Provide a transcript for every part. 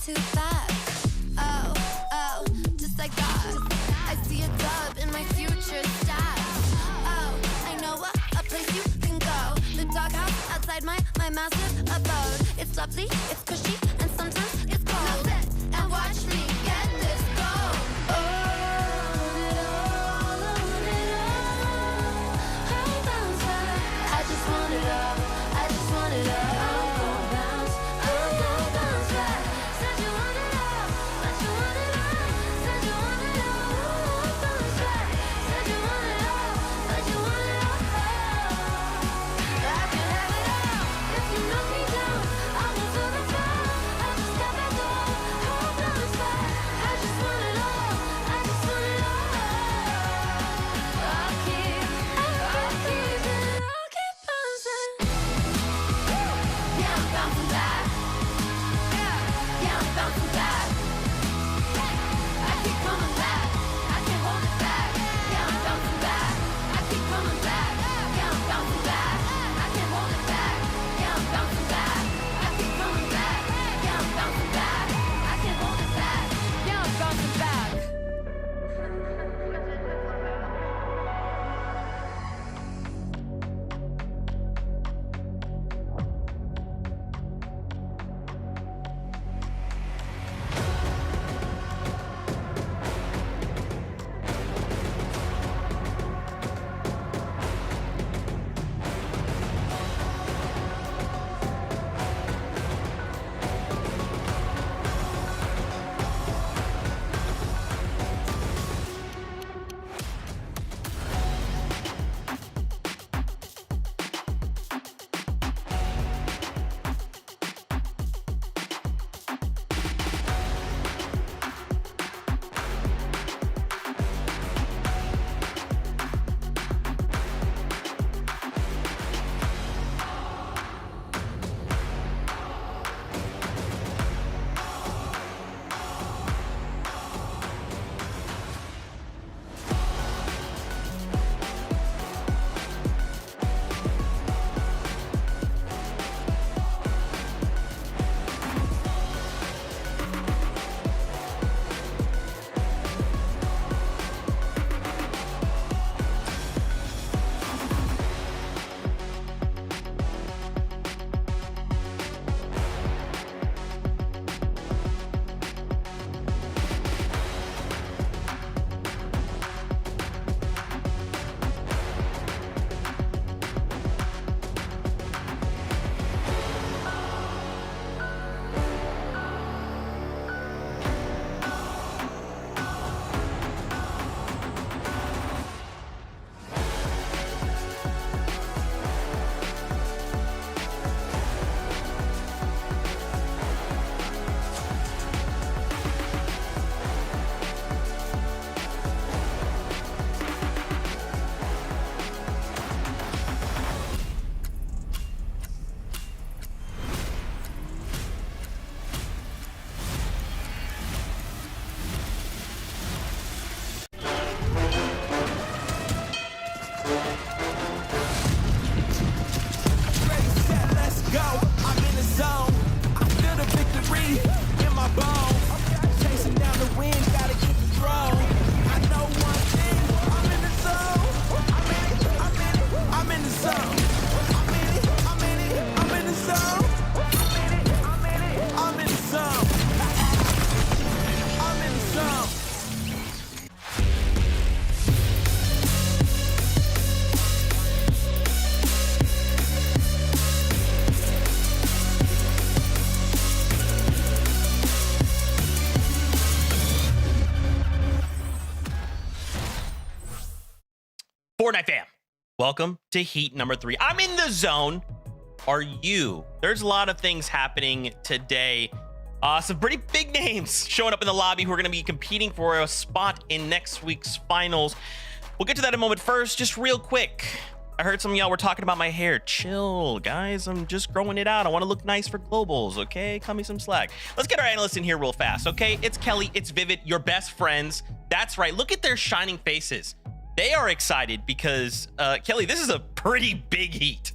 too fast. Oh, just like that. I see a dub in my future stats. Oh, I know a place you can go. The doghouse outside my massive abode. It's lovely, it's cushy, and sometimes it's cold. Now sit and watch me get this gold. I just want it all. I just want it all. I'm gon' bounce. I'm gon' bounce back. Said you want it all, but you want it all. Said you want it all. I'm bounce back. Said you want it all, but you want it all. I can have it all. If you knock me down, I'll go to the ground. I just got that gold. I'm bounce back. I just want it all. I just want it all. I'll keep it. I'll keep bouncing. Yeah, I'm bouncing back. Yeah, I'm bouncing back. I keep coming back. I can't hold it back. Yeah, I'm bouncing back. I keep coming back. Yeah, I'm bouncing back. I can't hold it back. Yeah, I'm bouncing back. I keep coming back. Yeah, I'm bouncing back. I can't hold it back. Yeah, I'm bouncing back. Fortnite fam, welcome to heat number 3. I'm in the zone. Are you? There's a lot of things happening today. Some pretty big names showing up in the lobby who are going to be competing for a spot in next week's finals. We'll get to that in a moment. First, just real quick, I heard some of y'all were talking about my hair. Chill, guys. I'm just growing it out. I want to look nice for globals, okay? Cut me some slack. Let's get our analysts in here real fast, okay? It's Kelly, it's Vivid, your best friends. That's right. Look at their shining faces. They are excited because, Kelly, this is a pretty big heat.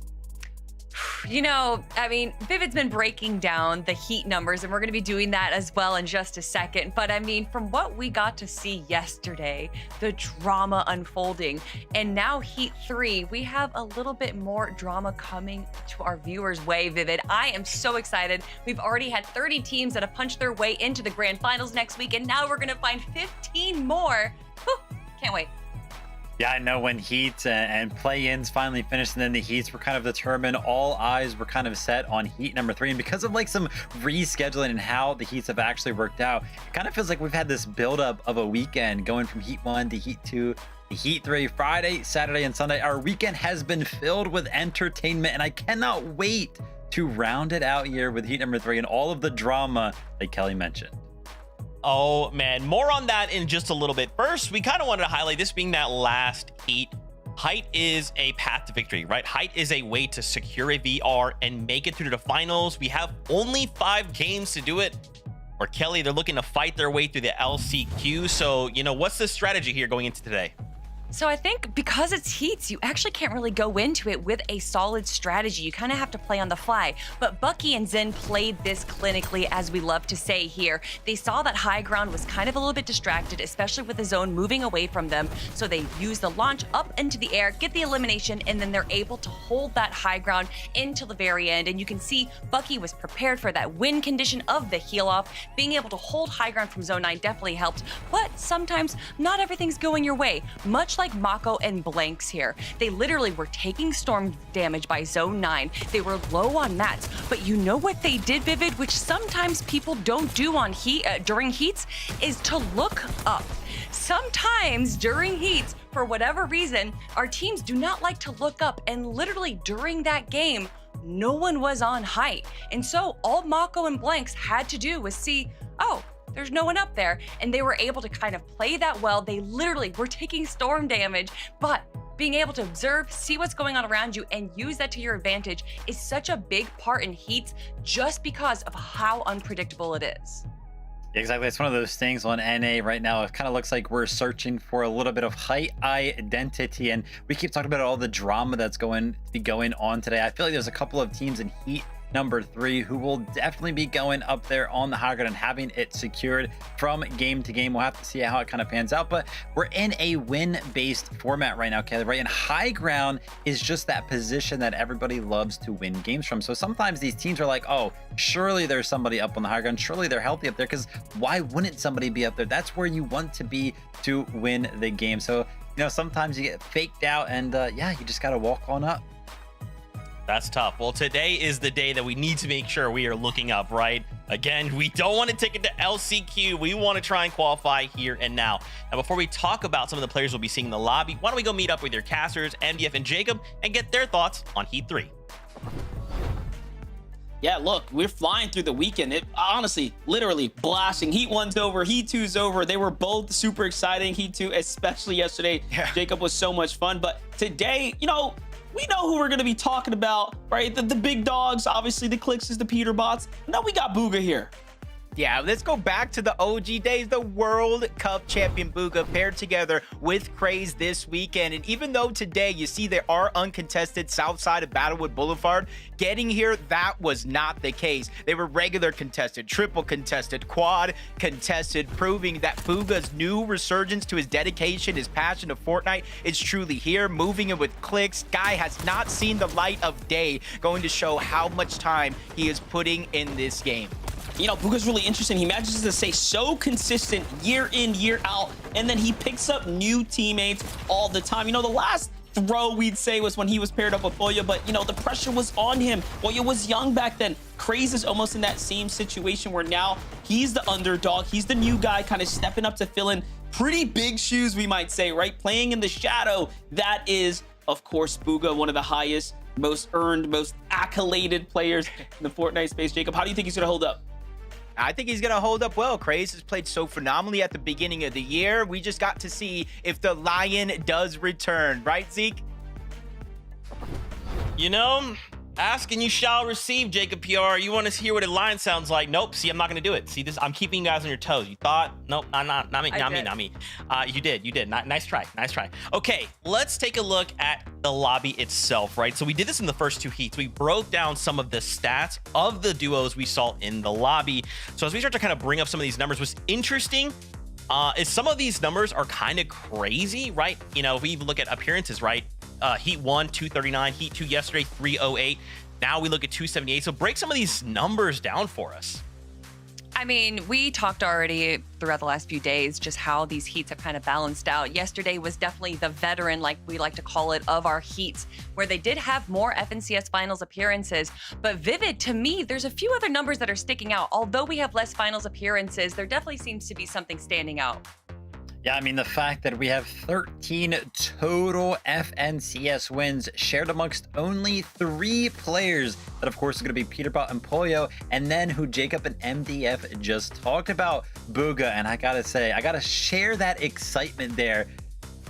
You know, I mean, Vivid's been breaking down the Heat numbers, and we're going to be doing that as well in just a second. But I mean, from what we got to see yesterday, the drama unfolding, and now Heat 3, we have a little bit more drama coming to our viewers' way, Vivid. I am so excited. We've already had 30 teams that have punched their way into the grand finals next week, and now we're going to find 15 more. Whew, can't wait. Yeah, I know when Heat and play-ins finally finished and then the Heats were kind of determined, all eyes were kind of set on Heat number 3. And because of like some rescheduling and how the Heats have actually worked out, it kind of feels like we've had this buildup of a weekend going from Heat 1 to Heat 2 to Heat 3. Friday, Saturday, and Sunday. Our weekend has been filled with entertainment, and I cannot wait to round it out here with Heat number 3 and all of the drama that Kelly mentioned. Oh man, more on that in just a little bit. First, we kind of wanted to highlight this being that last Heat. Height is a path to victory, right? Height is a way to secure a VR and make it through to the finals. We have only 5 games to do it. Or Kelly, they're looking to fight their way through the LCQ. So, you know, what's the strategy here going into today? So I think because it's Heats, you actually can't really go into it with a solid strategy. You kind of have to play on the fly. But Bucky and Zen played this clinically, as we love to say here. They saw that high ground was kind of a little bit distracted, especially with the zone moving away from them. So they use the launch up into the air, get the elimination, and then they're able to hold that high ground until the very end. And you can see Bucky was prepared for that win condition of the heal off. Being able to hold high ground from zone 9 definitely helped. But sometimes not everything's going your way. Much like Mako and Blanks here. They literally were taking storm damage by zone 9. They were low on mats, but you know what they did, Vivid, which sometimes people don't do on during Heats, is to look up. Sometimes during Heats, for whatever reason, our teams do not like to look up, and literally during that game, no one was on height. And so all Mako and Blanks had to do was see, oh, there's no one up there, and they were able to kind of play that well. They literally were taking storm damage, but being able to observe, see what's going on around you, and use that to your advantage is such a big part in Heats just because of how unpredictable it is. Exactly. It's one of those things on NA right now. It kind of looks like we're searching for a little bit of height identity, and we keep talking about all the drama that's going to be going on today. I feel like there's a couple of teams in Heat number 3 who will definitely be going up there on the high ground and having it secured from game to game. We'll have to see how it kind of pans out, but we're in a win-based format right now, Kelly, right? And high ground is just that position that everybody loves to win games from. So sometimes these teams are like, oh, surely there's somebody up on the high ground, surely they're healthy up there, because why wouldn't somebody be up there? That's where you want to be to win the game. So, you know, sometimes you get faked out, and yeah, you just got to walk on up. That's tough. Well, today is the day that we need to make sure we are looking up, right? Again, we don't want to take it to LCQ. We want to try and qualify here and now. Now, before we talk about some of the players we'll be seeing in the lobby, why don't we go meet up with your casters, MDF and Jacob, and get their thoughts on Heat 3. Yeah, look, we're flying through the weekend. It honestly, literally blasting. Heat 1's over, Heat 2's over. They were both super exciting. Heat 2, especially yesterday. Yeah. Jacob was so much fun. But today, you know, we know who we're going to be talking about, right? The big dogs, obviously the Clixes, the Peter bots. Now we got Bugha here. Yeah, let's go back to the OG days. The World Cup champion Bugha paired together with Craze this weekend. And even though today you see there are uncontested south side of Battlewood Boulevard, getting here, that was not the case. They were regular contested, triple contested, quad contested, proving that Bugha's new resurgence to his dedication, his passion to Fortnite is truly here, moving in with clicks. Guy has not seen the light of day, going to show how much time he is putting in this game. You know, Bugha's really interesting. He manages to stay so consistent year in, year out, and then he picks up new teammates all the time. You know, the last throw we'd say was when he was paired up with Oya, but you know, the pressure was on him. Oya was young back then. Craze is almost in that same situation where now he's the underdog. He's the new guy kind of stepping up to fill in pretty big shoes, we might say, right? Playing in the shadow. That is, of course, Bugha, one of the highest, most earned, most accoladed players in the Fortnite space. Jacob, how do you think he's going to hold up? I think he's going to hold up well. Craze has played so phenomenally at the beginning of the year. We just got to see if the Lion does return. Right, Zeke? You know, Ask and you shall receive, Jacob PR. You want to hear what a line sounds like? Nope. See, I'm not going to do it. See this? I'm keeping you guys on your toes. You thought? Nope. Not me. Not me. You did. Nice try. Okay, let's take a look at the lobby itself, right? So we did this in the first 2 heats. We broke down some of the stats of the duos we saw in the lobby. So as we start to kind of bring up some of these numbers, what's interesting is some of these numbers are kind of crazy, right? You know, if we even look at appearances, right? Heat 1, 239, Heat 2 yesterday, 308. Now we look at 278. So break some of these numbers down for us. I mean, we talked already throughout the last few days just how these heats have kind of balanced out. Yesterday was definitely the veteran, like we like to call it, of our heats, where they did have more FNCS finals appearances. But Vivid, to me, there's a few other numbers that are sticking out. Although we have less finals appearances, there definitely seems to be something standing out. Yeah, I mean, the fact that we have 13 total FNCS wins shared amongst only 3 players. That, of course, is going to be Peterbot and Pollo, and then who Jacob and MDF just talked about, Booga. And I got to say, I got to share that excitement there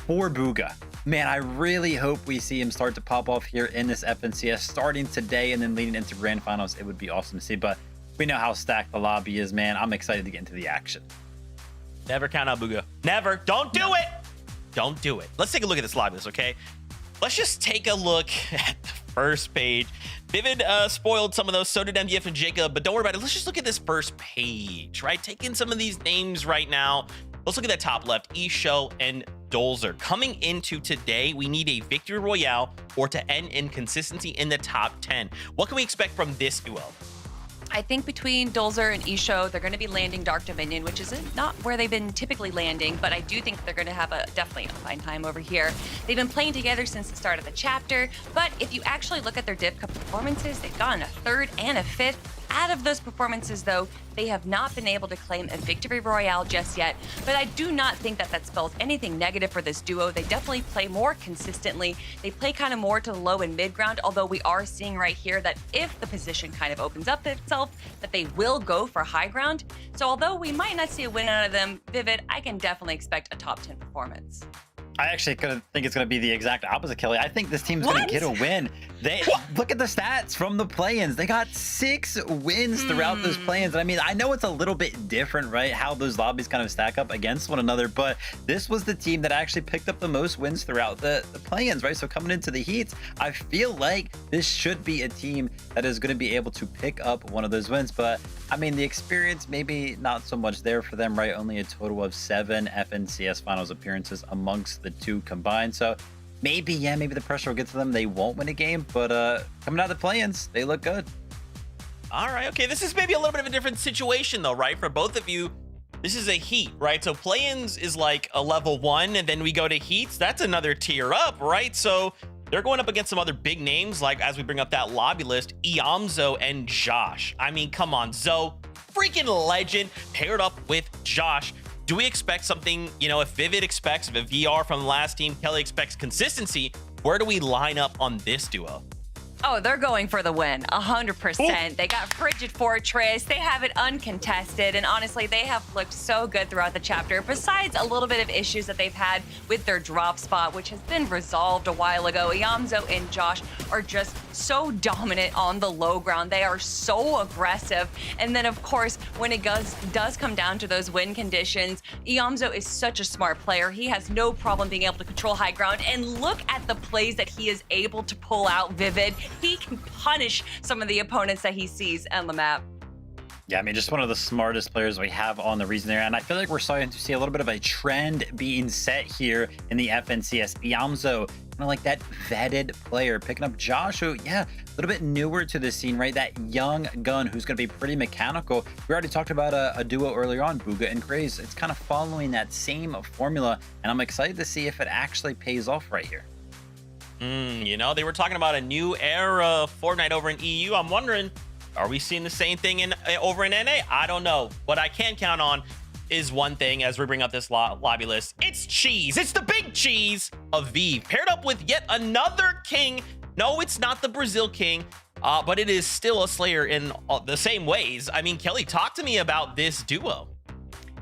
for Booga. Man, I really hope we see him start to pop off here in this FNCS starting today and then leading into grand finals. It would be awesome to see, but we know how stacked the lobby is, man. I'm excited to get into the action. Never count out Booga. Never. Don't do it. Don't do it. Let's take a look at this live list, okay? Let's just take a look at the first page. Vivid spoiled some of those. So did MDF and Jacob, but don't worry about it. Let's just look at this first page, right? Take in some of these names right now. Let's look at that top left. Isho and Dolzer. Coming into today, we need a victory royale or to end in consistency in the top 10. What can we expect from this duo? I think between Dolzer and Isho, they're going to be landing Dark Dominion, which is not where they've been typically landing, but I do think they're going to have definitely a fine time over here. They've been playing together since the start of the chapter, but if you actually look at their Div Cup performances, they've gotten a 3rd and a 5th. Out of those performances, though, they have not been able to claim a victory royale just yet, but I do not think that that spells anything negative for this duo. They definitely play more consistently. They play kind of more to the low and mid ground, although we are seeing right here that if the position kind of opens up itself, that they will go for high ground. So although we might not see a win out of them, Vivid, I can definitely expect a top 10 performance. I actually think it's going to be the exact opposite, Kelly. I think this team's going to get a win. They look at the stats from the play-ins. They got 6 wins throughout those play-ins. And I mean, I know it's a little bit different, right? How those lobbies kind of stack up against one another, but this was the team that actually picked up the most wins throughout the play-ins, right? So coming into the heats, I feel like this should be a team that is going to be able to pick up one of those wins. But I mean, the experience maybe not so much there for them, right? Only a total of 7 FNCS finals appearances amongst the 2 combined. So maybe the pressure will get to them. They won't win a game, but coming out of the play-ins, they look good. All right, okay. This is maybe a little bit of a different situation though, right? For both of you, this is a heat, right? So play-ins is like a level 1, and then we go to heats. That's another tier up, right? So they're going up against some other big names, like as we bring up that lobby list, Iamzo and Josh. I mean, come on, Zoe, freaking legend, paired up with Josh. Do we expect something, you know, if Vivid expects, if a VR from the last team, Kelly expects consistency, where do we line up on this duo? Oh, they're going for the win, 100%. They got Frigid Fortress. They have it uncontested. And honestly, they have looked so good throughout the chapter, besides a little bit of issues that they've had with their drop spot, which has been resolved a while ago. Iamzo and Josh are just so dominant on the low ground. They are so aggressive. And then, of course, when it does come down to those win conditions, Iamzo is such a smart player. He has no problem being able to control high ground. And look at the plays that he is able to pull out, Vivid. He can punish some of the opponents that he sees on the map. Yeah, I mean, just one of the smartest players we have on the region there. And I feel like we're starting to see a little bit of a trend being set here in the FNCS. Iamzo, kind of like that vetted player, picking up Josh, who, yeah, a little bit newer to the scene, right? That young gun who's going to be pretty mechanical. We already talked about a duo earlier on, Booga and Craze. It's kind of following that same formula, and I'm excited to see if it actually pays off right here. You know, they were talking about a new era of Fortnite over in EU. I'm wondering, are we seeing the same thing over in NA? I don't know. What I can count on is one thing as we bring up this lobby list. It's cheese. It's the big cheese of V, paired up with yet another king. No, it's not the Brazil king, but it is still a Slayer in the same ways. I mean, Kelly, talk to me about this duo.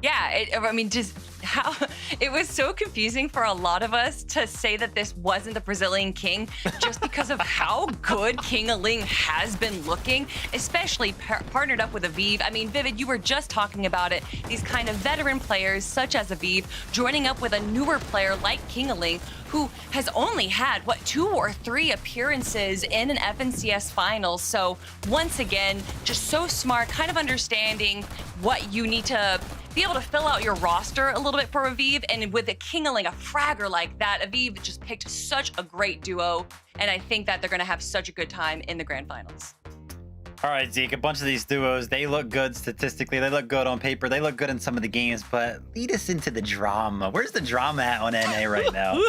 Yeah, I mean, just how it was so confusing for a lot of us to say that this wasn't the Brazilian king just because of how good King Ling has been looking, especially partnered up with Aviv. I mean, Vivid, you were just talking about it. These kind of veteran players such as Aviv joining up with a newer player like King Ling, who has only had, 2 or 3 appearances in an FNCS finals. So once again, just so smart, kind of understanding what you need to be able to fill out your roster a little bit for Aviv. And with a King Ling, a fragger like that, Aviv just picked such a great duo. And I think that they're going to have such a good time in the grand finals. All right, Zeke, a bunch of these duos, they look good statistically. They look good on paper. They look good in some of the games, but lead us into the drama. Where's the drama at on NA right now?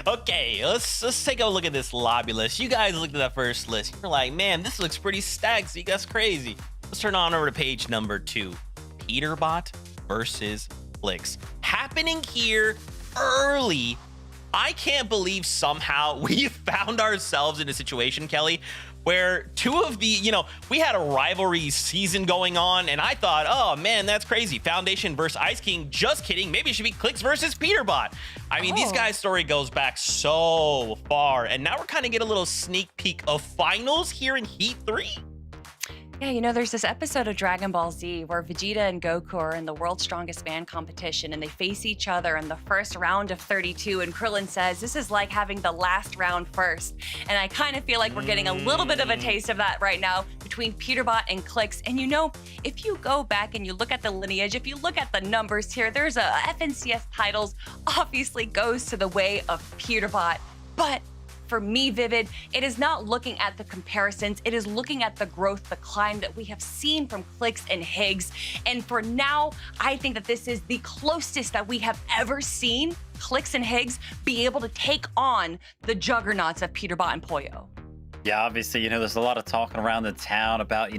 Okay, let's take a look at this lobby list. You guys looked at that first list. You're like, man, this looks pretty stacked. Zeke, that's crazy. Let's turn on over to page number 2. Peterbot versus Clix. Happening here early. I can't believe somehow we found ourselves in a situation, Kelly, where 2 of the, we had a rivalry season going on, and I thought, oh man, that's crazy. Foundation versus Ice King. Just kidding. Maybe it should be Clix versus Peterbot. I mean, these guys' story goes back so far, and now we're kind of getting a little sneak peek of finals here in Heat 3. Yeah, there's this episode of Dragon Ball Z where Vegeta and Goku are in the World's Strongest Man competition and they face each other in the first round of 32. And Krillin says, this is like having the last round first. And I kind of feel like we're getting a little bit of a taste of that right now between Peterbot and Clix. And if you go back and you look at the lineage, if you look at the numbers here, there's a FNCS titles obviously goes to the way of Peterbot. But for me, Vivid, it is not looking at the comparisons. It is looking at the growth, the climb that we have seen from Clix and Higgs. And for now, I think that this is the closest that we have ever seen Clix and Higgs be able to take on the juggernauts of Peterbot and Pollo. Yeah, obviously, there's a lot of talking around the town about,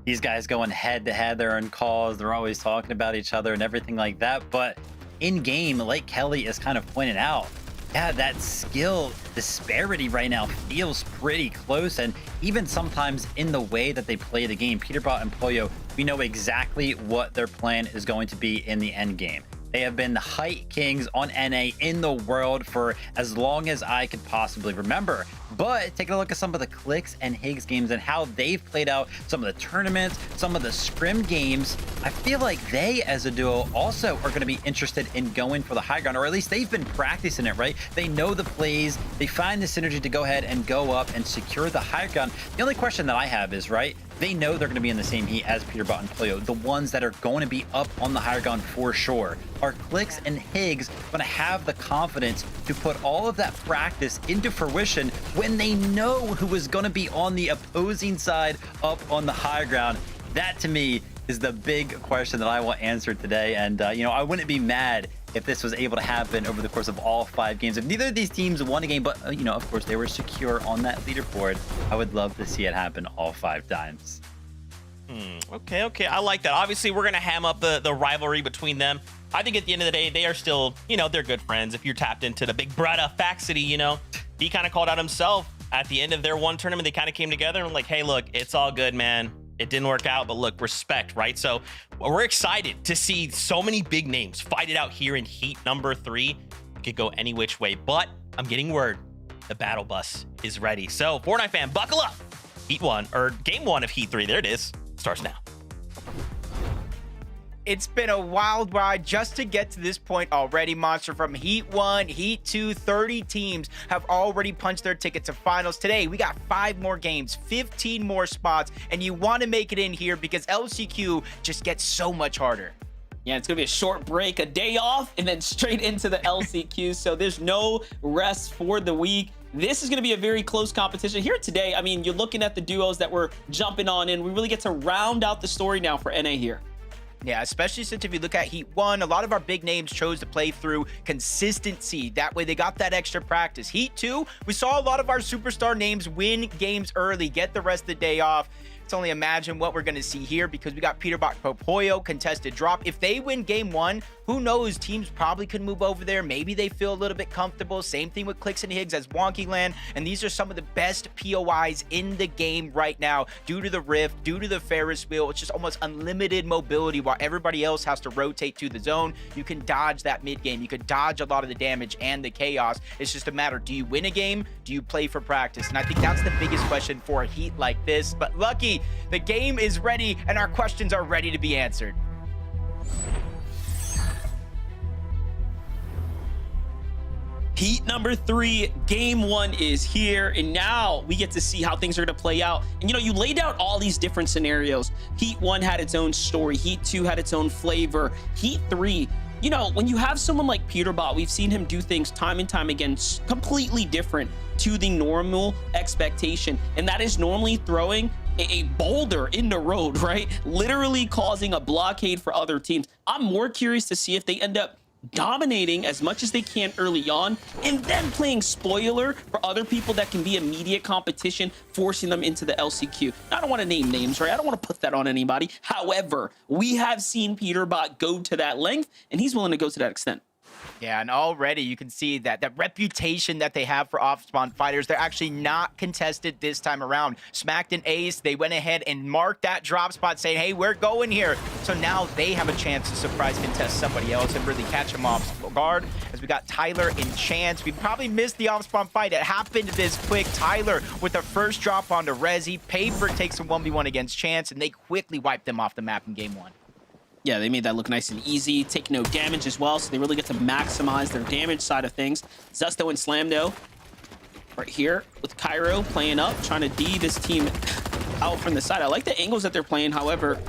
these guys going head to head. They're in calls. They're always talking about each other and everything like that. But in game, like Kelly is kind of pointed out, yeah, that skill disparity right now feels pretty close. And even sometimes in the way that they play the game, Peterbot and Pollo, we know exactly what their plan is going to be in the end game. They have been the height kings on NA in the world for as long as I could possibly remember. But taking a look at some of the Clix and Higgs games and how they've played out some of the tournaments, some of the scrim games, I feel like they as a duo also are going to be interested in going for the high ground, or at least they've been practicing it, right? They know the plays, they find the synergy to go ahead and go up and secure the high ground. The only question that I have is, right, they know they're going to be in the same heat as Peterbot and Pollo, the ones that are going to be up on the higher ground for sure. Are Clix and Higgs going to have the confidence to put all of that practice into fruition when they know who is going to be on the opposing side up on the higher ground? That to me is the big question that I want answered today. And, I wouldn't be mad if this was able to happen over the course of all 5 games. If neither of these teams won a game, but, of course, they were secure on that leaderboard, I would love to see it happen all 5 times. Okay. I like that. Obviously, we're going to ham up the rivalry between them. I think at the end of the day, they are still, they're good friends. If you're tapped into the Big Brother Faxity, he kind of called out himself at the end of their one tournament. They kind of came together and like, hey, look, it's all good, man. It didn't work out, but look, respect, right? So we're excited to see so many big names fight it out here in Heat number 3. It could go any which way, but I'm getting word the battle bus is ready. So Fortnite fan, buckle up. Heat 1, or game 1 of Heat 3, there it is. Starts now. It's been a wild ride just to get to this point already, Monster. From Heat 1, Heat 2, 30 teams have already punched their ticket to finals. Today, we got 5 more games, 15 more spots, and you want to make it in here because LCQ just gets so much harder. Yeah, it's going to be a short break, a day off, and then straight into the LCQ. So there's no rest for the week. This is going to be a very close competition here today. I mean, you're looking at the duos that we're jumping on in. We really get to round out the story now for NA here. Yeah, especially since if you look at Heat 1, a lot of our big names chose to play through consistency. That way they got that extra practice. Heat 2, we saw a lot of our superstar names win games early, get the rest of the day off. Let's only imagine what we're going to see here because we got Peterbot Popoyo, contested drop. If they win game one, who knows? Teams probably could move over there. Maybe they feel a little bit comfortable. Same thing with Clicks and Higgs as Wonky Land. And these are some of the best POIs in the game right now due to the Rift, due to the Ferris wheel. It's just almost unlimited mobility while everybody else has to rotate to the zone. You can dodge that mid game. You could dodge a lot of the damage and the chaos. It's just a matter, do you win a game? Do you play for practice? And I think that's the biggest question for a heat like this. But lucky, the game is ready and our questions are ready to be answered. Heat number 3, game 1 is here, and now we get to see how things are going to play out. And you laid out all these different scenarios. Heat 1 had its own story. Heat 2 had its own flavor. Heat 3, when you have someone like Peterbot, we've seen him do things time and time again completely different to the normal expectation, and that is normally throwing a boulder in the road, right? Literally causing a blockade for other teams. I'm more curious to see if they end up dominating as much as they can early on and then playing spoiler for other people that can be immediate competition, forcing them into the LCQ. I don't want to name names, right? I don't want to put that on anybody. However, we have seen Peterbot go to that length, and he's willing to go to that extent. Yeah, and already you can see that reputation that they have for off-spawn fighters, they're actually not contested this time around. Smacked an ace, they went ahead and marked that drop spot saying, hey, we're going here. So now they have a chance to surprise contest somebody else and really catch them off guard. As we got Tyler and Chance, we probably missed the off-spawn fight. It happened this quick. Tyler with the first drop onto Resi. Paper takes a 1v1 against Chance, and they quickly wiped them off the map in game 1. Yeah, they made that look nice and easy, take no damage as well, so they really get to maximize their damage side of things. Zesto and Slamdo right here with Cairo playing up, trying to D this team out from the side. I like the angles that they're playing, however,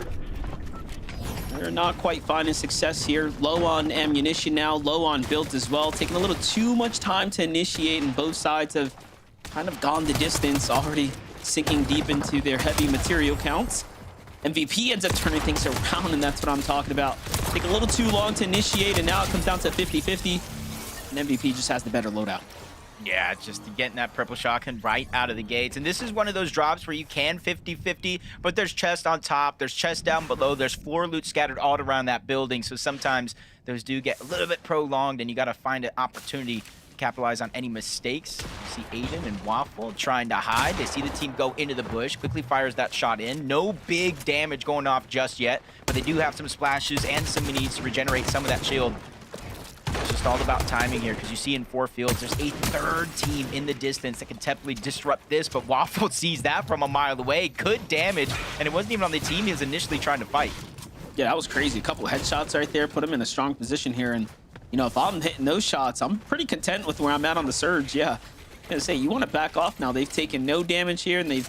they're not quite finding success here. Low on ammunition now, low on builds as well, taking a little too much time to initiate, and both sides have kind of gone the distance, already sinking deep into their heavy material counts. MVP ends up turning things around, and that's what I'm talking about. Take a little too long to initiate, and now it comes down to 50-50, and MVP just has the better loadout. Yeah, just getting that purple shotgun right out of the gates. And this is one of those drops where you can 50-50, but there's chest on top, there's chest down below, there's floor loot scattered all around that building. So sometimes those do get a little bit prolonged, and you got to find an opportunity capitalize on any mistakes. You see Aiden and Waffle trying to hide. They see the team go into the bush, quickly fires that shot in. No big damage going off just yet, but they do have some splashes and some needs to regenerate some of that shield. It's just all about timing here, because you see in 4 fields, there's a third team in the distance that can temporarily disrupt this, but Waffle sees that from a mile away. Good damage, and it wasn't even on the team he was initially trying to fight. Yeah, that was crazy. A couple of headshots right there, put him in a strong position here, and if I'm hitting those shots, I'm pretty content with where I'm at on the surge. Yeah, I'm gonna say, you want to back off now. They've taken no damage here, and they've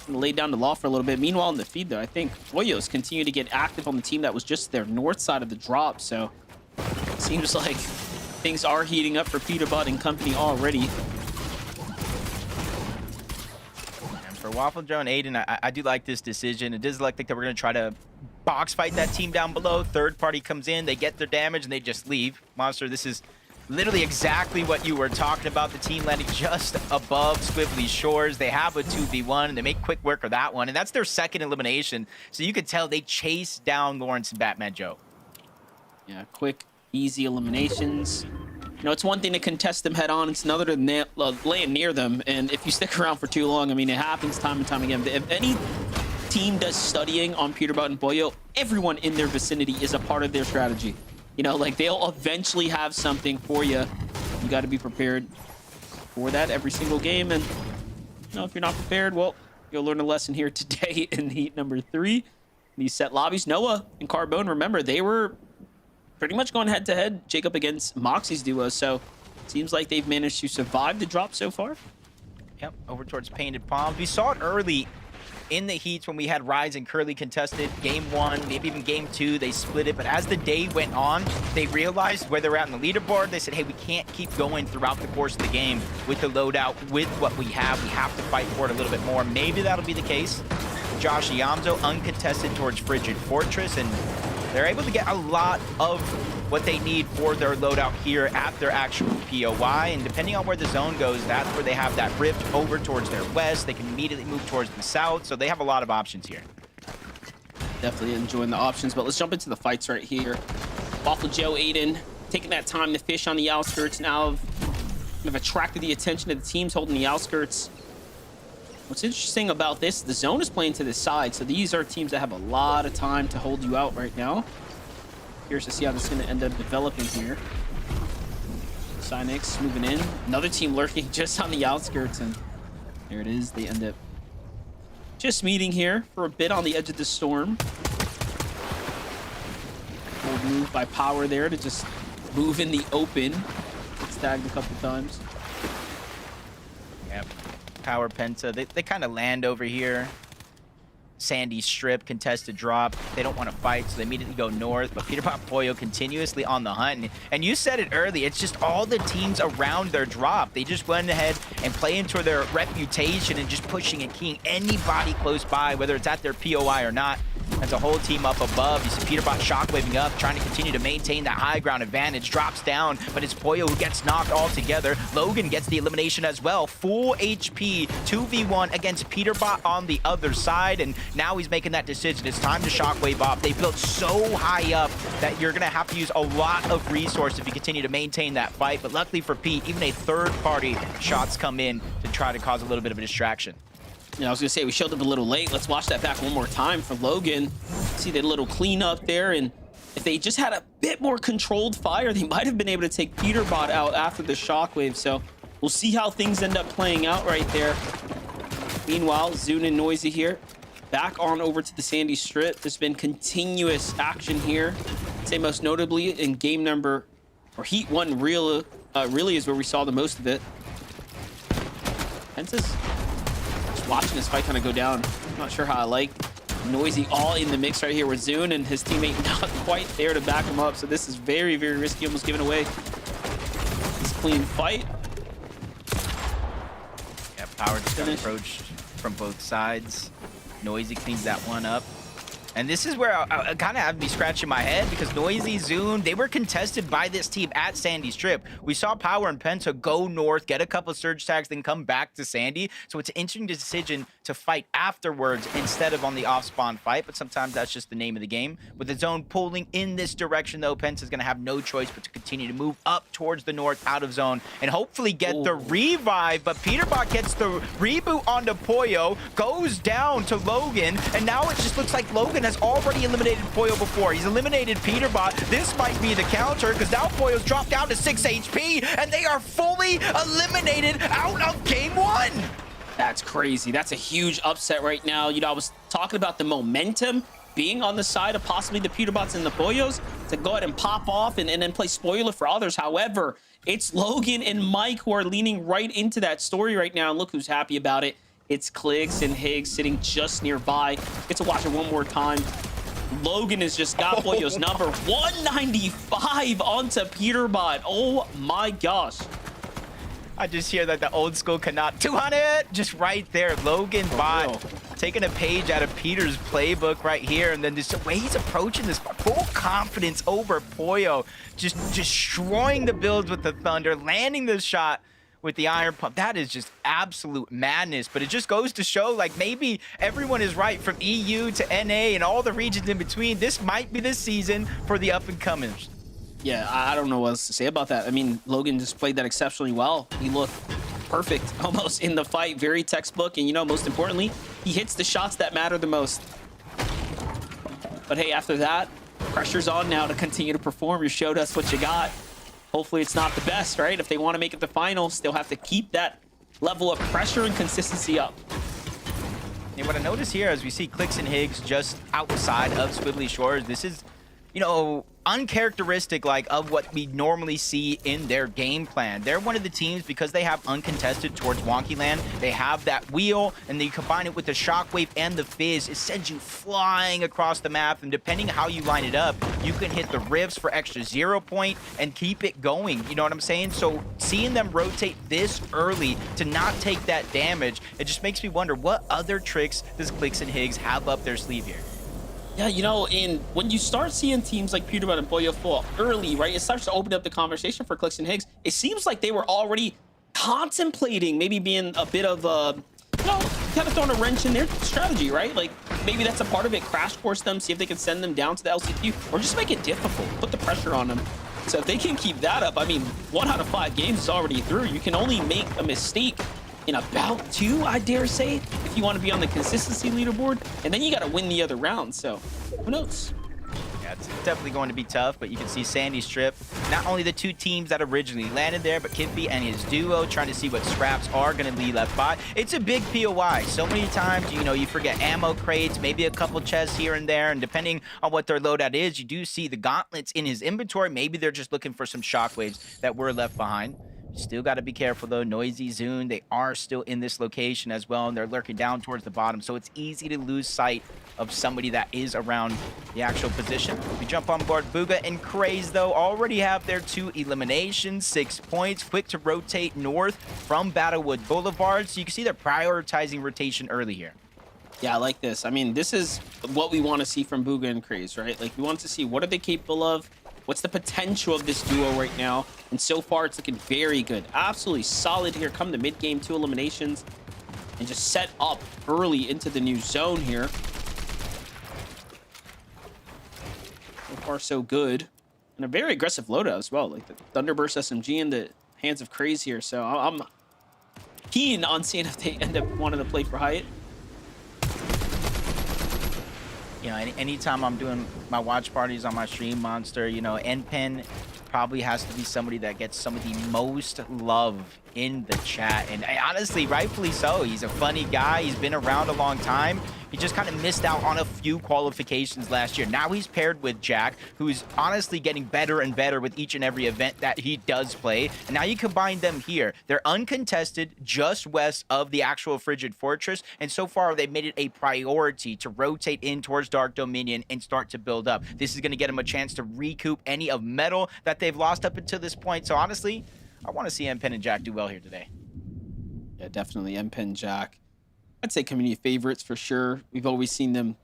laid down the law for a little bit. Meanwhile, in the feed, though, I think Boyos continue to get active on the team that was just their north side of the drop. So it seems like things are heating up for Peterbot and company already. And for Waffle Joe and Aiden, I do like this decision. It does look like that we're going to try to box fight that team down below. Third party comes in, they get their damage, and they just leave. Monster, this is literally exactly what you were talking about. The team landing just above Squibbly's shores. They have a 2v1, and they make quick work of that one, and that's their second elimination. So you could tell they chase down Lawrence and Batman Joe. Yeah, quick, easy eliminations. It's one thing to contest them head on. It's another to land near them. And if you stick around for too long, I mean, it happens time and time again. If any team does studying on Peterbot and Boyo, everyone in their vicinity is a part of their strategy. Like they'll eventually have something for you. You got to be prepared for that every single game. And if you're not prepared, well, you'll learn a lesson here today in heat number 3. These set lobbies, Noah and Carbone, remember, they were pretty much going head to head, Jacob against Moxie's duo. So it seems like they've managed to survive the drop so far. Yep, over towards Painted Palms. We saw it early in the heats when we had Rise and Curly contested game 1, maybe even game 2, they split it. But as the day went on, they realized where they're at in the leaderboard. They said, hey, we can't keep going throughout the course of the game with the loadout, with what we have. We have to fight for it a little bit more. Maybe that'll be the case. Josh Iamzo uncontested towards Frigid Fortress, and they're able to get a lot of what they need for their loadout here at their actual POI. And depending on where the zone goes, that's where they have that rift over towards their west. They can immediately move towards the south. So they have a lot of options here. Definitely enjoying the options, but let's jump into the fights right here. Waffle Joe Aiden taking that time to fish on the outskirts. Now have attracted the attention of the teams holding the outskirts. What's interesting about this, the zone is playing to the side, so these are teams that have a lot of time to hold you out right now. Curious to see how this is going to end up developing here. Cynix moving in. Another team lurking just on the outskirts, and there it is. They end up just meeting here for a bit on the edge of the storm. Bold move by Power there to just move in the open. Stagged a couple times. Yep. Power Penta, they kind of land over here. Sandy strip, contested drop. They don't want to fight, so they immediately go north. But Peterbot Pollo continuously on the hunt. And you said it early, it's just all the teams around their drop. They just went ahead and play into their reputation and just pushing and keying anybody close by, whether it's at their POI or not. That's a whole team up above. You see Peterbot shockwaving up, trying to continue to maintain that high ground advantage. Drops down, but it's Pollo who gets knocked altogether. Logan gets the elimination as well. Full HP, 2v1 against Peterbot on the other side, and now he's making that decision. It's time to shockwave off. They built so high up that you're going to have to use a lot of resource if you continue to maintain that fight. But luckily for Pete, even a third-party shots come in to try to cause a little bit of a distraction. Yeah, I was gonna say we showed up a little late. Let's watch that back one more time for Logan. See the little cleanup there, and if they just had a bit more controlled fire, they might have been able to take Peterbot out after the shockwave. So we'll see how things end up playing out right there. Meanwhile, Zune and Noisy here, back on over to the Sandy Strip. There's been continuous action here. I'd say most notably in game number, or Heat 1 really is where we saw the most of it. Penta's watching this fight kind of go down. I'm not sure how I like Noisy all in the mix right here with Zune and his teammate not quite there to back him up. So this is very, very risky, almost giving away this clean fight. Yeah, Power just got approached from both sides. Noisy cleans that one up. And this is where I kind of have to be scratching my head, because Noisy, Zune, they were contested by this team at Sandy Strip. We saw Power and Penta go north, get a couple surge tags, then come back to Sandy. So it's an interesting decision to fight afterwards instead of on the off-spawn fight, but sometimes that's just the name of the game. With the zone pulling in this direction, though, Penta's going to have no choice but to continue to move up towards the north, out of zone, and hopefully get the revive. But Peterbot gets the reboot onto Pollo, goes down to Logan, and now it just looks like Logan has already eliminated Pollo before. He's eliminated Peterbot. This might be the counter, because now Pollo's dropped down to 6 HP, and they are fully eliminated out of game 1. That's crazy. That's a huge upset right now. You know, I was talking about the momentum being on the side of possibly the Peterbots and the Pollos to go ahead and pop off and then play spoiler for others. However, it's Logan and Mike who are leaning right into that story right now, and look who's happy about it. It's Clicks and Higgs sitting just nearby. Get to watch it one more time. Logan has just got Pollo's number. 195 onto Peterbot. Oh my gosh. I just hear that the old school cannot 200 just right there. Logan Bot taking a page out of Peter's playbook right here, and then just the way he's approaching this, full confidence over Pollo, just destroying the builds with the Thunder, landing the shot with the Iron Pump. That is just absolute madness. But it just goes to show, like, maybe everyone is right from EU to NA and all the regions in between. This might be the season for the up and comers. Yeah, I don't know what else to say about that. I mean, Logan just played that exceptionally well. He looked perfect almost in the fight, very textbook, and you know, most importantly, he hits the shots that matter the most. But hey, after that, pressure's on now to continue to perform. You showed us what you got. Hopefully it's not the best, right? If they want to make it the finals, they'll have to keep that level of pressure and consistency up. And what I notice here as we see Clicks and Higgs just outside of Squibbly Shores, this is, you know, uncharacteristic like of what we normally see in their game plan. They're one of the teams, because they have uncontested towards Wonky Land, they have that wheel, and then you combine it with the shockwave and the fizz, it sends you flying across the map, and depending how you line it up, you can hit the rifts for extra 0 point and keep it going. You know what I'm saying? So seeing them rotate this early to not take that damage, it just makes me wonder what other tricks does Clicks and Higgs have up their sleeve here. Yeah, you know, and when you start seeing teams like Peterborough and Boya fall early, right, it starts to open up the conversation for Clicks and Higgs. It seems like they were already contemplating maybe being a bit of you know, kind of throwing a wrench in their strategy, right? Like maybe that's a part of it. Crash course them, see if they can send them down to the LCQ, or just make it difficult, put the pressure on them. So if they can keep that up, I mean, 1 out of 5 games is already through. You can only make a mistake in about 2, I dare say, if you want to be on the consistency leaderboard, and then you got to win the other round. So who knows? Yeah, it's definitely going to be tough, but you can see Sandy Strip, not only the 2 teams that originally landed there, but Kippy and his duo trying to see what scraps are going to be left by. It's a big POI. So many times, you know, you forget ammo crates, maybe a couple chests here and there, and depending on what their loadout is, you do see the gauntlets in his inventory. Maybe they're just looking for some shockwaves that were left behind. Still got to be careful though. Noisy Zune, they are still in this location as well, and they're lurking down towards the bottom, so it's easy to lose sight of somebody that is around the actual position. We jump on board. Booga and Craze though already have their 2 eliminations, 6 points, quick to rotate north from Battlewood Boulevard, so you can see they're prioritizing rotation early here. Yeah, I like this. I mean, this is what we want to see from Booga and Craze, right? Like, we want to see what are they capable of? What's the potential of this duo right now? And so far, it's looking very good. Absolutely solid here. Come the mid-game, 2 eliminations. And just set up early into the new zone here. So far, so good. And a very aggressive loadout as well. Like the Thunderburst SMG in the hands of Craze here. So I'm keen on seeing if they end up wanting to play for Hyatt. You know, anytime I'm doing my watch parties on my stream, Monster, you know, NPen probably has to be somebody that gets some of the most love in the chat. And honestly, rightfully so. He's a funny guy. He's been around a long time. He just kind of missed out on a few qualifications last year. Now he's paired with Jack, who's honestly getting better and better with each and every event that he does play. And now you combine them here. They're uncontested just west of the actual Frigid Fortress. And so far, they've made it a priority to rotate in towards Dark Dominion and start to build up. This is going to get them a chance to recoup any of metal that they've lost up until this point. So honestly, I want to see NPen and Jack do well here today. Yeah, definitely NPen, Jack. I'd say community favorites for sure. We've always seen them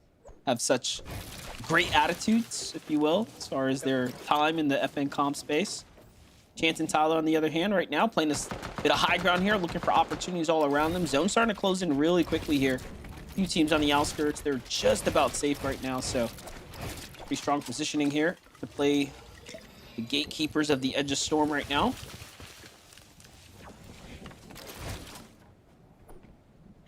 have such great attitudes, if you will, as far as their time in the FN comp space. Chance and Tyler, on the other hand, right now playing this bit of high ground here, looking for opportunities all around them. Zone starting to close in really quickly here. A few teams on the outskirts. They're just about safe right now, so pretty strong positioning here to play the gatekeepers of the Edge of Storm right now.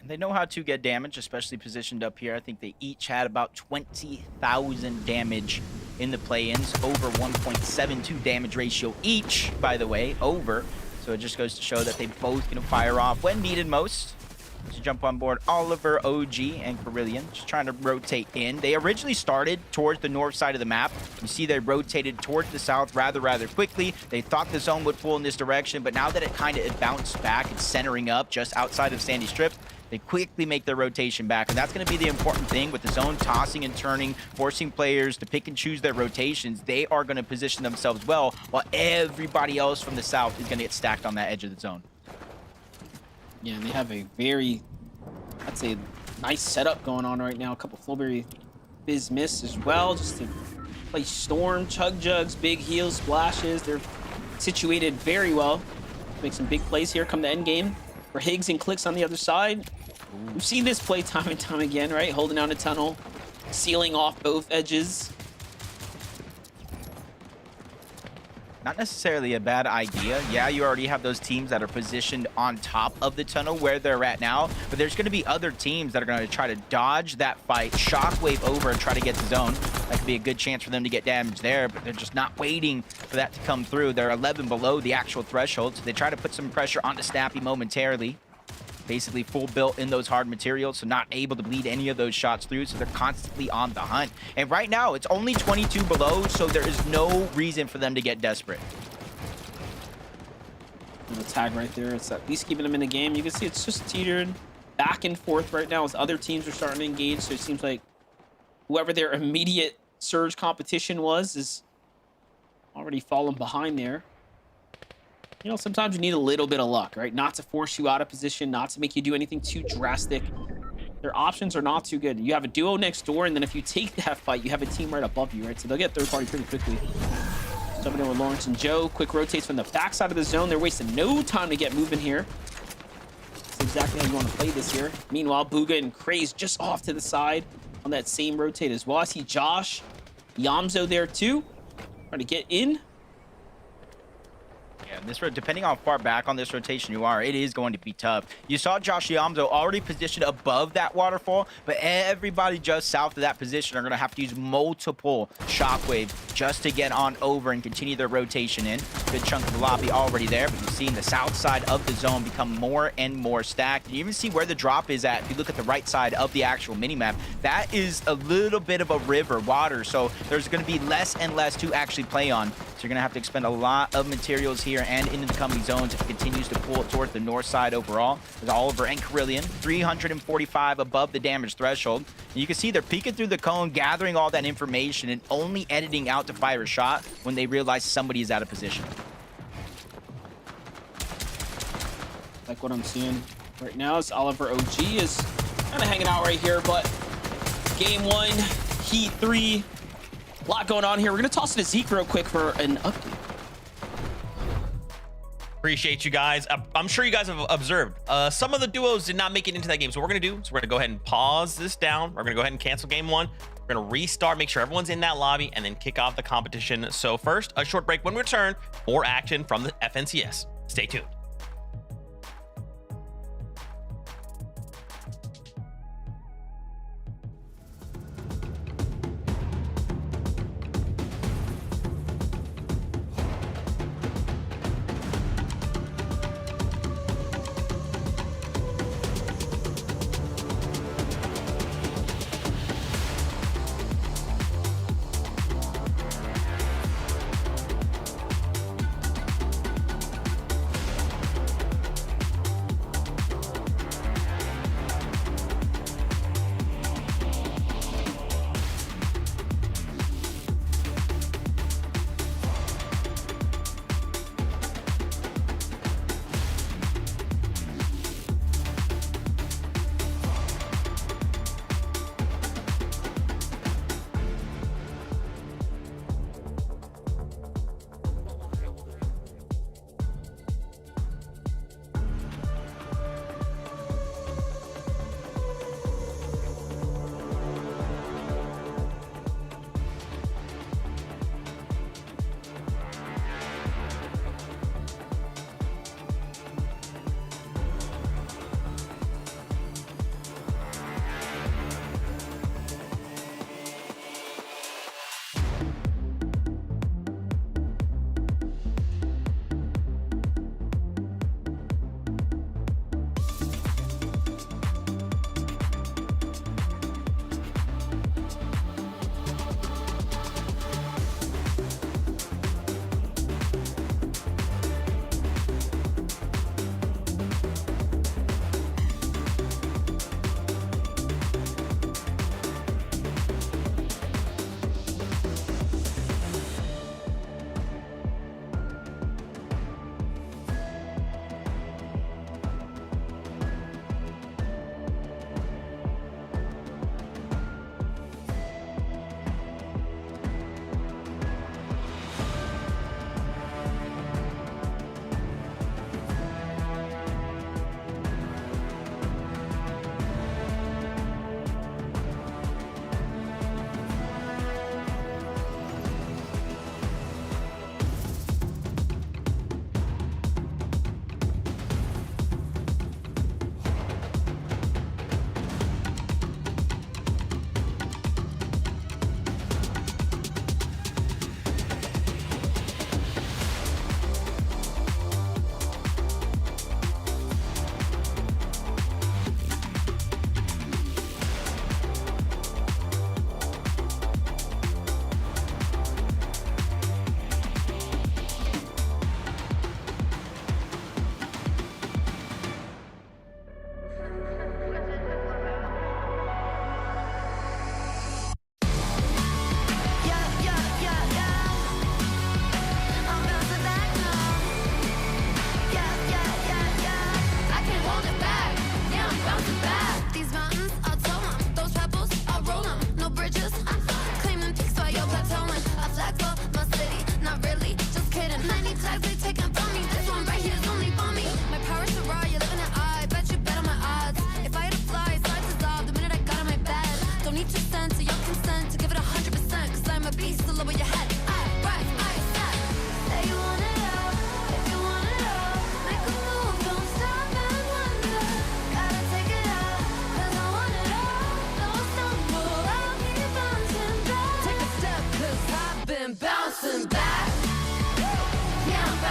They know how to get damage, especially positioned up here. I think they each had about 20,000 damage in the play-ins, over 1.72 damage ratio each, by the way, over. So it just goes to show that they both can fire off when needed most. To jump on board Oliver, OG, and Carillion, just trying to rotate in. They originally started towards the north side of the map. You see they rotated towards the south rather quickly. They thought the zone would pull in this direction, but now that it kind of bounced back, it's centering up just outside of Sandy Strip. They quickly make their rotation back, and that's going to be the important thing with the zone tossing and turning, forcing players to pick and choose their rotations. They are going to position themselves well, while everybody else from the south is going to get stacked on that edge of the zone. Yeah, and they have a very, I'd say, nice setup going on right now. A couple Flowberry Fizz miss as well, just to play Storm, Chug Jugs, big heals, splashes. They're situated very well. Make some big plays here. Come the end game for Higgs and Clicks on the other side. We've seen this play time and time again, right? Holding down a tunnel, sealing off both edges. Not necessarily a bad idea. Yeah, you already have those teams that are positioned on top of the tunnel where they're at now, but there's going to be other teams that are going to try to dodge that fight, shockwave over, and try to get the zone. That could be a good chance for them to get damage there, but they're just not waiting for that to come through. They're 11 below the actual threshold, so they try to put some pressure onto Snappy momentarily. Basically full built in those hard materials, so not able to bleed any of those shots through, so they're constantly on the hunt. And right now, it's only 22 below, so there is no reason for them to get desperate. The tag right there, it's at least keeping them in the game. You can see it's just teetered back and forth right now as other teams are starting to engage, so it seems like whoever their immediate surge competition was is already fallen behind there. You know, sometimes you need a little bit of luck, right? Not to force you out of position, not to make you do anything too drastic. their options are not too good. You have a duo next door, and then if you take that fight, you have a team right above you, right? So they'll get third party pretty quickly. Jumping in with Lawrence and Joe. Quick rotates from the backside of the zone. They're wasting no time to get moving here. That's exactly how you want to play this here. Meanwhile, Booga and Craze just off to the side on that same rotate as well. I see Josh, Yamzo there too. Trying to get in. Yeah, this depending on how far back on this rotation you are, it is going to be tough. You saw Josh Yamzo already positioned above that waterfall, but everybody just south of that position are going to have to use multiple shockwave just to get on over and continue their rotation in. Good chunk of the lobby already there, but you've seen the south side of the zone become more and more stacked. You even see where the drop is at. If you look at the right side of the actual minimap, that is a little bit of a river, water, so there's going to be less and less to actually play on. So you're going to have to expend a lot of materials here and into the coming zones if it continues to pull towards the north side overall. There's Oliver and Carillion, 345 above the damage threshold. And you can see they're peeking through the cone, gathering all that information, and only editing out to fire a shot when they realize somebody is out of position. Like what I'm seeing right now is Oliver OG is kind of hanging out right here, but game 1, Heat 3, a lot going on here. We're going to toss it to Zeke real quick for an update. Appreciate you guys. I'm sure you guys have observed some of the duos did not make it into that game. So what we're gonna do is we're gonna go ahead and pause this down. We're gonna go ahead and cancel game 1. We're gonna restart, make sure everyone's in that lobby, and then kick off the competition. So first, a short break. When we return, more action from the FNCS. Stay tuned.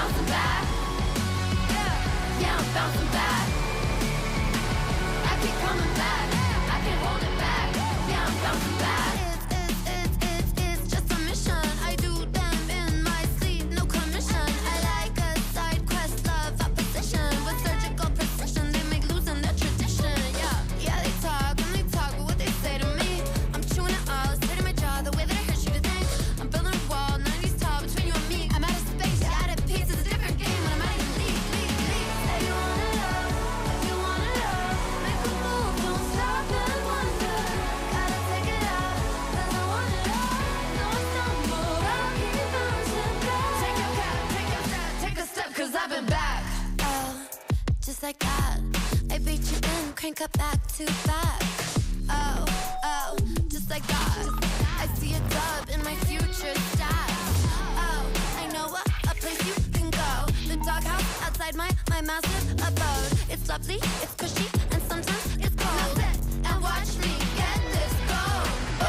bouncing back. Yeah, I'm bouncing back. I keep coming back. I can't hold it back. Yeah, I'm bouncing back. It's just a mission. I do them in my sleep, no commission. I like a side quest, love opposition. With surgical precision, they make losing their tradition. Yeah, they talk and they talk, but what they say to me, I'm chewing it all, sitting my jaw, the way that it hurts you to think. I'm building a wall, 90s tall between you and me. I'm out of space, you're out of peace. It's a different game when I'm out of league. Say you wanna love, if you wanna love, make a move, don't stop and wonder. Gotta take it out, 'cause I wanna love. No, I stumble, I'll keep bouncing back. Take your cap, take your step, take a step, 'cause I've been back. Oh, just like that, I beat you in, crank up back to back. Oh, just like that, I see a dub in my future stats. Oh, I know a place you can go. The doghouse outside my massive abode. It's lovely, it's cushy, and sometimes it's cold. Now sit and watch me get this gold. Oh,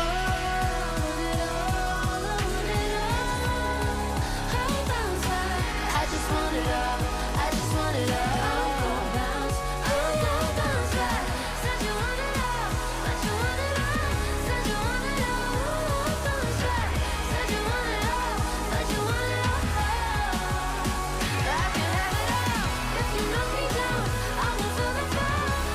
I'll bounce back. I just want it all. I just want it all. I'm gon' bounce. I'm gon' bounce back. Said you want it all, but you want it all. Said you want it all. I'll bounce back. Said you want it all, but you want it all. I can have it all. If you knock me down, I'll move to the floor.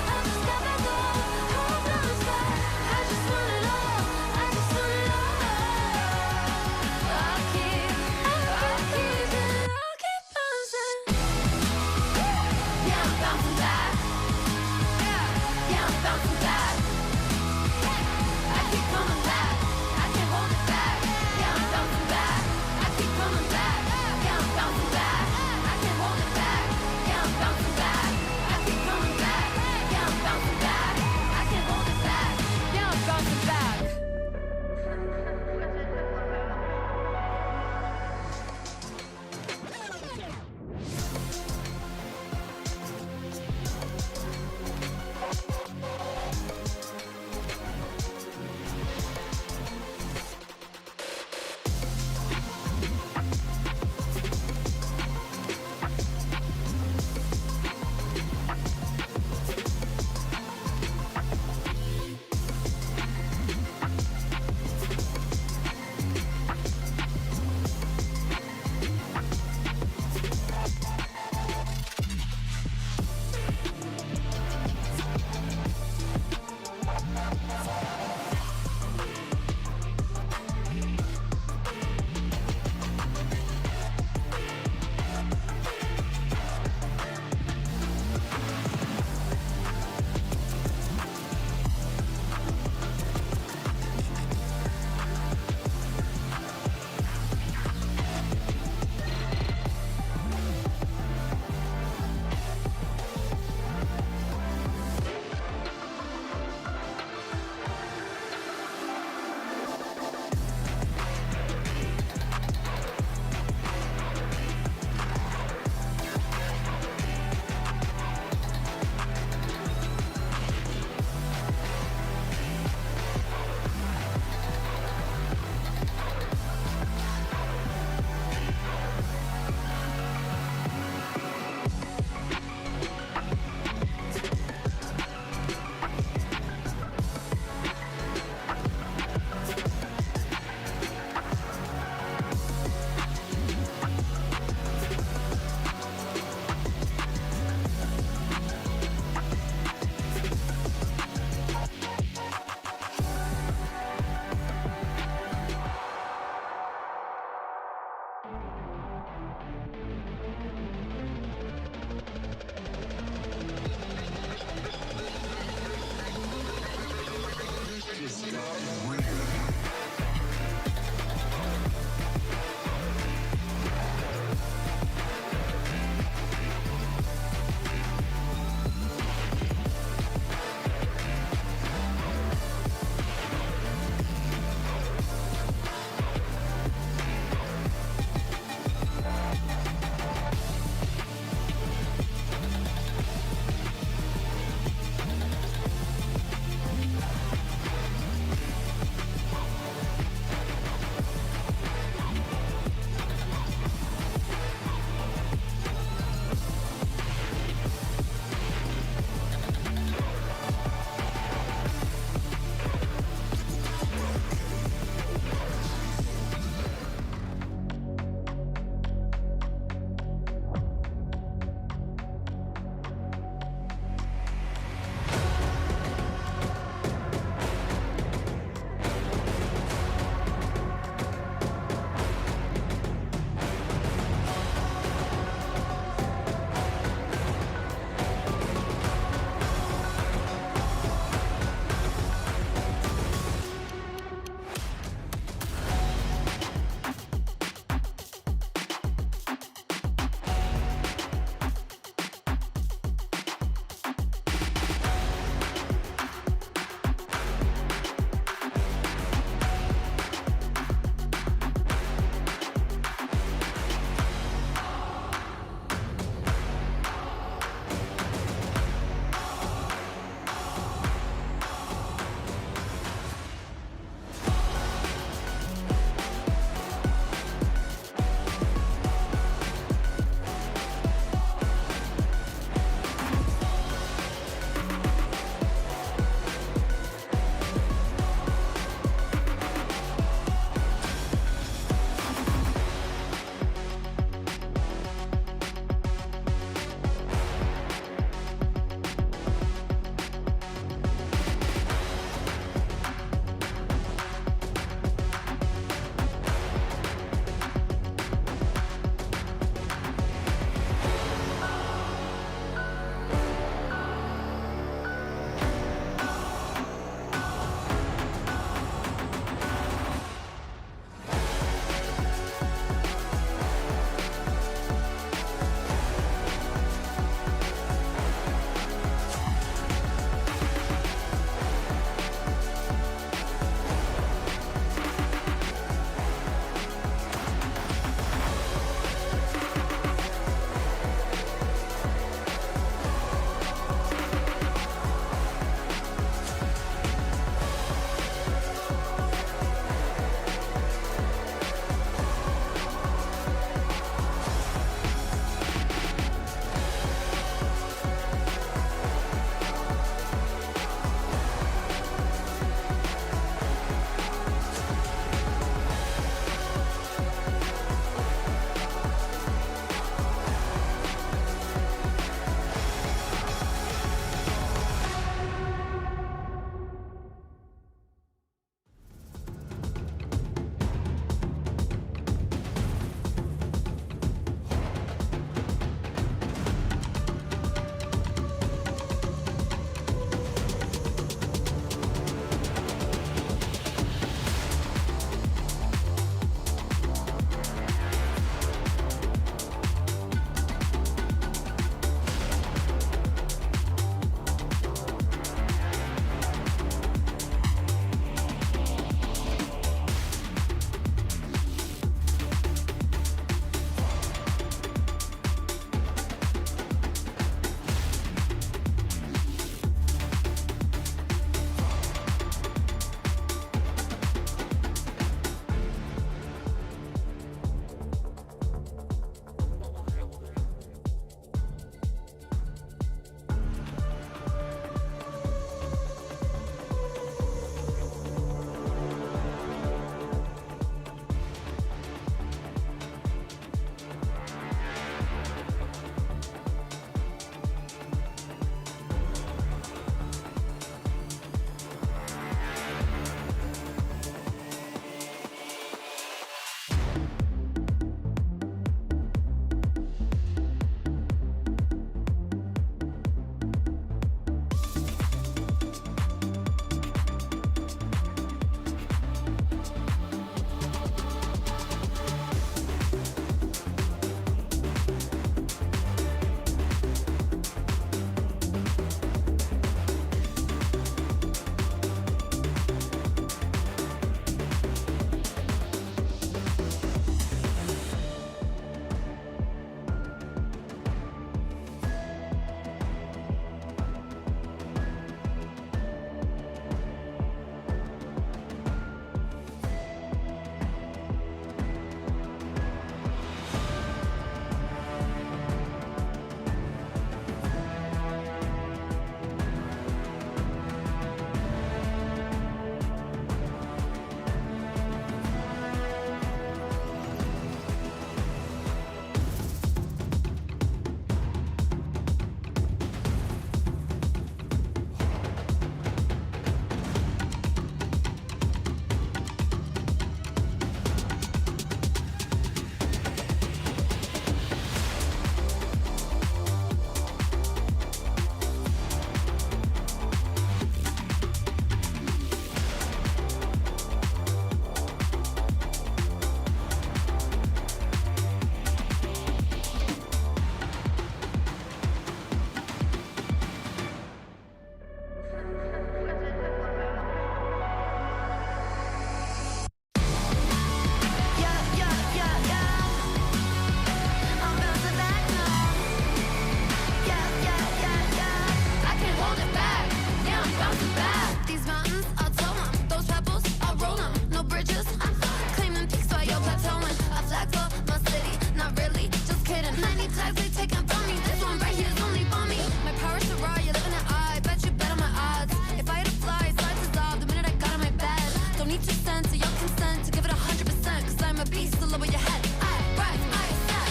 tags they taking from me. This one right here is only for me. My power's so raw, you're living it. I bet you bet on my odds. If I had to fly, slides dissolve the minute I got on my bed. Don't need 2 cents or your consent to give it 100%. Cause I'm a beast, so lower your head. I rise, I set.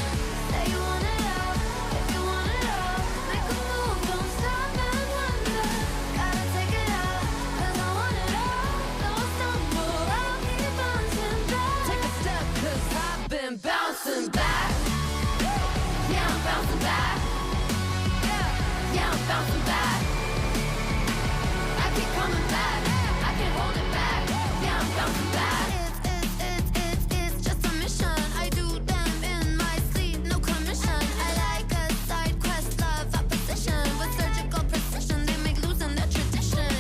Say you want it all, if you want it all. Make a move, don't stop and wonder. Gotta take it out, cause I want it all. Don't stumble, I'll keep bouncing back. Take a step, cause I've been bouncing back. Yeah, I'm bouncing back. Yeah, I'm bouncing back. I keep coming back. I can't hold it back. Yeah, I'm bouncing back. It's just a mission. I do them in my sleep, no commission. I like a side quest, love opposition. With surgical precision, they make losing their tradition.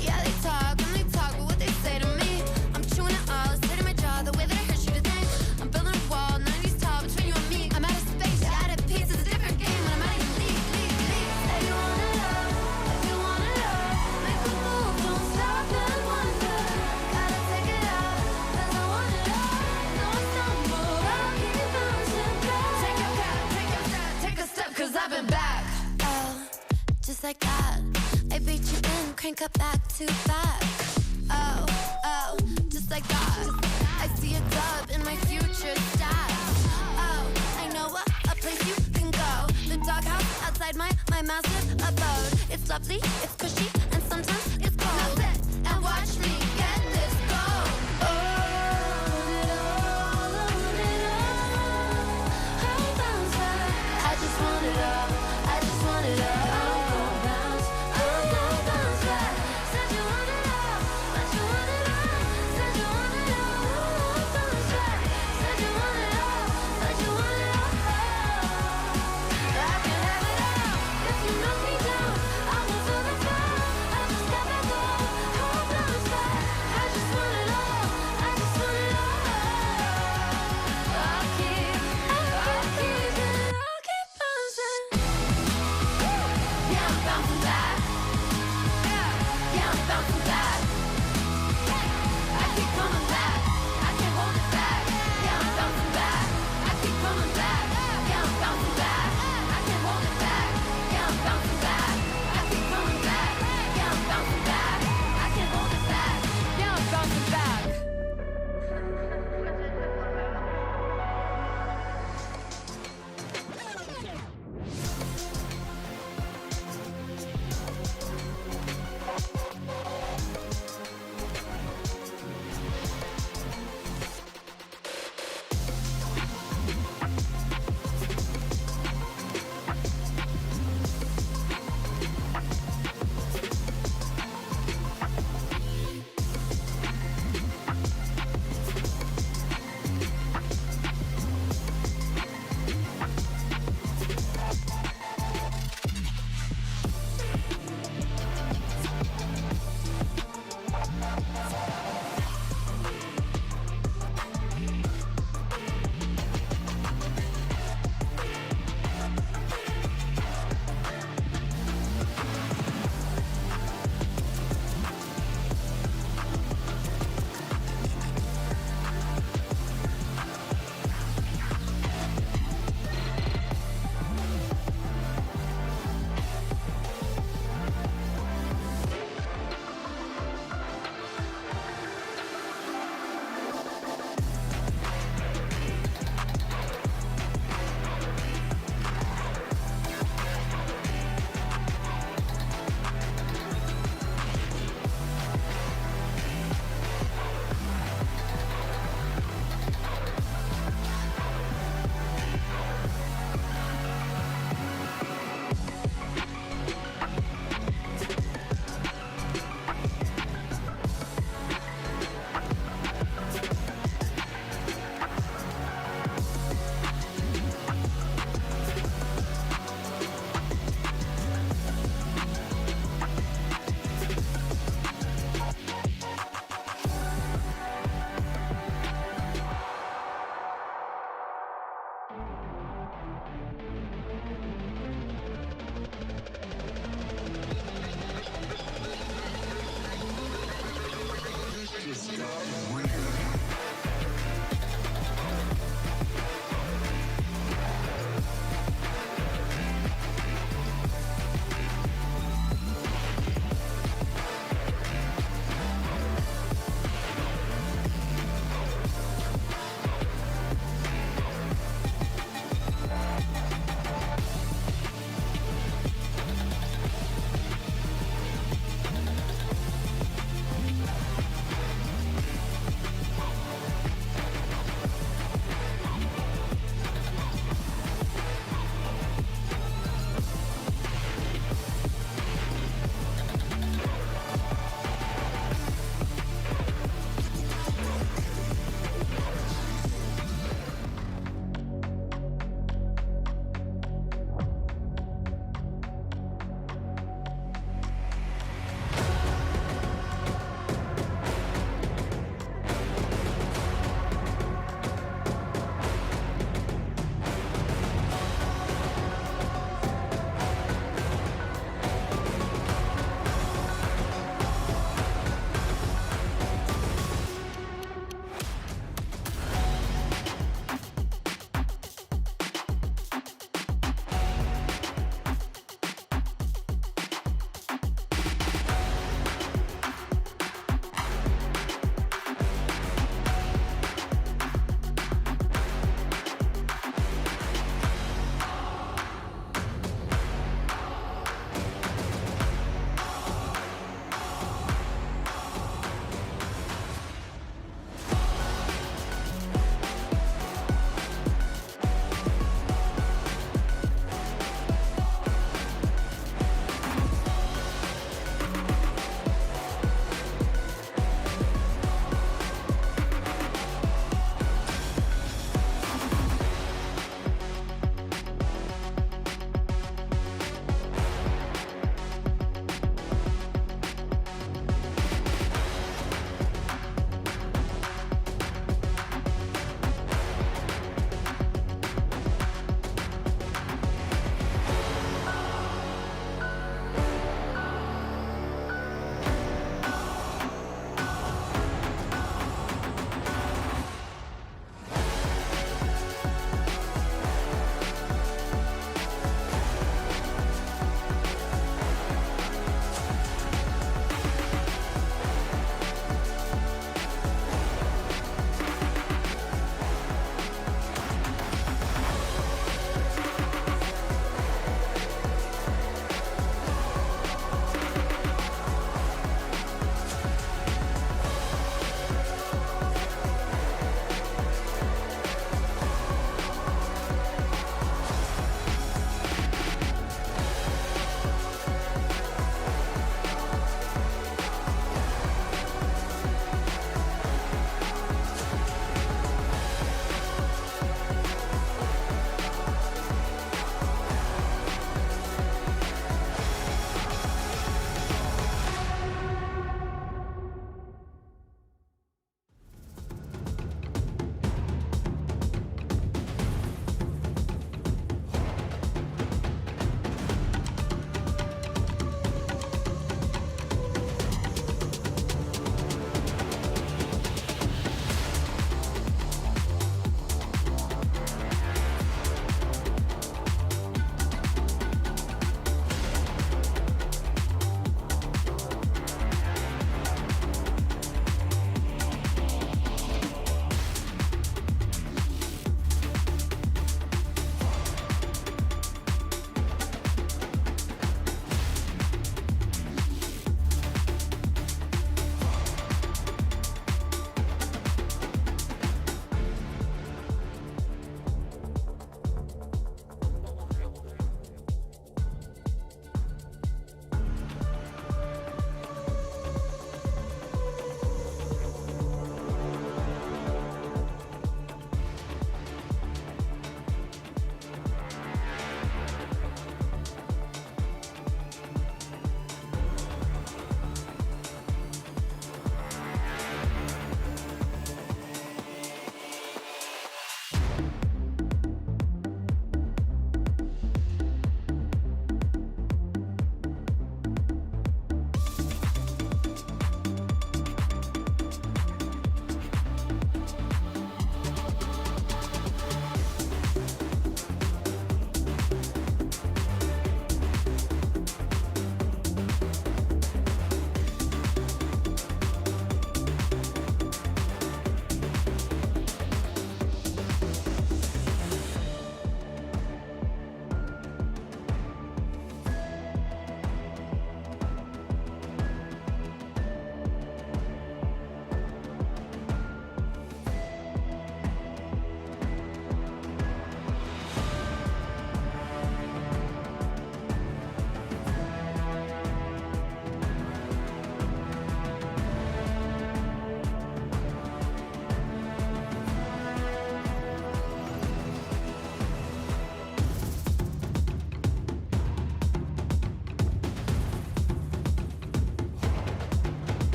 Yeah, they talk, but what they say to me, I'm chewing it all, it's hitting my jaw, the way that I hurt you to think. I'm building a wall, 90s tall between you and me. I'm out of space, you're out of peace, it's a different game when I'm out of your league. Say you want it all, if you want it all. Make a move, don't stop and wonder. Gotta take it out, cause I want it all. Don't stumble, I'll keep bouncing back. Take your cap, take your step, take a step, cause I've been back. Oh, just like that, I beat you in, crank up back to back. Oh, just like that, I see a dub in my future stats. Oh, I know a place you can go. The doghouse outside my massive abode. It's lovely, it's cushy, and sometimes it's cold. Now sit and watch me get this gold. Oh, it all, I'll bounce back. I just want it all, I just want it all. I'm gon' bounce back. Said you want it all, but you want it all. Said you want it all, I'll bounce back. Said you want it all, but you want it all. I can have it all. If you knock me down, I will feel the fall.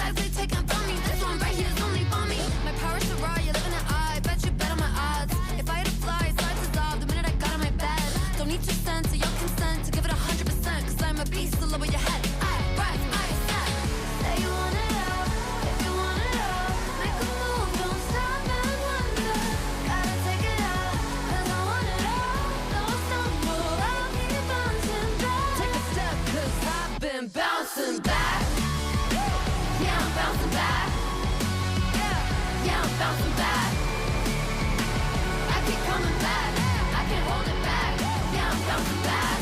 bags they taking from me. This one right here is only for me. My power's so raw, you live in an eye. Bet you bet on my odds. If I had to fly, side to side, the minute I got on my bed. Don't need 2 cents or your consent to give it 100%. Cause I'm a beast to lower your head. I rise, I set. Say you want it all, if you want it all. Make a move, don't stop and wonder. Gotta take it out, cause I want it all. Don't stumble, I'll keep bouncing back. Take a step, cause I've been bouncing back. Yeah, I'm bouncing back. Yeah, I'm bouncing back. I keep coming back. I can't hold it back. Yeah, I'm bouncing back.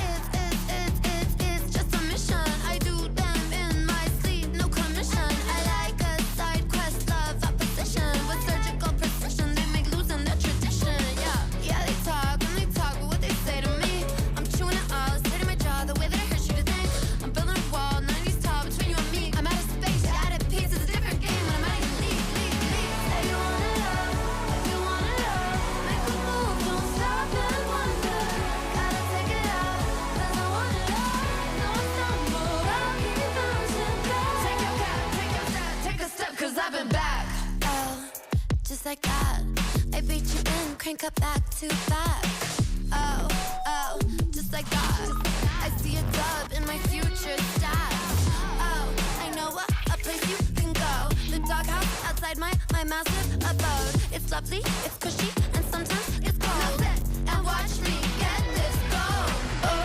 It's just a mission. I do them in my sleep, no commission. I like a side quest, love opposition. With surgical precision, they make losing their tradition. Yeah, they talk, but what they say to me, I'm chewing it all, straight in my jaw, the way that it hurts you to think. I'm building a wall, 90s tall between you and me. I'm out of space, you're out of peace. It's a different game when I'm out of your league. Say you want it all, if you want it all. Make a move, don't stop and wonder. Gotta take it out, cause I want it all. Don't stumble, I'll keep bouncing back. Take your cap, take your step, take a step, cause I've been back. Oh, just like that. I beat you in, crank up back to back. Oh, just like that. I see a dub in my future stats. Oh, I know a place you can go. The doghouse outside my massive abode. It's lovely, it's cushy, and sometimes it's cold. Now sit and watch me get this gold. Oh, I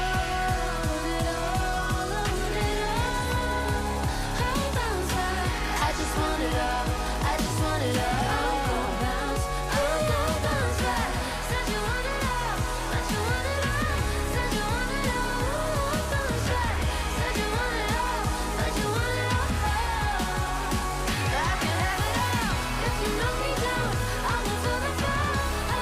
want it all. I'll bounce back. I just want it all. I just want it all. I'm gon' bounce. I'm gon' bounce back. Said you want it all, but you want it all. Said you want it all. I'll bounce back. Said you want it all, but you want it all. I can have it all. If you knock me down, I'll move to the floor. I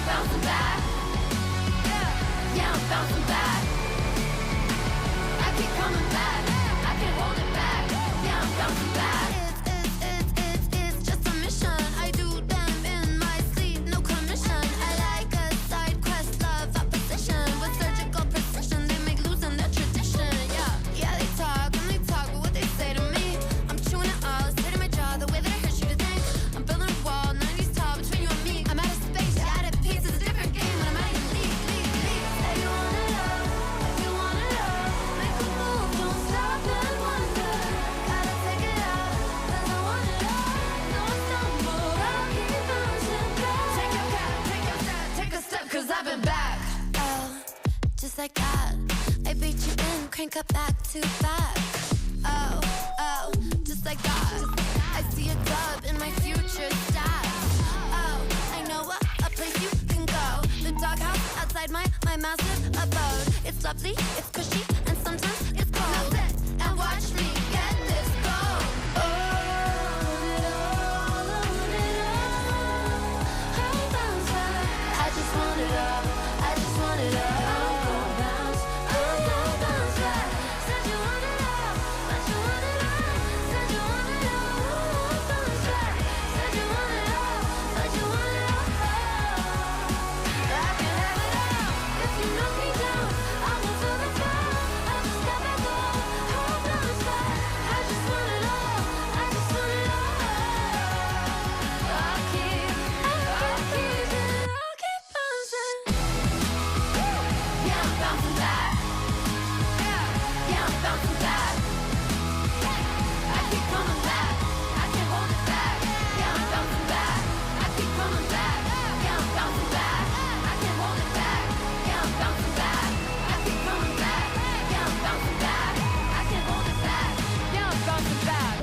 bouncing back. Yeah, I'm bouncing back. I keep coming back. I can't hold it back. Yeah, I'm bouncing back. It's just a mission. I do them in my sleep, no commission. I like a side quest, love opposition. With surgical precision, they make losing their tradition. Yeah, they talk and they talk, but what they say to me, I'm chewing it all, straight in my jaw, the way that it hurts you to think. I'm building a wall, 90s tall between you and me. I'm out of space, you're out of peace. It's a different game when I'm out of your league. Say you wanna love, if you wanna love, make a move, don't stop and wonder. Gotta take it out, 'cause I want it all. No stumble, I'll keep bouncing back. Take your cap, take your step, take a step, 'cause I've been back. Oh, just like that, I beat you in, crank up back to back. Oh, just like that, I see a dub in my future stats. Oh, I know a place you can go. The doghouse outside my massive abode. It's lovely, it's cushy, and sometimes it's cold. Now sit and watch me get this gold. Oh, I'll bounce back. I just want it all. I just want it all. I'm gon' bounce. I'm gon' bounce back. Said you want it all, but you want it all. Said you want it all. I'll bounce back. Said you want it all, but you want it all. I can have it all. If you knock me down, I'll move to the floor. I just got back up. I'll bounce back. I just want it all. I just want it all. I'll keep bouncing. Yeah, I'm bouncing back. Yeah, I'm bouncing back. I keep coming back. I can't hold it back. Yeah, I'm bouncing back. I keep coming back. Yeah, I'm bouncing back. I can't hold it back. Yeah, I'm bouncing back. I keep coming back. Yeah, I'm bouncing back. I can't hold it back. Yeah, I'm bouncing back.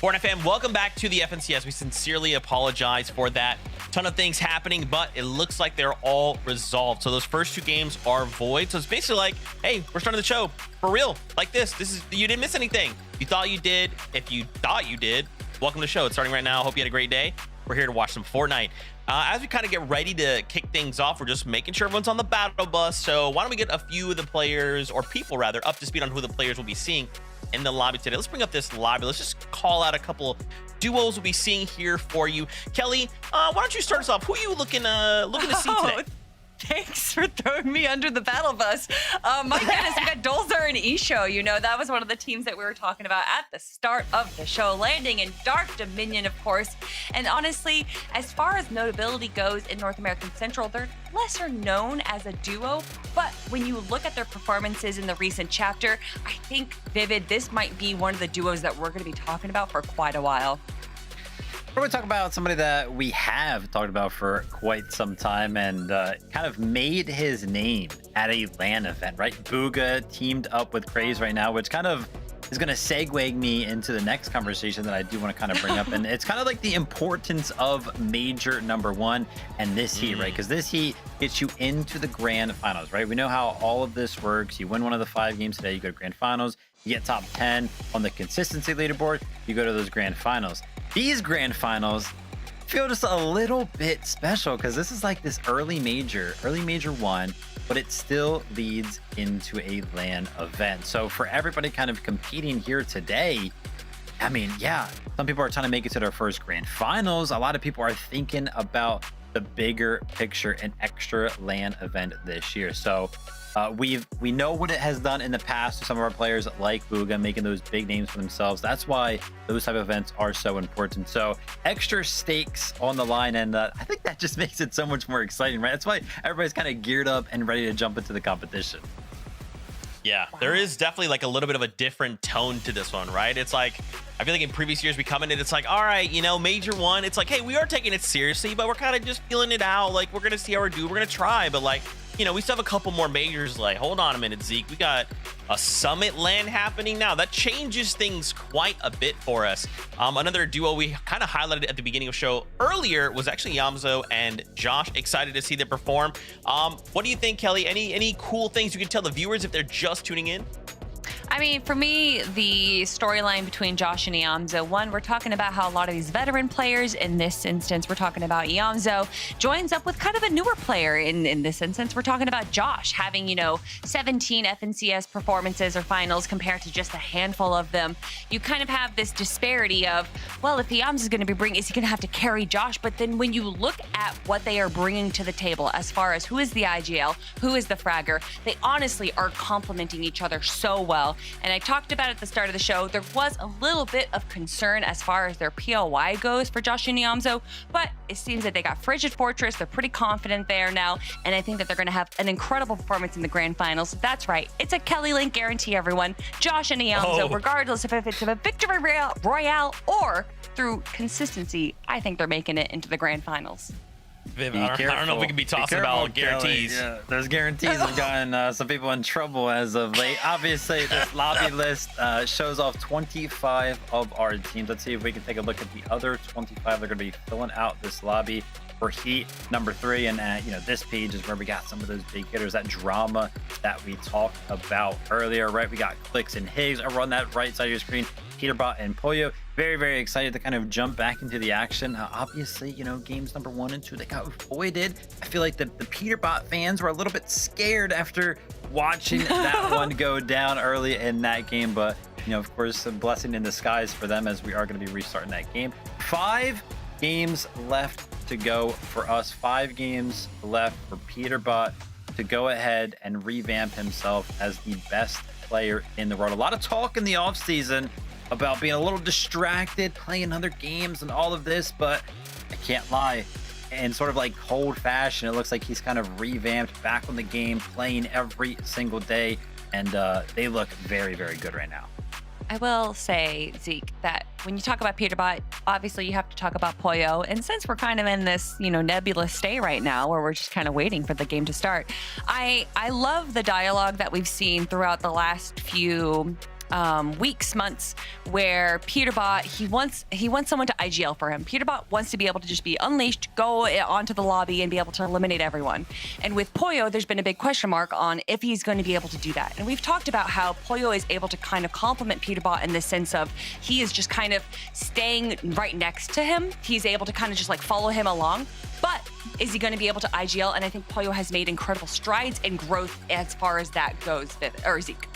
Fortnite fam, welcome back to the FNCS. We sincerely apologize for that. Ton of things happening, but it looks like they're all resolved. So those first 2 games are void. So it's basically like, hey, we're starting the show for real, like this. You didn't miss anything. You thought you did. If you thought you did, welcome to the show. It's starting right now. Hope you had a great day. We're here to watch some Fortnite. As we kind of get ready to kick things off, we're just making sure everyone's on the battle bus. So why don't we get a few of the players, or people rather, up to speed on who the players will be seeing in the lobby today. Let's bring up this lobby. Let's just call out a couple duos we'll be seeing here for you. Kelly, why don't you start us off? Who are you looking to see today? Thanks for throwing me under the battle bus. My goodness, we got Dolzer and Isho. You know, that was one of the teams that we were talking about at the start of the show, landing in Dark Dominion, of course. And honestly, as far as notability goes in North American Central, they're lesser known as a duo. But when you look at their performances in the recent chapter, I think, Vivid, this might be one of the duos that we're going to be talking about for quite a while. We're going to talk about somebody that we have talked about for quite some time and kind of made his name at a LAN event, right? Bugha teamed up with Craze right now, which kind of is going to segue me into the next conversation that I do want to kind of bring up. And it's kind of like the importance of Major number 1 and this heat, right? Because this heat gets you into the grand finals, right? We know how all of this works. You win one of the 5 games today, you go to grand finals, you get top 10 on the consistency leaderboard, you go to those grand finals. These grand finals feel just a little bit special because this is like this early major 1, but it still leads into a LAN event. So for everybody kind of competing here today, I mean, yeah, some people are trying to make it to their first grand finals. A lot of people are thinking about the bigger picture and extra LAN event this year. So we know what it has done in the past to some of our players like Bugha, making those big names for themselves. That's why those type of events are so important. So extra stakes on the line, and I think that just makes it so much more exciting, right? That's why everybody's kind of geared up and ready to jump into the competition. Yeah, there is definitely like a little bit of a different tone to this one, right? It's like, I feel like in previous years we come in and it's like, all right, you know, major 1, it's like, hey, we are taking it seriously, but we're kind of just feeling it out. Like, we're going to see how we do. We're going to try, but like, you know, we still have a couple more majors. Like, hold on a minute, Zeke. We got a summit LAN happening now. That changes things quite a bit for us. Another duo we kind of highlighted at the beginning of the show earlier was actually Yamzo and Josh. Excited to see them perform. What do you think, Kelly? Any cool things you can tell the viewers if they're just tuning in? I mean, for me, the storyline between Josh and Iamzo, one, we're talking about how a lot of these veteran players, in this instance, we're talking about Iamzo, joins up with kind of a newer player. In this instance, we're talking about Josh having, 17 FNCS performances or finals compared to just a handful of them. You kind of have this disparity of, well, if Iamzo is going to be bringing, is he going to have to carry Josh? But then when you look at what they are bringing to the table, as far as who is the IGL, who is the fragger, they honestly are complementing each other so well. And I talked about at the start of the show, there was a little bit of concern as far as their PLY goes for Josh and Iamzo, but it seems that they got Frigid Fortress. They're pretty confident there now, and I think that they're going to have an incredible performance in the grand finals. That's right. It's a Kelly Link guarantee, everyone. Josh and Iamzo, regardless if it's a victory royale or through consistency, I think they're making it into the grand finals. Viv, I don't know if we can be talking about guarantees. Yeah, those guarantees have gotten some people in trouble as of late. Obviously, this lobby list shows off 25 of our teams. Let's see if we can take a look at the other 25. They're going to be filling out this lobby for Heat number 3. And, this page is where we got some of those big hitters, that drama that we talked about earlier, right? We got Clicks and Higgs over on that right side of your screen. Peterbot and Pollo. Very, very excited to kind of jump back into the action. Obviously, games number 1 and 2, they got voided. I feel like the Peterbot fans were a little bit scared after watching that one go down early in that game. But, of course, a blessing in disguise for them as we are going to be restarting that game. 5 games left to go for us. 5 games left for Peterbot to go ahead and revamp himself as the best player in the world. A lot of talk in the offseason about being a little distracted, playing other games and all of this, but I can't lie. In sort of like cold fashion, it looks like he's kind of revamped, back on the game, playing every single day, and they look very, very good right now. I will say, Zeke, that when you talk about Peterbot, obviously you have to talk about Pollo. And since we're kind of in this, nebulous state right now where we're just kind of waiting for the game to start, I love the dialogue that we've seen throughout the last few weeks, months, where Peterbot, he wants someone to IGL for him. Peterbot wants to be able to just be unleashed, go onto the lobby and be able to eliminate everyone. And with Pollo, there's been a big question mark on if he's going to be able to do that. And we've talked about how Pollo is able to kind of complement Peterbot in the sense of he is just kind of staying right next to him. He's able to kind of just like follow him along. But is he going to be able to IGL? And I think Pollo has made incredible strides and growth as far as that goes, Zeke.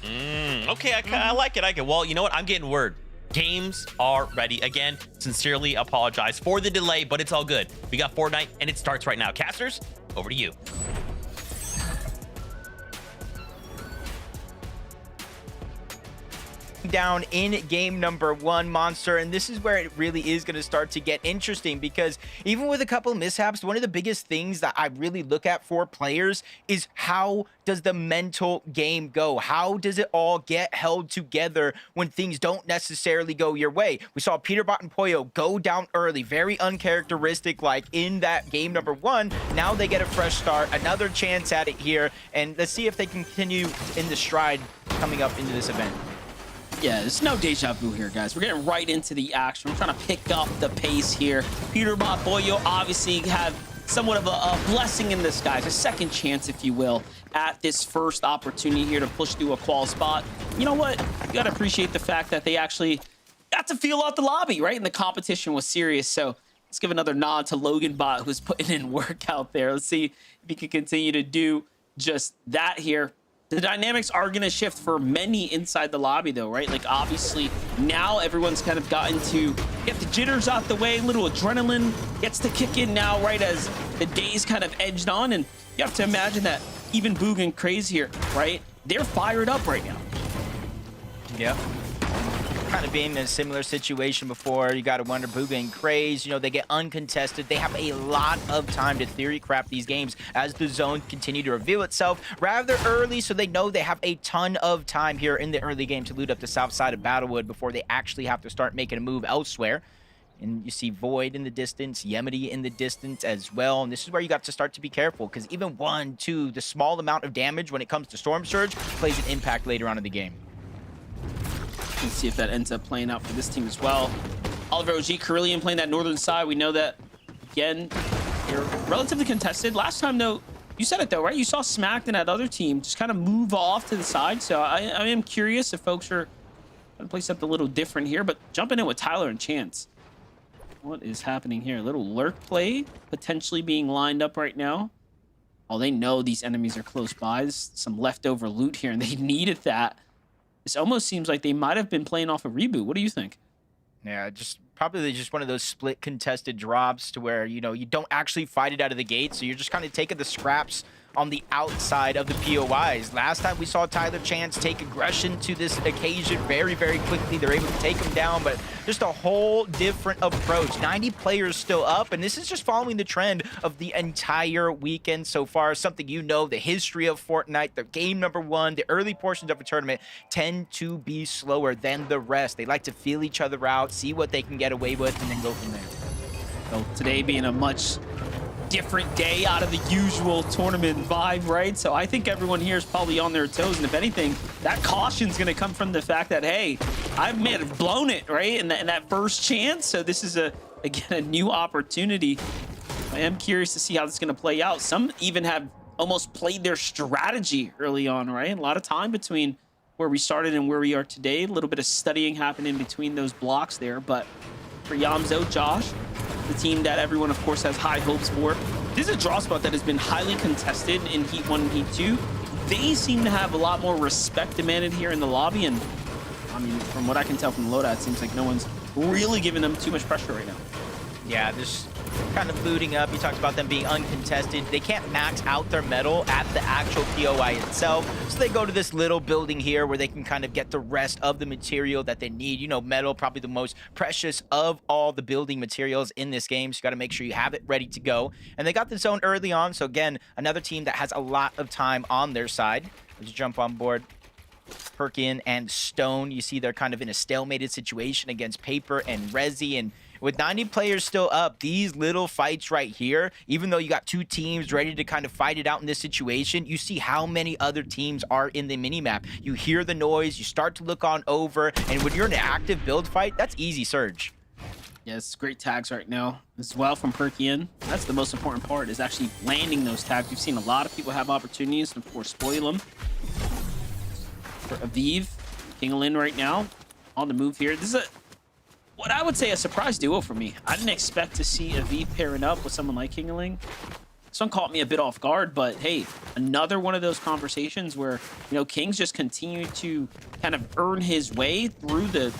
Okay, I like it. Well, you know what? I'm getting word. Games are ready. Again, sincerely apologize for the delay, but it's all good. We got Fortnite, and it starts right now. Casters, over to you. Down in game number 1, Monster, and this is where it really is going to start to get interesting, because even with a couple of mishaps, one of the biggest things that I really look at for players is how does the mental game go? How does it all get held together when things don't necessarily go your way? We saw Peterbot and Pollo go down early, very uncharacteristic like in that game number 1. Now they get a fresh start, another chance at it here, and let's see if they can continue in the stride coming up into this event. Yeah, there's no deja vu here, guys. We're getting right into the action. We're trying to pick up the pace here. Peterbot, Pollo obviously have somewhat of a blessing in disguise, a second chance, if you will, at this first opportunity here to push through a qual spot. You know what? You got to appreciate the fact that they actually got to feel out the lobby, right? And the competition was serious. So let's give another nod to Loganbot, who's putting in work out there. Let's see if he can continue to do just that here. The dynamics are going to shift for many inside the lobby, though, right? Like, obviously, now everyone's kind of gotten to get the jitters out the way. Little adrenaline gets to kick in now, right, as the days kind of edged on. And you have to imagine that even Boog and Craze here, right? They're fired up right now. Yeah. Kind of been in a similar situation before. You got to wonder, Booga and Craze, you know, they get uncontested. They have a lot of time to theory crap these games as the zone continue to reveal itself rather early, so they know they have a ton of time here in the early game to loot up the south side of Battlewood before they actually have to start making a move elsewhere. And you see Void in the distance, Yemity in the distance as well. And this is where you got to start to be careful, because even 1, 2, the small amount of damage when it comes to Storm Surge plays an impact later on in the game. Let's see if that ends up playing out for this team as well. Oliver OG, Carillion playing that northern side. We know that, again, they're relatively contested. Last time, though, you said it, though, right? You saw Smacked and that other team just kind of move off to the side. So I am curious if folks are going to play something a little different here. But jumping in with Tyler and Chance. What is happening here? A little lurk play potentially being lined up right now. Oh, they know these enemies are close by. There's some leftover loot here, and they needed that. This almost seems like they might have been playing off a reboot. What do you think? Yeah, probably just one of those split contested drops to where, you know, you don't actually fight it out of the gate, so you're just kind of taking the scraps on the outside of the POIs. Last time we saw Tyler Chance take aggression to this occasion very, very quickly. They're able to take him down, but just a whole different approach. 90 players still up, and this is just following the trend of the entire weekend so far. Something you know, the history of Fortnite, the game number 1, the early portions of a tournament tend to be slower than the rest. They like to feel each other out, see what they can get away with, and then go from there. So today being a much different day out of the usual tournament vibe, right? So I think everyone here is probably on their toes, and if anything, that caution's going to come from the fact that, hey, I may have blown it, right, in that first chance. So this is again a new opportunity. I am curious to see how this is going to play out. Some even have almost played their strategy early on, right? A lot of time between where we started and where we are today. A little bit of studying happening between those blocks there, but for Yamzo, Josh, the team that everyone, of course, has high hopes for. This is a draw spot that has been highly contested in Heat 1 and Heat 2. They seem to have a lot more respect demanded here in the lobby, and I mean, from what I can tell from the loadout, it seems like no one's really giving them too much pressure right now. Yeah, just kind of looting up. You talked about them being uncontested. They can't max out their metal at the actual POI itself, so they go to this little building here where they can kind of get the rest of the material that they need. You know, metal, probably the most precious of all the building materials in this game, so you got to make sure you have it ready to go. And they got the zone early on, so again, another team that has a lot of time on their side. Let's jump on board. Perkin and Stone, you see they're kind of in a stalemated situation against Paper and Rezi, and With 90 players still up, these little fights right here, even though you got two teams ready to kind of fight it out in this situation, you see how many other teams are in the minimap. You hear the noise, you start to look on over, and when you're in an active build fight, that's easy surge. Yes, great tags right now as well from Perkian. That's the most important part, is actually landing those tags. We've seen a lot of people have opportunities and, of course, spoil them. For Aviv, Kinglin right now on the move here. This is what I would say a surprise duo for me. I didn't expect to see Aviv pairing up with someone like Kinglin. This one caught me a bit off guard, but hey, another one of those conversations where, you know, Kings just continue to kind of earn his way through the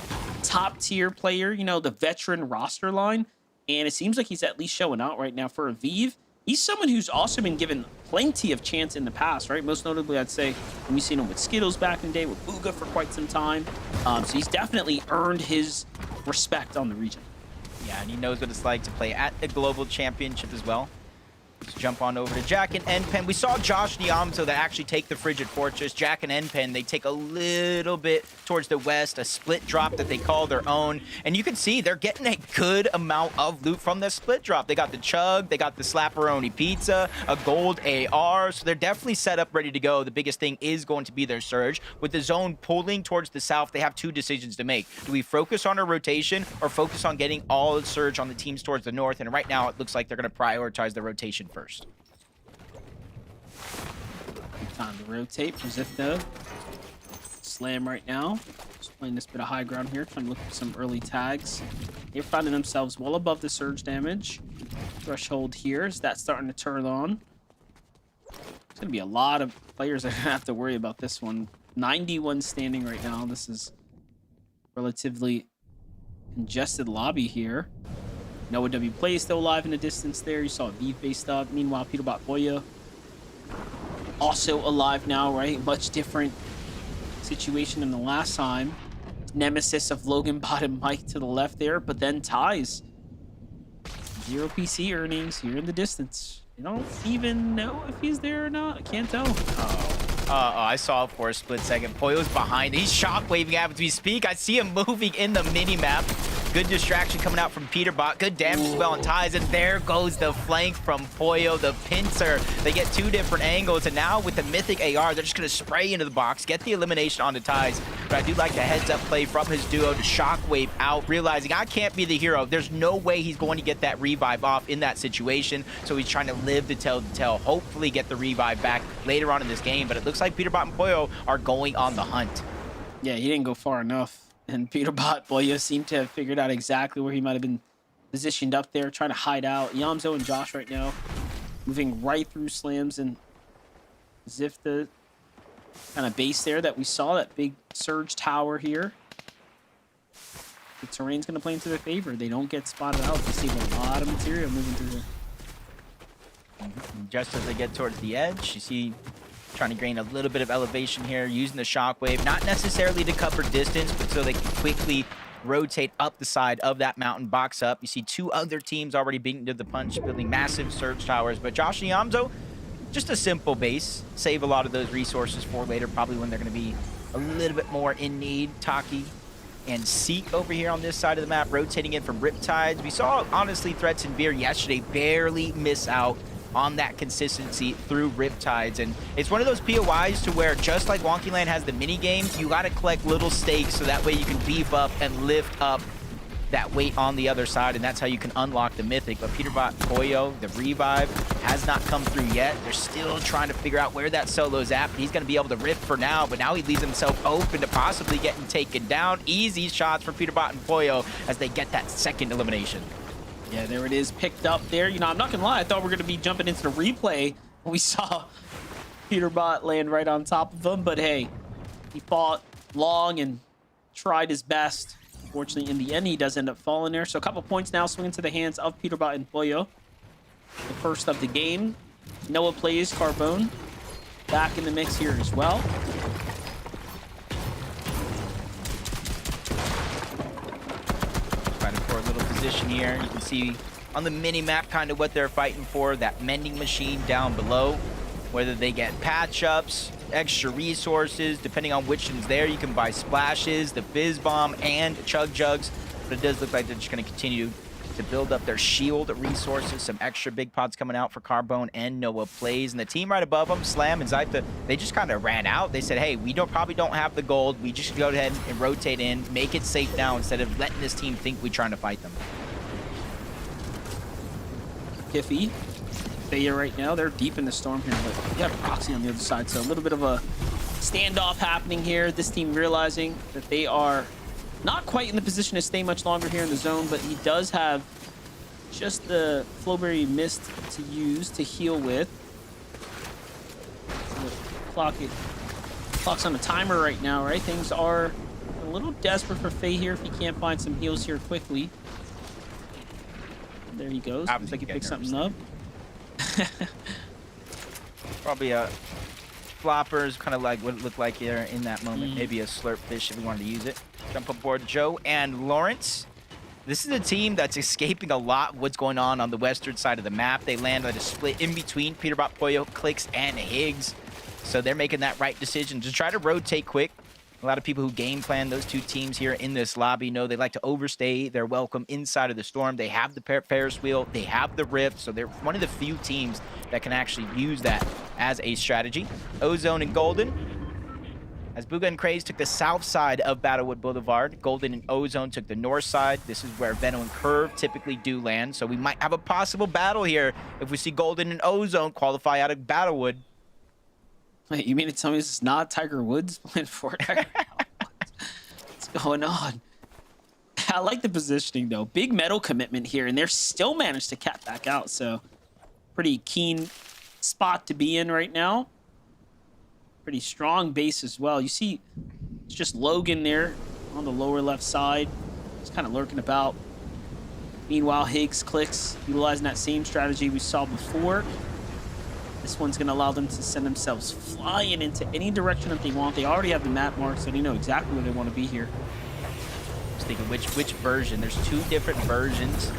top tier player, you know, the veteran roster line. And it seems like he's at least showing out right now for Aviv. He's someone who's also been given plenty of chance in the past, right? Most notably, I'd say, when we've seen him with Skittles back in the day, with Booga for quite some time. So he's definitely earned his respect on the region. Yeah, and he knows what it's like to play at the global championship as well. Let's jump on over to Jack and Npen. We saw Josh Niamto that actually take the Frigid Fortress. Jack and Npen, they take a little bit towards the west, a split drop that they call their own. And you can see they're getting a good amount of loot from the split drop. They got the Chug, they got the Slapperoni Pizza, a gold AR. So they're definitely set up, ready to go. The biggest thing is going to be their surge. With the zone pulling towards the south, they have two decisions to make. Do we focus on our rotation or focus on getting all the surge on the teams towards the north? And right now, it looks like they're going to prioritize the rotation first. Time to rotate for Zifto. Slam right now. Just playing this bit of high ground here, trying to look for some early tags. They're finding themselves well above the surge damage threshold here. Is that starting to turn on? There's going to be a lot of players that are going to have to worry about this one. 91 standing right now. This is relatively congested lobby here. Noah W Play is still alive in the distance there. You saw Aviv based up. Meanwhile, Peterbot Boya also alive now, right? Much different situation than the last time. Nemesis of Logan Bot and Mike to the left there, but then ties. 0 PC earnings here in the distance. You don't even know if he's there or not. I can't tell. I saw it for a split second. Poyo's behind. He's shockwaving as we speak. I see him moving in the mini-map. Good distraction coming out from Peterbot. Good damage as well on ties. And there goes the flank from Poyo, the pincer. They get two different angles. And now with the Mythic AR, they're just going to spray into the box, get the elimination on the ties. But I do like the heads-up play from his duo to shockwave out, realizing I can't be the hero. There's no way he's going to get that revive off in that situation. So he's trying to live to tell the tale, hopefully get the revive back later on in this game. But it looks like Peterbot and Poyo are going on the hunt. Yeah, he didn't go far enough. And Peterbot Boya seemed to have figured out exactly where he might have been positioned up there, trying to hide out. Yamzo and Josh right now moving right through Slams and Zifta kind of base there that we saw, that big surge tower here. The terrain's going to play into their favor. They don't get spotted out. They save a lot of material moving through there. Just as they get towards the edge, you see trying to gain a little bit of elevation here, using the shockwave, not necessarily to cover distance, but so they can quickly rotate up the side of that mountain, box up. You see two other teams already beaten to the punch, building massive surge towers. But Josh and Yamzo, just a simple base. Save a lot of those resources for later, probably when they're going to be a little bit more in need. Taki and Seek over here on this side of the map, rotating in from Riptides. We saw, honestly, Threats and Veer yesterday barely miss out on that consistency through Riptides. And it's one of those POIs to where, just like Wonky Land has the mini games, you got to collect little stakes so that way you can beef up and lift up that weight on the other side, and that's how you can unlock the Mythic. But Peterbot Poyo, the revive, has not come through yet. They're still trying to figure out where that solo's at, but he's going to be able to rip for now, but now he leaves himself open to possibly getting taken down. Easy shots for Peterbot and Poyo as they get that second elimination. Yeah, there it is, picked up there. You know, I'm not gonna lie, I thought we were gonna be jumping into the replay when we saw Peterbot land right on top of him, but hey, he fought long and tried his best. Unfortunately, in the end, he does end up falling there. So a couple points now swinging to the hands of Peterbot and Poyo. The first of the game. Noah plays Carbone back in the mix here as well. Position here. You can see on the mini map kind of what they're fighting for, that mending machine down below, whether they get patch ups, extra resources, depending on which one's there. You can buy splashes, the fizz bomb, and chug jugs, but it does look like they're just going to continue to build up their shield resources. Some extra big pods coming out for Carbone and Noah Plays. And the team right above them, Slam and Zypta, they just kind of ran out. They said, hey, we probably don't have the gold. We just go ahead and rotate in, make it safe now instead of letting this team think we're trying to fight them. Kiffy, Thea right now, they're deep in the storm here, but you have Proxy on the other side, so a little bit of a standoff happening here. This team realizing that they are not quite in the position to stay much longer here in the zone, but he does have just the Flowberry Mist to use to heal with. So clock's on a timer right now, right? Things are a little desperate for Faye here if he can't find some heals here quickly. There he goes. Looks like he picked something up. Probably a floppers, kind of like what it looked like here in that moment. Maybe a slurp fish if we wanted to use it. Jump aboard Joe and Lawrence. This is a team that's escaping a lot of what's going on the western side of the map. They land at a split in between Peterbot, Pollo, Clicks, and Higgs. So they're making that right decision to try to rotate quick. A lot of people who game plan those two teams here in this lobby know they like to overstay their welcome inside of the storm. They have the Ferris wheel, they have the rift, so they're one of the few teams that can actually use that as a strategy. Ozone and Golden, as Booga and Craze took the south side of Battlewood Boulevard, Golden and Ozone took the north side. This is where Venom and Curve typically do land, so we might have a possible battle here if we see Golden and Ozone qualify out of Battlewood. Wait, you mean to tell me this is not Tiger Woods playing Fortnite? What's going on? I like the positioning, though. Big metal commitment here, and they're still managed to cap back out, so pretty keen spot to be in right now. Pretty strong base as well. You see it's just Logan there on the lower left side. He's kind of lurking about. Meanwhile, Higgs, Clicks, utilizing that same strategy we saw before. This one's going to allow them to send themselves flying into any direction that they want. They already have the map marked, so they know exactly where they want to be here. I was thinking which version. There's two different versions.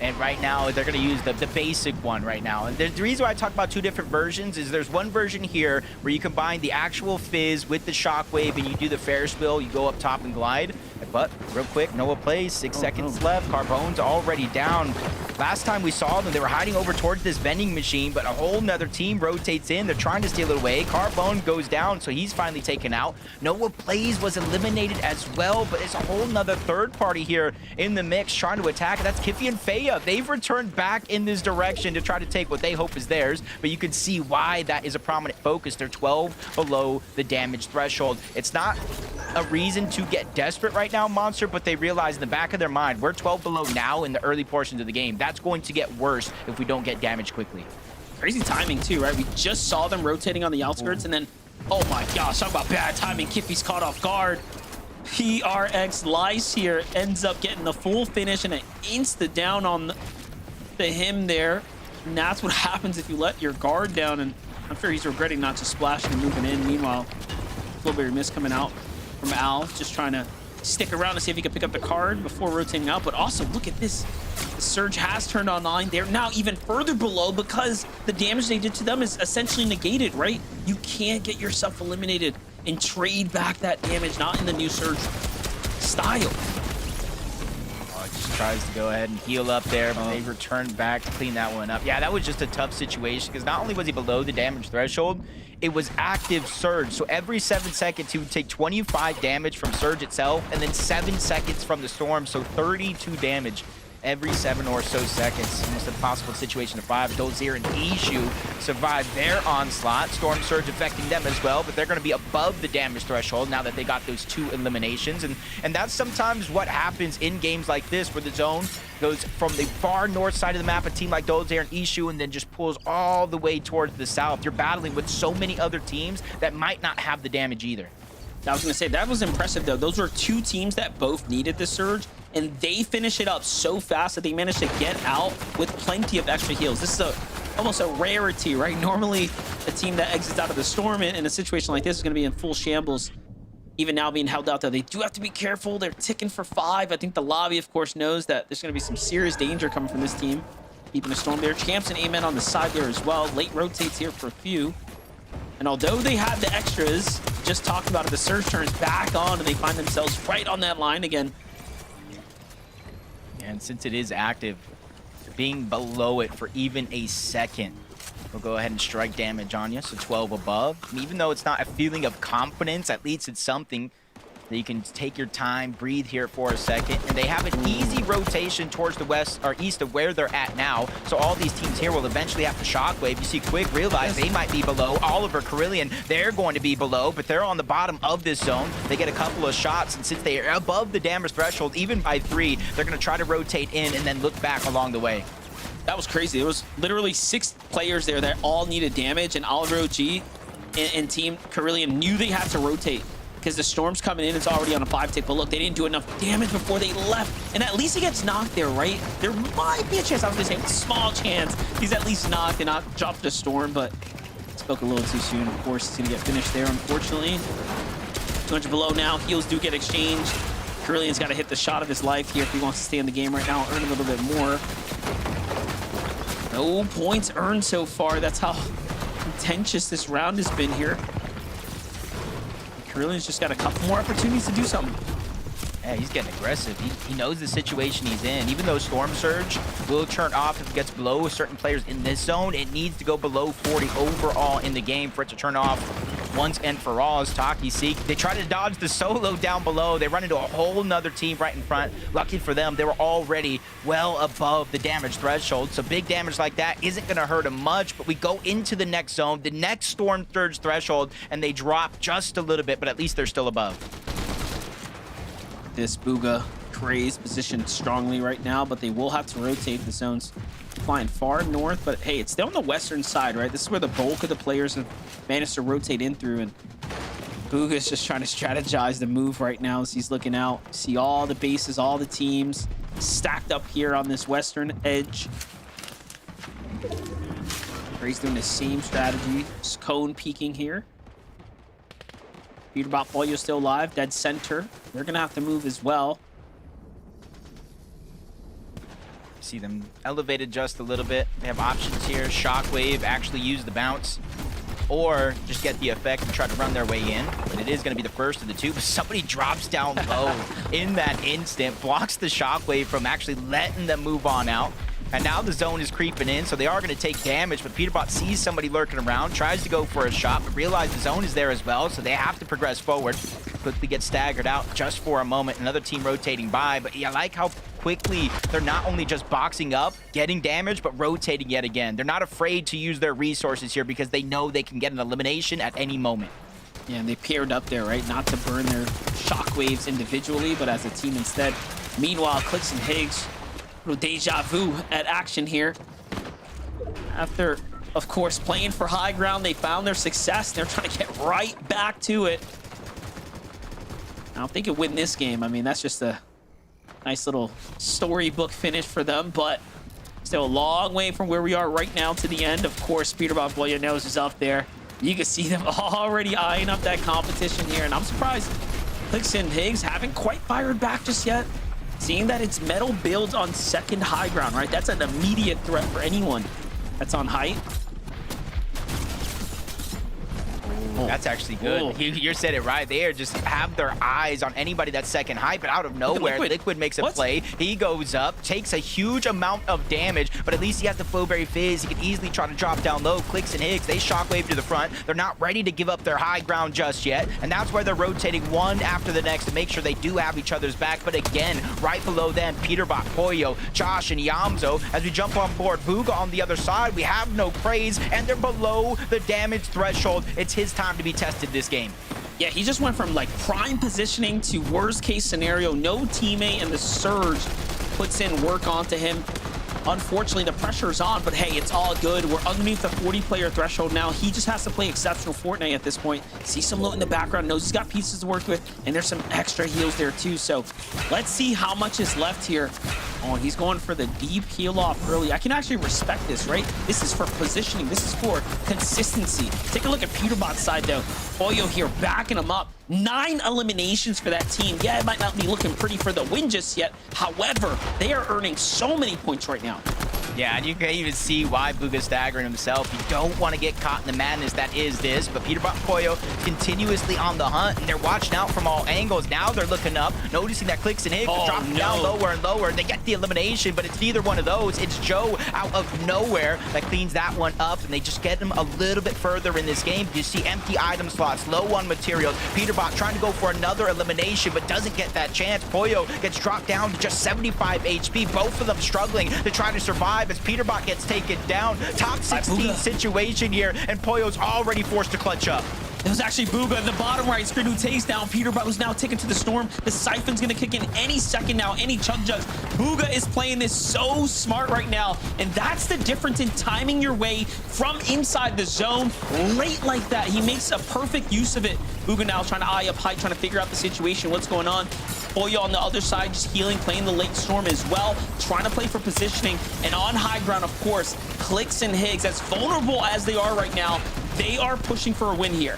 And right now, they're going to use the basic one right now. And the reason why I talk about two different versions is there's one version here where you combine the actual Fizz with the Shockwave and you do the Ferris wheel, you go up top and glide. But real quick, Noah Plays, 6 seconds left. Carbone's already down. Last time we saw them, they were hiding over towards this vending machine, but a whole nother team rotates in. They're trying to steal it away. Carbone goes down, so he's finally taken out. Noah Plays was eliminated as well, but it's a whole nother third party here in the mix trying to attack. That's Kiffy and Faya. They've returned back in this direction to try to take what they hope is theirs, but you can see why that is a prominent focus. They're 12 below the damage threshold. It's not a reason to get desperate right now, Monster, but they realize in the back of their mind, we're 12 below now in the early portions of the game. That's going to get worse if we don't get damage quickly. Crazy timing too, right? We just saw them rotating on the outskirts, and then, oh my gosh, talk about bad timing. Kiffy's caught off guard. PRX Lice here ends up getting the full finish and an insta down on the him there. And that's what happens if you let your guard down, and I'm sure he's regretting not just splashing and moving in. Meanwhile, Flowberry Mist coming out from Al, just trying to stick around to see if he can pick up the card before rotating out. But also, look at this. The surge has turned online. They're now even further below because the damage they did to them is essentially negated, right? You can't get yourself eliminated and trade back that damage, not in the new surge style. Just tries to go ahead and heal up there, but they returned back to clean that one up. Yeah, that was just a tough situation because not only was he below the damage threshold, it was active surge. So every 7 seconds, he would take 25 damage from surge itself and then 7 seconds from the storm. So 32 damage every 7 or so seconds. Almost impossible situation to survive. Dozier and Ishu survived their onslaught. Storm surge affecting them as well, but they're going to be above the damage threshold now that they got those 2 eliminations. And that's sometimes what happens in games like this, where the zone goes from the far north side of the map, a team like Dozier and Ishu, and then just pulls all the way towards the south. You're battling with so many other teams that might not have the damage either. I was going to say, that was impressive, though. Those were 2 teams that both needed the surge, and they finish it up so fast that they managed to get out with plenty of extra heals. This is almost a rarity, right? Normally, a team that exits out of the storm in a situation like this is going to be in full shambles. Even now being held out there, they do have to be careful. They're ticking for 5. I think the lobby, of course, knows that there's going to be some serious danger coming from this team. Keeping the storm there. Champs and Amen on the side there as well. Late rotates here for a few. And although they had the extras, just talked about it, the surge turns back on and they find themselves right on that line again. And since it is active, being below it for even a second will go ahead and strike damage on you. So 12 above. And even though it's not a feeling of confidence, at least it's something that you can take your time, breathe here for a second. And they have an easy rotation towards the west or east of where they're at now. So all these teams here will eventually have to shockwave. You see Quick realize they might be below. Oliver, Carillion, they're going to be below, but they're on the bottom of this zone. They get a couple of shots, and since they are above the damage threshold, even by 3, they're going to try to rotate in and then look back along the way. That was crazy. There was literally 6 players there that all needed damage, and Oliver OG and Team Carillion knew they had to rotate because the storm's coming in. It's already on a 5-tick, but look, they didn't do enough damage before they left, and at least he gets knocked there, right? There might be a chance. I was gonna say small chance he's at least knocked and not dropped the storm, but spoke a little too soon. Of course, he's gonna get finished there, unfortunately. 200 below now. Heals do get exchanged. Carillion's got to hit the shot of his life here if he wants to stay in the game right now, earn a little bit more. No points earned so far. That's how contentious this round has been here. Carillion's just got a couple more opportunities to do something. Yeah, he's getting aggressive. He knows the situation he's in. Even though Storm Surge will turn off if it gets below certain players in this zone, it needs to go below 40 overall in the game for it to turn off once and for all. As Taki Seek, they try to dodge the solo down below. They run into a whole nother team right in front. Lucky for them, they were already well above the damage threshold. So big damage like that isn't going to hurt them much, but we go into the next zone, the next Storm Surge threshold, and they drop just a little bit, but at least they're still above. This Bugha Craze positioned strongly right now, but they will have to rotate. The zone's flying far north, but hey, it's still on the western side, right? This is where the bulk of the players have managed to rotate in through, and Bugha's just trying to strategize the move right now as he's looking out. See all the bases, all the teams stacked up here on this western edge. Craze doing the same strategy. Cone peeking here. Peterbot Pollo still alive, dead center. They're gonna have to move as well. See them elevated just a little bit. They have options here. Shockwave, actually use the bounce, or just get the effect and try to run their way in. But it is going to be the first of the two. But somebody drops down low in that instant, blocks the Shockwave from actually letting them move on out. And now the zone is creeping in, so they are going to take damage, but Peterbot sees somebody lurking around, tries to go for a shot, but realizes the zone is there as well, so they have to progress forward. Quickly get staggered out just for a moment. Another team rotating by, but yeah, I like how quickly they're not only just boxing up, getting damage, but rotating yet again. They're not afraid to use their resources here because they know they can get an elimination at any moment. Yeah, and they paired up there, right? Not to burn their shockwaves individually, but as a team instead. Meanwhile, Clicks and Higgs, little deja vu at action here. After, of course, playing for high ground, they found their success. They're trying to get right back to it. I don't think they could win this game. I mean, that's just a nice little storybook finish for them, but still a long way from where we are right now to the end. Of course, Peterbot Pollo knows is up there. You can see them already eyeing up that competition here, and I'm surprised Clicks and Higgs haven't quite fired back just yet. Seeing that it's metal builds on second high ground, right? That's an immediate threat for anyone that's on height. That's actually good. You said it right. They are just have their eyes on anybody that's second height, but out of nowhere, Liquid makes a play. He goes up, takes a huge amount of damage, but at least he has the Flowberry Fizz. He can easily try to drop down low. Clicks and Higgs, they shockwave to the front. They're not ready to give up their high ground just yet, and that's why they're rotating one after the next to make sure they do have each other's back. But again, right below them, Peterbot, Pollo, Josh, and Yamzo. As we jump on board, Bugha on the other side, we have no Craze, and they're below the damage threshold. It's his time to be tested this game. Yeah, he just went from like prime positioning to worst case scenario. No teammate, and the Surge puts in work onto him. Unfortunately, the pressure is on, but hey, it's all good. We're underneath the 40-player threshold now. He just has to play exceptional Fortnite at this point. See some loot in the background, knows he's got pieces to work with, and there's some extra heals there too. So let's see how much is left here. Oh, he's going for the deep heal off early. I can actually respect this, right? This is for positioning. This is for consistency. Take a look at Peterbot's side, though. Pollo here backing him up. 9 eliminations for that team. Yeah, it might not be looking pretty for the win just yet. However, they are earning so many points right now. Yeah, and you can even see why Bugha's staggering himself. You don't want to get caught in the madness that is this, but Peterbot and Pollo continuously on the hunt, and they're watching out from all angles. Now they're looking up, noticing that Clicks and Higgs are dropping down lower and lower. They get the elimination, but it's neither one of those. It's Joe out of nowhere that cleans that one up, and they just get him a little bit further in this game. You see empty item slots, low on materials. Peterbot trying to go for another elimination, but doesn't get that chance. Pollo gets dropped down to just 75 HP. Both of them struggling to try to survive as Peterbot gets taken down. Top 16 situation here, and Pollo's already forced to clutch up. It was actually Bugha in the bottom right screen who takes down Peterbot, who's now taken to the storm. The Siphon's going to kick in any second now, any chug jugs. Bugha is playing this so smart right now, and that's the difference in timing your way from inside the zone late like that. He makes a perfect use of it. Bugha now is trying to eye up high, trying to figure out the situation, what's going on. Pollo on the other side, just healing, playing the late storm as well, trying to play for positioning. And on high ground, of course, Clicks and Higgs, as vulnerable as they are right now, they are pushing for a win here.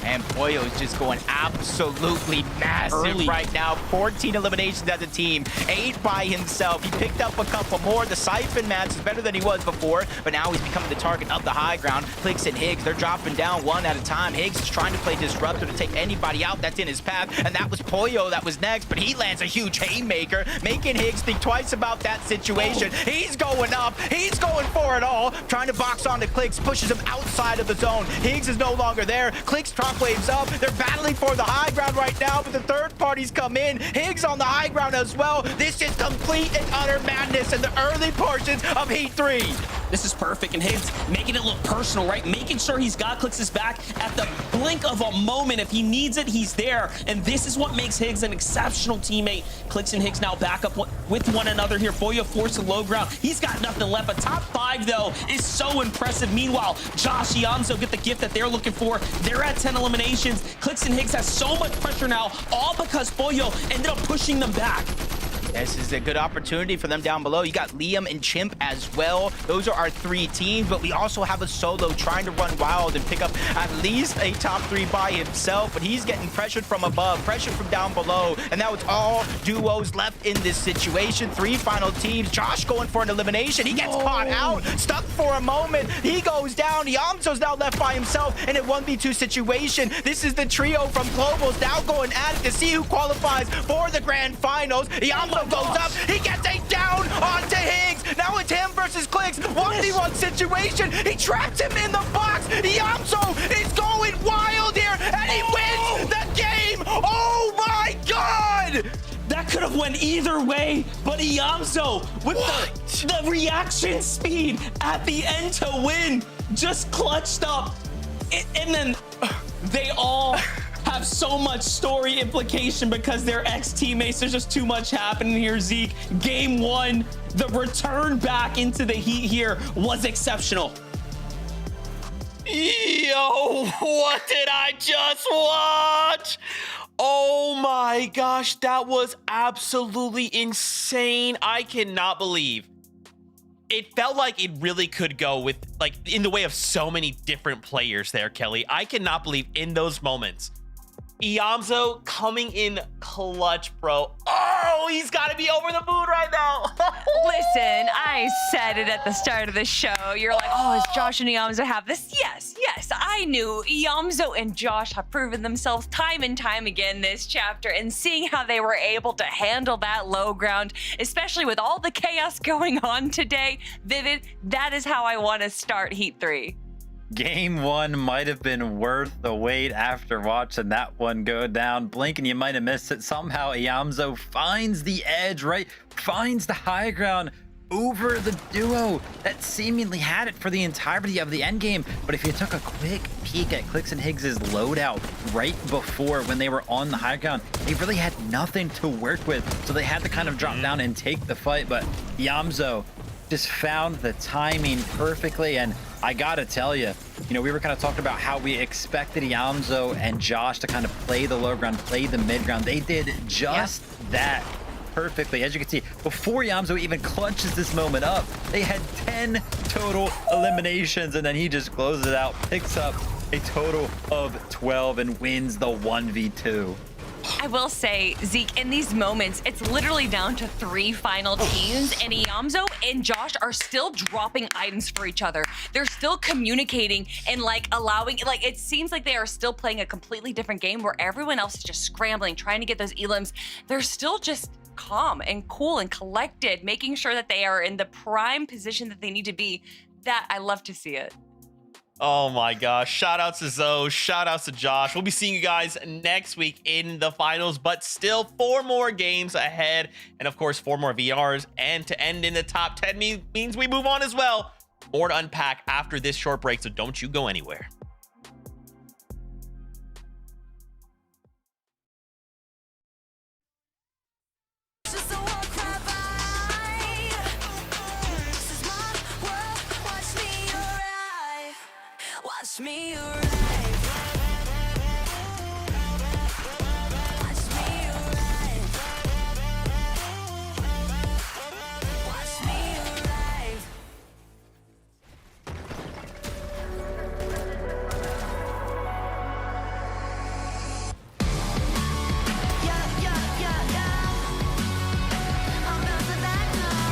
And Pollo is just going absolutely massive right now. 14 eliminations as a team, 8 by himself. He picked up a couple more. The Siphon match is better than he was before, but now he's becoming the target of the high ground. Clicks and Higgs, they're dropping down one at a time. Higgs is trying to play Disruptor to take anybody out that's in his path, and that was Pollo that was next, but he lands a huge haymaker, making Higgs think twice about that situation. He's going up. He's going for it all, trying to box onto Clicks, pushes him outside of the zone. Higgs is no longer there. Clicks waves up. They're battling for the high ground right now, but the third parties come in. Higgs on the high ground as well. This is complete and utter madness in the early portions of Heat 3. This is perfect, and Higgs making it look personal, right? Making sure he's got Clicks' back at the blink of a moment. If he needs it, he's there, and this is what makes Higgs an exceptional teammate. Clicks and Higgs now back up with one another here. Pollo forced to low ground. He's got nothing left. A top 5, though, is so impressive. Meanwhile, Josh Iamzo get the gift that they're looking for. They're at 10 eliminations. Clicks and Higgs has so much pressure now, all because Pollo ended up pushing them back. This is a good opportunity for them down below. You got Liam and Chimp as well. Those are our 3 teams, but we also have a solo trying to run wild and pick up at least a top 3 by himself, but he's getting pressured from above, pressured from down below, and now it's all duos left in this situation. 3 final teams. Josh going for an elimination. He gets caught out, stuck for a moment. He goes down. Iamzo's now left by himself in a 1v2 situation. This is the trio from Globals now going at it to see who qualifies for the grand finals. Iamzo goes up. He gets a down onto Higgs. Now it's him versus Clicks. 1v1 situation. He traps him in the box. Iamzo is going wild here, and he wins the game. Oh my God! That could have went either way, but Iamzo with the reaction speed at the end to win, just clutched up. And then they all have so much story implication because they're ex-teammates. There's just too much happening here, Zeke. Game 1, the return back into the Heat here was exceptional. Yo, what did I just watch? Oh my gosh, that was absolutely insane. I cannot believe. It felt like it really could go with, like, in the way of so many different players there, Kelly. I cannot believe in those moments, Iamzo coming in clutch, bro. Oh, he's got to be over the moon right now. Listen, I said it at the start of the show. You're like, oh, is Josh and Iamzo have this? Yes, I knew. Iamzo and Josh have proven themselves time and time again this chapter, and seeing how they were able to handle that low ground, especially with all the chaos going on today, Vivid, that is how I want to start Heat 3. Game 1 might have been worth the wait after watching that one go down. Blink and you might have missed it. Somehow Iamzo finds the edge, right? Finds the high ground over the duo that seemingly had it for the entirety of the endgame. But if you took a quick peek at Clicks and Higgs' loadout right before when they were on the high ground, they really had nothing to work with. So they had to kind of drop down and take the fight. But Iamzo just found the timing perfectly, and I gotta tell you, we were kind of talking about how we expected Iamzo and Josh to kind of play the low ground, play the mid ground. They did just that perfectly. As you can see, before Iamzo even clutches this moment up, they had 10 total eliminations, and then he just closes it out, picks up a total of 12, and wins the 1v2. I will say, Zeke, in these moments, it's literally down to 3 final teams, and Iamzo and Josh are still dropping items for each other. They're still communicating and like allowing, like it seems like they are still playing a completely different game where everyone else is just scrambling, trying to get those elims. They're still just calm and cool and collected, making sure that they are in the prime position that they need to be. That I love to see it. Oh my gosh. Shout outs to Zoe. Shout outs to Josh. We'll be seeing you guys next week in the finals, but still 4 more games ahead. And of course, 4 more VRs. And to end in the top 10 means we move on as well. More to unpack after this short break, so don't you go anywhere. Just a war cry by. This is my world. Watch me arrive. Watch me arrive. Watch me arrive. Watch me arrive. Yeah, yeah, yeah, yeah. I'm bouncing back now.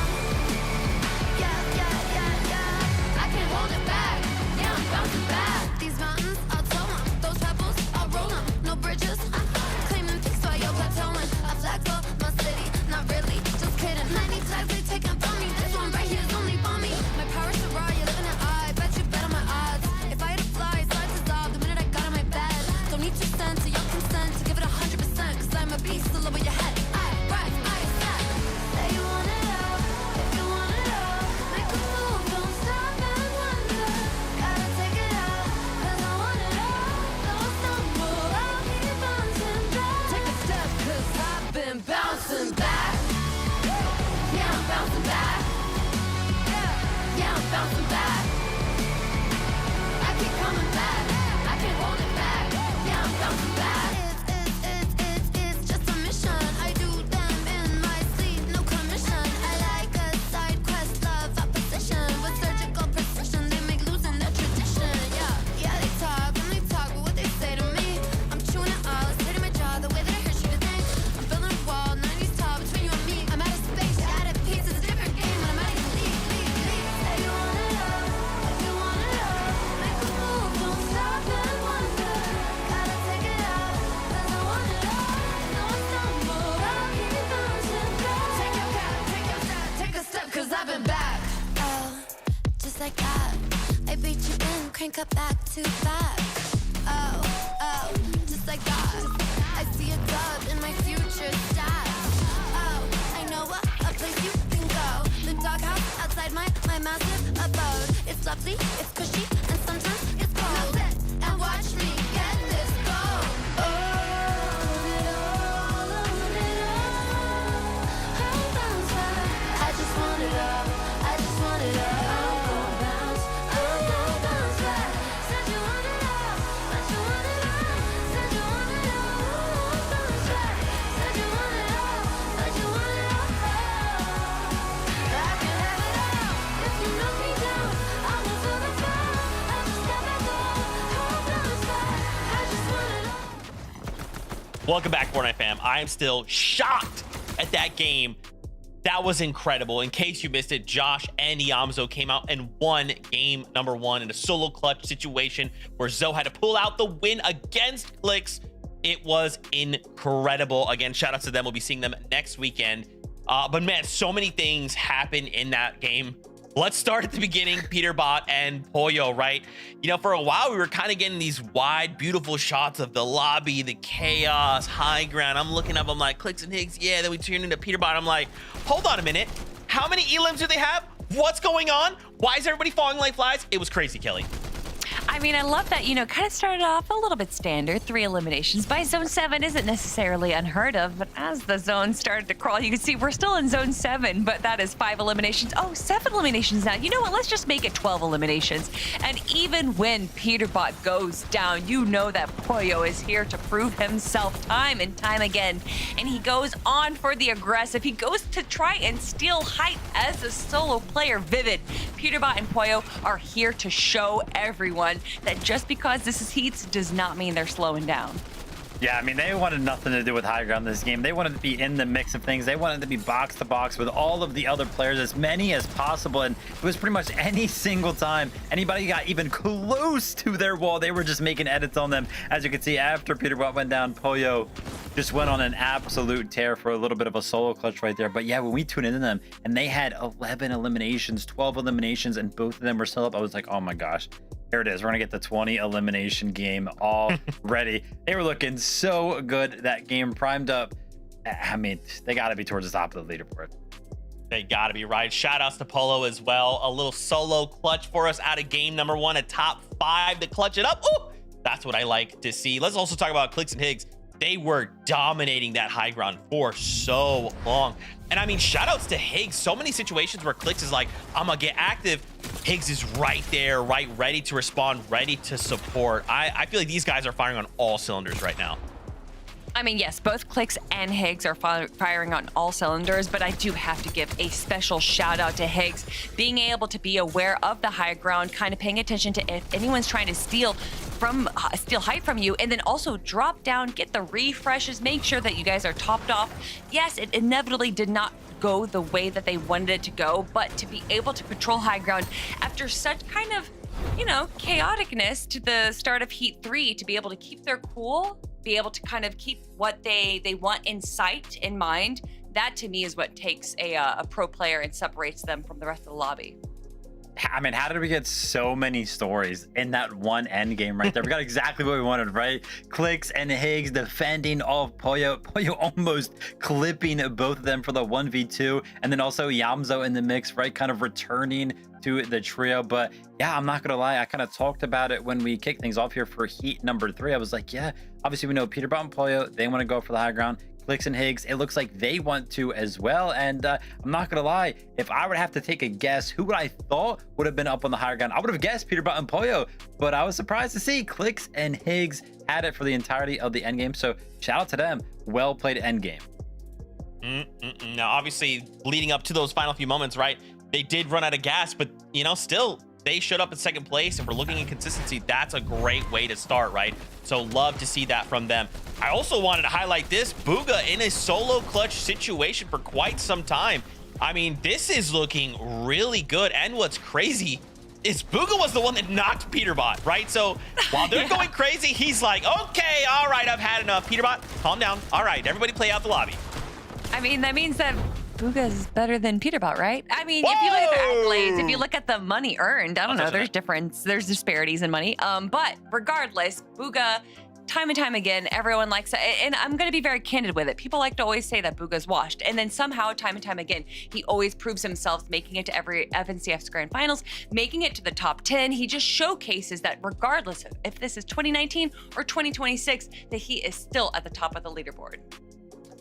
Yeah, yeah, yeah, yeah. I can't hold it back. Yeah, I'm bouncing back. These mountains, I'll tow 'em. Those pebbles, I'll roll 'em. No bridges, I'm claiming peace while you're plateauing. I flag for my city, not really, just kidding. Many tags they taking from me. This one right here is only for me. My power's so raw, you're living it. I bet you bet on my odds. If I had to fly, slides dissolve the minute I got on my bed. Don't need 2 cents or your consent to give it 100%. Cause I'm a beast, all over your head. I rise, I set. Say you want it all, if you want it all. Make a move, don't stop and wonder. Gotta take it out, cause I want it all. Don't stumble, I'll keep bouncing back. Take a step, cause I've been bouncing back. Yeah, I'm bouncing back. Yeah, I'm bouncing back. I keep coming back. I can't hold it back. Yeah, I'm bouncing back. It's just a mission. I do them in my sleep, no commission. I like a side quest, love opposition. With surgical precision, they make losing their tradition. Yeah, they talk, but what they say to me, I'm chewing it all, it's hitting my jaw, the way that I hear you think. I'm building a wall, 90s tall between you and me. I'm out of space, you're out of peace, it's a different game, and I'm out of league. Say you want it all, if you want it all. Make a move, don't stop and wonder. Gotta take it out, cause I want it all. Don't stumble, I'll keep bouncing back. Take your gap, take your step, take a step, cause I've been back. Oh, just like that. I beat you in, crank up back to back. Oh, just like that. I see a dove in my future stats. Oh, I know a place you can go. The doghouse outside my massive abode. It's lovely, it's cushy, and sometimes it's cold. Now sit and watch me get this gold. Oh, it all, it all. I'll bounce back. I just want it all. I just want it all. I'm gonna bounce. I'm gonna bounce back. Said you want it all, but you want it all. Said you want it all. I'll bounce back. Said you want it all, but you want it all. I can have it all. If you knock me down, I will feel the fall. I just got back up. I'll bounce back. I just want it all. Welcome back, Fortnite fam. I am still shocked at that game. That was incredible. In case you missed it, Josh and Iamzo came out and won game number 1 in a solo clutch situation where Zoe had to pull out the win against Clicks. It was incredible. Again, shout out to them. We'll be seeing them next weekend. But man, so many things happened in that game. Let's start at the beginning. Peterbot and Pollo, right? You know, for a while, we were kind of getting these wide, beautiful shots of the lobby, the chaos, high ground. I'm looking up, I'm like, Clicks and Higgs, yeah. Then we turn into Peterbot. I'm like, hold on a minute. How many elims do they have? What's going on? Why is everybody falling like flies? It was crazy, Kelly. I mean, I love that, kind of started off a little bit standard, 3 eliminations. By Zone 7 isn't necessarily unheard of, but as the zone started to crawl, you can see we're still in Zone 7, but that is 5 eliminations. Oh, 7 eliminations now. You know what? Let's just make it 12 eliminations. And even when Peterbot goes down, you know that Pollo is here to prove himself time and time again. And he goes on for the aggressive. He goes to try and steal height as a solo player. Vivid. Peterbot and Pollo are here to show everyone that just because this is heats does not mean they're slowing down. Yeah, I mean, they wanted nothing to do with high ground this game. They wanted to be in the mix of things. They wanted to be box to box with all of the other players, as many as possible. And it was pretty much any single time anybody got even close to their wall, they were just making edits on them. As you can see, after Peterbot went down, Pollo just went on an absolute tear for a little bit of a solo clutch right there. But yeah, when we tuned into them and they had 11 eliminations, 12 eliminations, and both of them were still up, I was like, oh my gosh. Here it is. We're going to get the 20 elimination game all ready. They were looking so good. That game primed up. I mean, they got to be towards the top of the leaderboard. They got to be right. Shout outs to Polo as well. A little solo clutch for us out of game number 1, a top 5 to clutch it up. Ooh, that's what I like to see. Let's also talk about Clicks and Higgs. They were dominating that high ground for so long. And I mean, shout outs to Higgs. So many situations where Clicks is like, I'm gonna get active. Higgs is right there, right, ready to respond, ready to support. I feel like these guys are firing on all cylinders right now. I mean, yes, both Clicks and Higgs are firing on all cylinders, but I do have to give a special shout out to Higgs. Being able to be aware of the high ground, kind of paying attention to if anyone's trying to steal height from you, and then also drop down, get the refreshes, make sure that you guys are topped off. Yes, it inevitably did not go the way that they wanted it to go, but to be able to patrol high ground after such kind of, you know, chaoticness to the start of Heat 3, to be able to keep their cool, be able to kind of keep what they want in sight, in mind, that to me is what takes a pro player and separates them from the rest of the lobby. I mean, how did we get so many stories in that one end game right there? We got exactly what we wanted, right? Clicks and Higgs defending off Pollo. Pollo almost clipping both of them for the 1v2. And then also Yamzo in the mix, right? Kind of returning to the trio. But yeah, I'm not going to lie. I kind of talked about it when we kicked things off here for Heat number 3. I was like, yeah, obviously we know Peterbot and Pollo, they want to go for the high ground. Clicks and Higgs, it looks like they want to as well. And I'm not gonna lie, if I would have to take a guess who would I thought would have been up on the higher ground, I would have guessed Peterbot and Pollo, but I was surprised to see Clicks and Higgs had it for the entirety of the end game. So shout out to them. Well played end game. Now, obviously, leading up to those final few moments, right? They did run out of gas, but you know, still they showed up in second place. If we're looking at consistency, that's a great way to start, right? So love to see that from them. I also wanted to highlight this Bugha in a solo clutch situation for quite some time. I mean, this is looking really good. And what's crazy is Bugha was the one that knocked Peterbot, right? So while they're going crazy, he's like, okay, all right, I've had enough. Peterbot, calm down. All right, everybody play out the lobby. I mean, that means that Bugha is better than Peterbot, right? I mean, if you look at the accolades, if you look at the money earned, I don't know, there's disparities in money. But regardless, Bugha, time and time again, everyone likes it. And I'm going to be very candid with it. People like to always say that Bugha's washed. And then somehow, time and time again, he always proves himself, making it to every FNCF's Grand Finals, making it to the top 10. He just showcases that regardless of if this is 2019 or 2026, that he is still at the top of the leaderboard.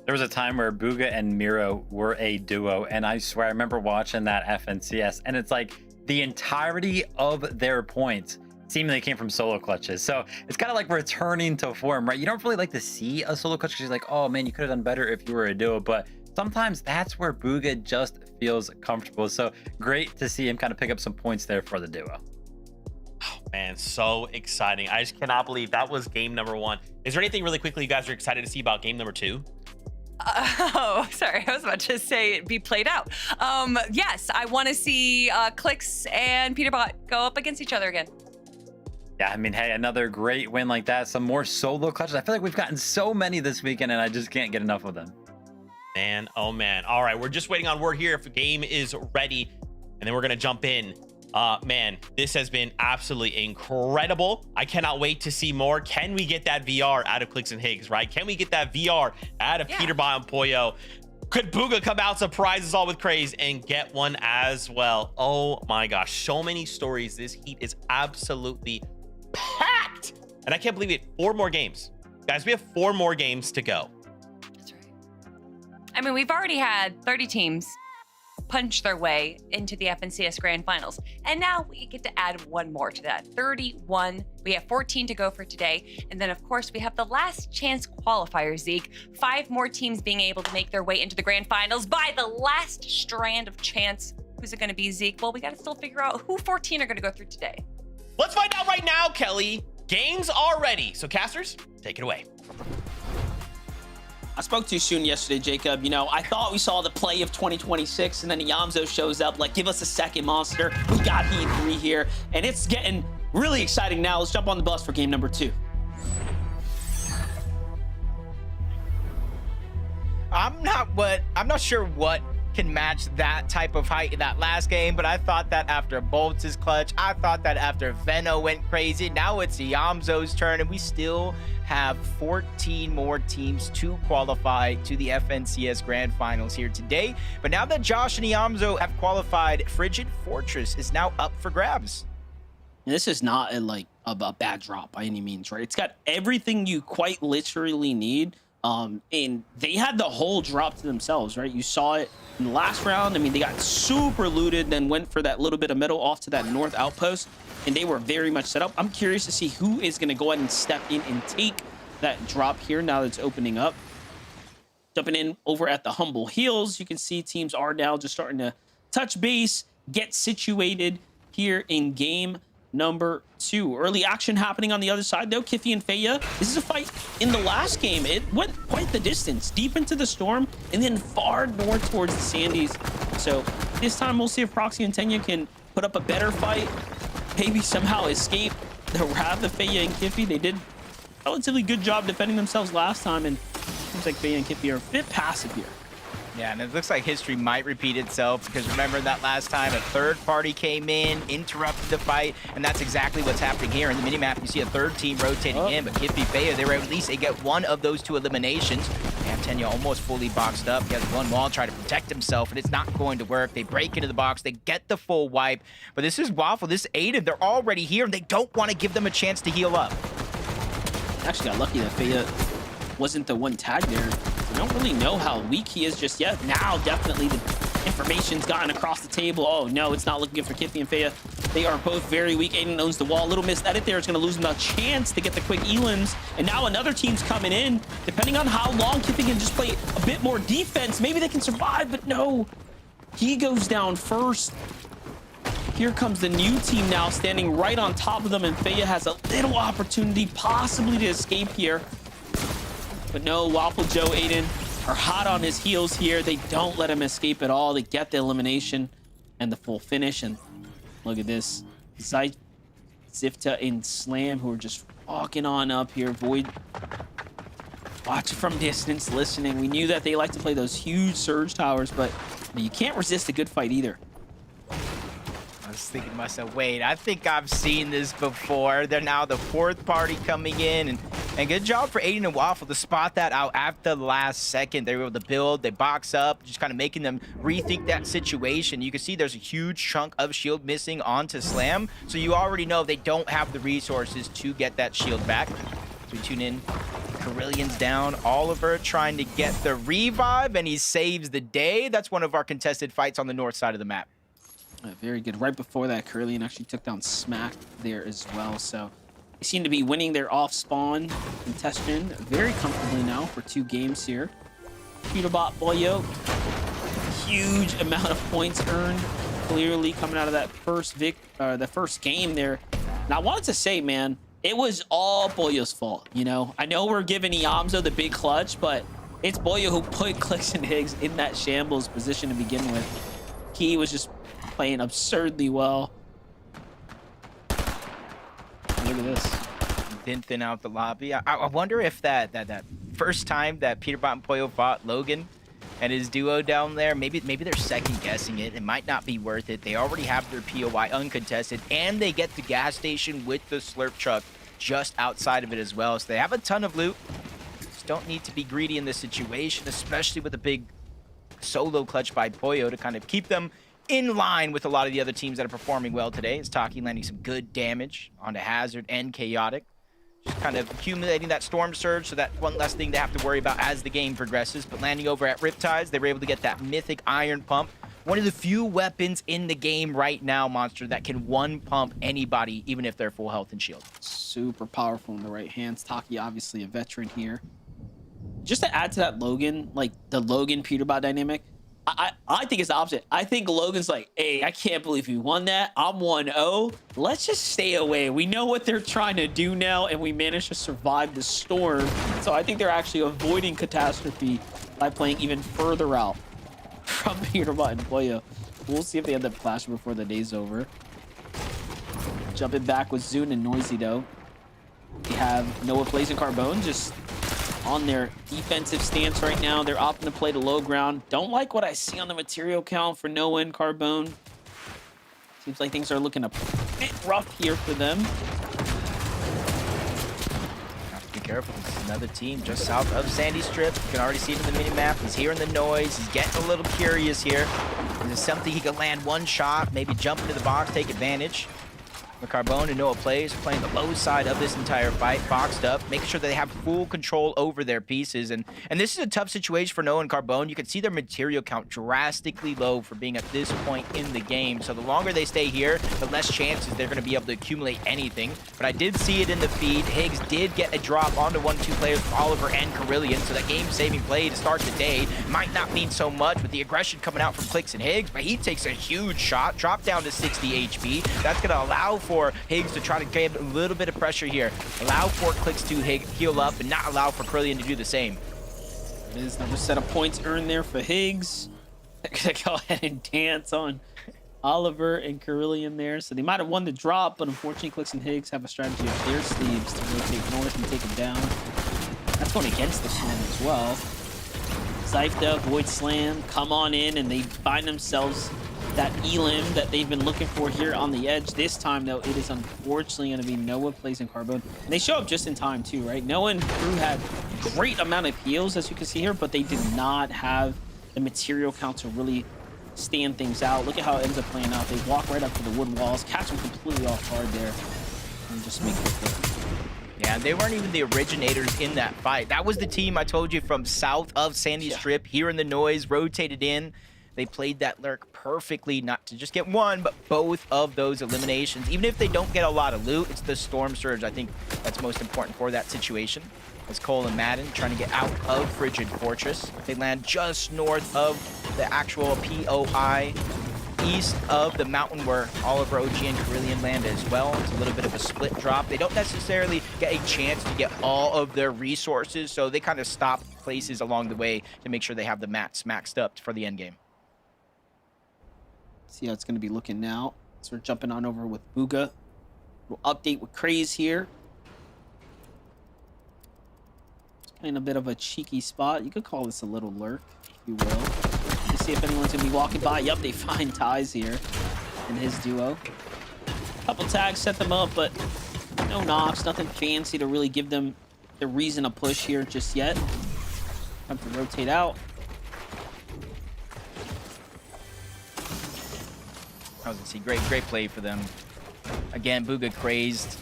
There was a time where Bugha and Miro were a duo, and I swear I remember watching that FNCS, and it's like the entirety of their points seemingly came from solo clutches. So it's kind of like returning to form, right? You don't really like to see a solo clutch because you're like, oh man, you could have done better if you were a duo, but sometimes that's where Bugha just feels comfortable. So great to see him kind of pick up some points there for the duo. Oh man, so exciting. I just cannot believe that was game number 1. Is there anything really quickly you guys are excited to see about game number 2? Oh, sorry. I was about to say it be played out. Yes, I want to see Clicks and Peterbot go up against each other again. Yeah, I mean, hey, another great win like that. Some more solo clutches. I feel like we've gotten so many this weekend, and I just can't get enough of them. Man, oh man. All right, we're just waiting on word here if the game is ready, and then we're going to jump in. Man, this has been absolutely incredible. I cannot wait to see more. Can we get that VR out of Clicks and Higgs, right? Can we get that VR out of Peterbot and Pollo? Could Bugha come out, surprise us all with Craze, and get one as well? Oh my gosh, so many stories. This heat is absolutely packed. And I can't believe it. 4 more games. Guys, we have 4 more games to go. That's right. I mean, we've already had 30 teams punch their way into the FNCS Grand Finals. And now we get to add one more to that, 31. We have 14 to go for today. And then, of course, we have the last chance qualifier, Zeke. 5 more teams being able to make their way into the Grand Finals by the last strand of chance. Who's it going to be, Zeke? Well, we got to still figure out who 14 are going to go through today. Let's find out right now, Kelly. Games are ready. So, casters, take it away. I spoke too soon yesterday, Jacob. You know, I thought we saw the play of 2026, and then Yamzo shows up like, give us a second, monster. We got Heat 3 here, and it's getting really exciting now. Let's jump on the bus for game number 2. I'm not sure what can match that type of height in that last game, but I thought that after Bolts' clutch, I thought that after Veno went crazy. Now it's Yamzo's turn, and we still have 14 more teams to qualify to the FNCS Grand Finals here today. But now that Josh and Yamzo have qualified, Frigid Fortress is now up for grabs. This is not a bad drop by any means, right? It's got everything you quite literally need. And they had the whole drop to themselves, right? You saw it in the last round. I mean, they got super looted, then went for that little bit of metal off to that north outpost, and they were very much set up. I'm curious to see who is going to go ahead and step in and take that drop here now that it's opening up. Jumping in over at the Humble Hills, you can see teams are now just starting to touch base, get situated here in game number 2. Early action happening on the other side though. Kiffy and Feya, this is a fight in the last game. It went quite the distance, deep into the storm and then far north towards the Sandies. So this time we'll see if Proxy and Tenya can put up a better fight, maybe somehow escape the wrath of Feya and Kiffy. They did a relatively good job defending themselves last time, and seems like Feya and Kiffy are a bit passive here. Yeah, and it looks like history might repeat itself, because remember that last time a third party came in, interrupted the fight, and that's exactly what's happening here. In the minimap, you see a third team rotating in, but Kiffy, Feya, they were at least they get one of those 2 eliminations. And Tenya almost fully boxed up. He has one wall trying to protect himself, and it's not going to work. They break into the box, they get the full wipe, but this is Waffle, this Aiden, they're already here, and they don't want to give them a chance to heal up. Actually got lucky that Feya wasn't the one tagged there. I don't really know how weak he is just yet. Now, definitely the information's gotten across the table. Oh, no, it's not looking good for Kiffy and Feya. They are both very weak. Aiden owns the wall. Little missed edit there. It's going to lose him a chance to get the quick elims. And now another team's coming in. Depending on how long Kiffy can just play a bit more defense, maybe they can survive, but no. He goes down first. Here comes the new team now, standing right on top of them, and Feya has a little opportunity possibly to escape here. But no, Waffle Joe, Aiden are hot on his heels here. They don't let him escape at all. They get the elimination and the full finish. And look at this. Zifta and Slam, who are just walking on up here. Void watching from distance, listening. We knew that they like to play those huge surge towers, but you can't resist a good fight either. I was thinking to myself, wait, I think I've seen this before. They're now the 4th party coming in, and good job for Aiden and Waffle to spot that out after the last second. They were able to build, they box up, just kind of making them rethink that situation. You can see there's a huge chunk of shield missing onto Slam, so you already know they don't have the resources to get that shield back. As we tune in, Carillion's down, Oliver trying to get the revive, and he saves the day. That's one of our contested fights on the north side of the map. Very good. Right before that, Carillion actually took down Smack there as well. So they seem to be winning their off-spawn contestation very comfortably now for 2 games here. Peterbot Boyo, huge amount of points earned, clearly coming out of that first game there. And I wanted to say, man, it was all Boyo's fault. You know, I know we're giving Yamzo the big clutch, but it's Boyo who put Clicks and Higgs in that shambles position to begin with. He was just playing absurdly well. Look at this. Didn't thin out the lobby. I wonder if that first time that Peterbot and Poyo fought Logan and his duo down there, maybe they're second guessing it. It might not be worth it. They already have their POI uncontested, and they get the gas station with the slurp truck just outside of it as well. So they have a ton of loot. Just don't need to be greedy in this situation, especially with a big solo clutch by Poyo to kind of keep them in line with a lot of the other teams that are performing well today. Is Taki landing some good damage onto Hazard and Chaotic. Just kind of accumulating that Storm Surge, so that one less thing to have to worry about as the game progresses. But landing over at Riptides, they were able to get that mythic Iron Pump. One of the few weapons in the game right now, Monster, that can one pump anybody, even if they're full health and shield. Super powerful in the right hands. Taki, obviously a veteran here. Just to add to that Logan, like the Logan Peterbot dynamic, I think it's the opposite. I think Logan's like, hey, I can't believe we won that. I'm 1-0. Let's just stay away. We know what they're trying to do now, and we managed to survive the storm. So I think they're actually avoiding catastrophe by playing even further out from Peter Button. Boyo. We'll see if they end up clashing before the day's over. Jumping back with Zune and Noisy, though. We have Noah Blaze and Carbone just on their defensive stance right now. They're opting to play the low ground. Don't like what I see on the material count for Noah and Carbone. Seems like things are looking a bit rough here for them. Have to be careful. This is another team just south of Sandy Strip. You can already see it in the mini-map. He's hearing the noise. He's getting a little curious here. Is this something he could land one shot, maybe jump into the box, take advantage? But Carbone and Noah Plays playing the low side of this entire fight, boxed up, making sure that they have full control over their pieces. And this is a tough situation for Noah and Carbone. You can see their material count drastically low for being at this point in the game. So the longer they stay here, the less chances they're going to be able to accumulate anything. But I did see it in the feed. Higgs did get a drop onto 1-2 players with Oliver and Carillion. So that game-saving play to start the day might not mean so much with the aggression coming out from Clicks and Higgs, but he takes a huge shot, drop down to 60 HP. That's going to allow for Higgs to try to get a little bit of pressure here. Allow for Clicks to heal up and not allow for Carillion to do the same. It is another set of points earned there for Higgs. They're going to go ahead and dance on Oliver and Carillion there. So they might have won the drop, but unfortunately Clicks and Higgs have a strategy of their sleeves to rotate north and take him down. That's going against the plan as well. Zypta, Void Slam, come on in, and they find themselves that elim that they've been looking for here on the edge. This time, though, it is unfortunately going to be Noah Plays and Carbone. And they show up just in time, too, right? Noah and crew had great amount of heals, as you can see here, but they did not have the material count to really stand things out. Look at how it ends up playing out. They walk right up to the wood walls, catch them completely off guard there, and just make it work. Yeah, they weren't even the originators in that fight. That was the team I told you from south of Sandy Strip, hearing the noise, rotated in. They played that lurk perfectly, not to just get one, but both of those eliminations. Even if they don't get a lot of loot, it's the Storm Surge, I think, that's most important for that situation. As Cole and Madden trying to get out of Frigid Fortress. They land just north of the actual POI, east of the mountain where Oliver, OG, and Carillion land as well. It's a little bit of a split drop. They don't necessarily get a chance to get all of their resources, so they kind of stop places along the way to make sure they have the mats maxed up for the end game. See how it's going to be looking now. So we're jumping on over with Booga. We'll update with Craze here. It's playing a bit of a cheeky spot. You could call this a little lurk, if you will. To see if anyone's going to be walking by. Yep, they find Ties here in his duo. Couple tags set them up, but no knocks. Nothing fancy to really give them the reason to push here just yet. Time to rotate out. I was gonna see great play for them. Again, Booga crazed.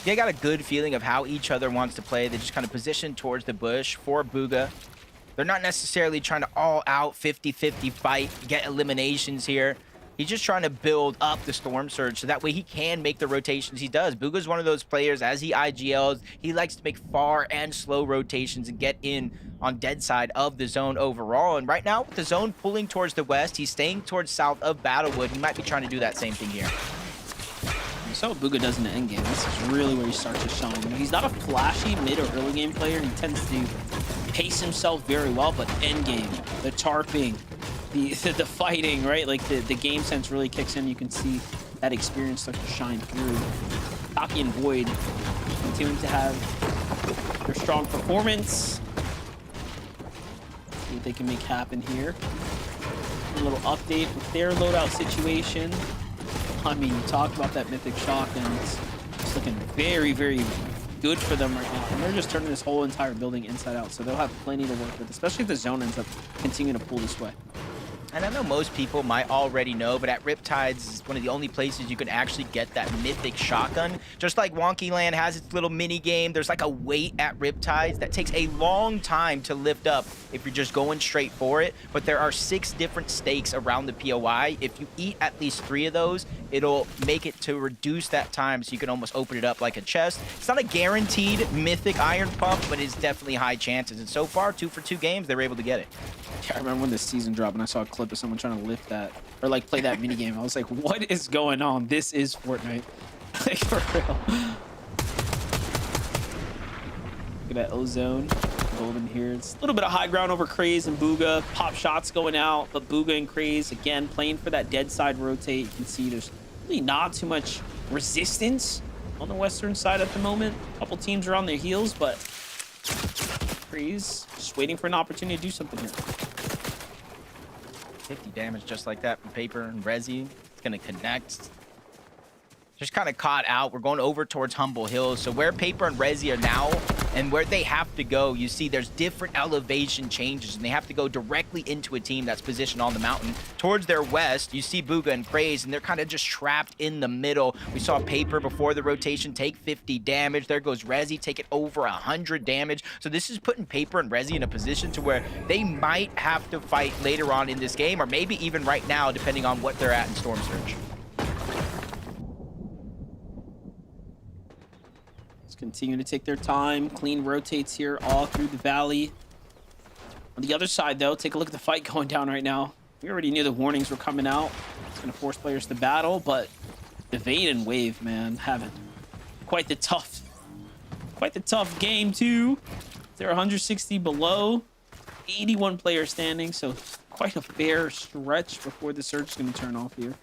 They got a good feeling of how each other wants to play. They just kind of position towards the bush for Booga. They're not necessarily trying to all out 50-50 fight, get eliminations here. He's just trying to build up the Storm Surge so that way he can make the rotations he does. Booga's one of those players, as he IGLs, he likes to make far and slow rotations and get in on dead side of the zone overall. And right now, with the zone pulling towards the west, he's staying towards south of Battlewood. He might be trying to do that same thing here. You saw what Booga does in the end game. This is really where he starts to shine. He's not a flashy mid or early game player. He tends to pace himself very well, but end game, the tarping, the fighting, right? Like the game sense really kicks in. You can see that experience start to shine through. Taki and Void continuing to have their strong performance. See what they can make happen here. A little update with their loadout situation. I mean, you talked about that Mythic Shock, and it's looking very, very good for them right now. And they're just turning this whole entire building inside out, so they'll have plenty to work with, especially if the zone ends up continuing to pull this way. And I know most people might already know, but at Riptides is one of the only places you can actually get that mythic shotgun. Just like Wonky Land has its little mini game, there's like a wait at Riptides that takes a long time to lift up if you're just going straight for it. But there are 6 different stakes around the POI. If you eat at least 3 of those, it'll make it to reduce that time so you can almost open it up like a chest. It's not a guaranteed mythic iron pump, but it's definitely high chances. And so far, 2 for 2 games, they were able to get it. Yeah, I remember when the season dropped and I saw a clip of someone trying to lift that or like play that mini game. I was like, what is going on? This is Fortnite. Like, for real. Look at that ozone. Golden here. It's a little bit of high ground over Craze and Booga. Pop shots going out, but Booga and Craze, again, playing for that dead side rotate. You can see there's really not too much resistance on the western side at the moment. A couple teams are on their heels, but Craze just waiting for an opportunity to do something here. 50 damage just like that from Paper and Rezi. It's going to connect. Just kind of caught out. We're going over towards Humble Hills. So where Paper and Rezi are now and where they have to go, you see there's different elevation changes, and they have to go directly into a team that's positioned on the mountain. Towards their west, you see Booga and Craze, and they're kind of just trapped in the middle. We saw Paper before the rotation take 50 damage. There goes Rezi taking over 100 damage. So this is putting Paper and Rezi in a position to where they might have to fight later on in this game, or maybe even right now, depending on what they're at in Storm Surge. Continue to take their time. Clean rotates here all through the valley. On the other side, though, take a look at the fight going down right now. We already knew the warnings were coming out. It's going to force players to battle, but the Vayne and Wave, man, having quite the tough game, too. They're 160 below. 81 players standing, so quite a fair stretch before the surge is going to turn off here.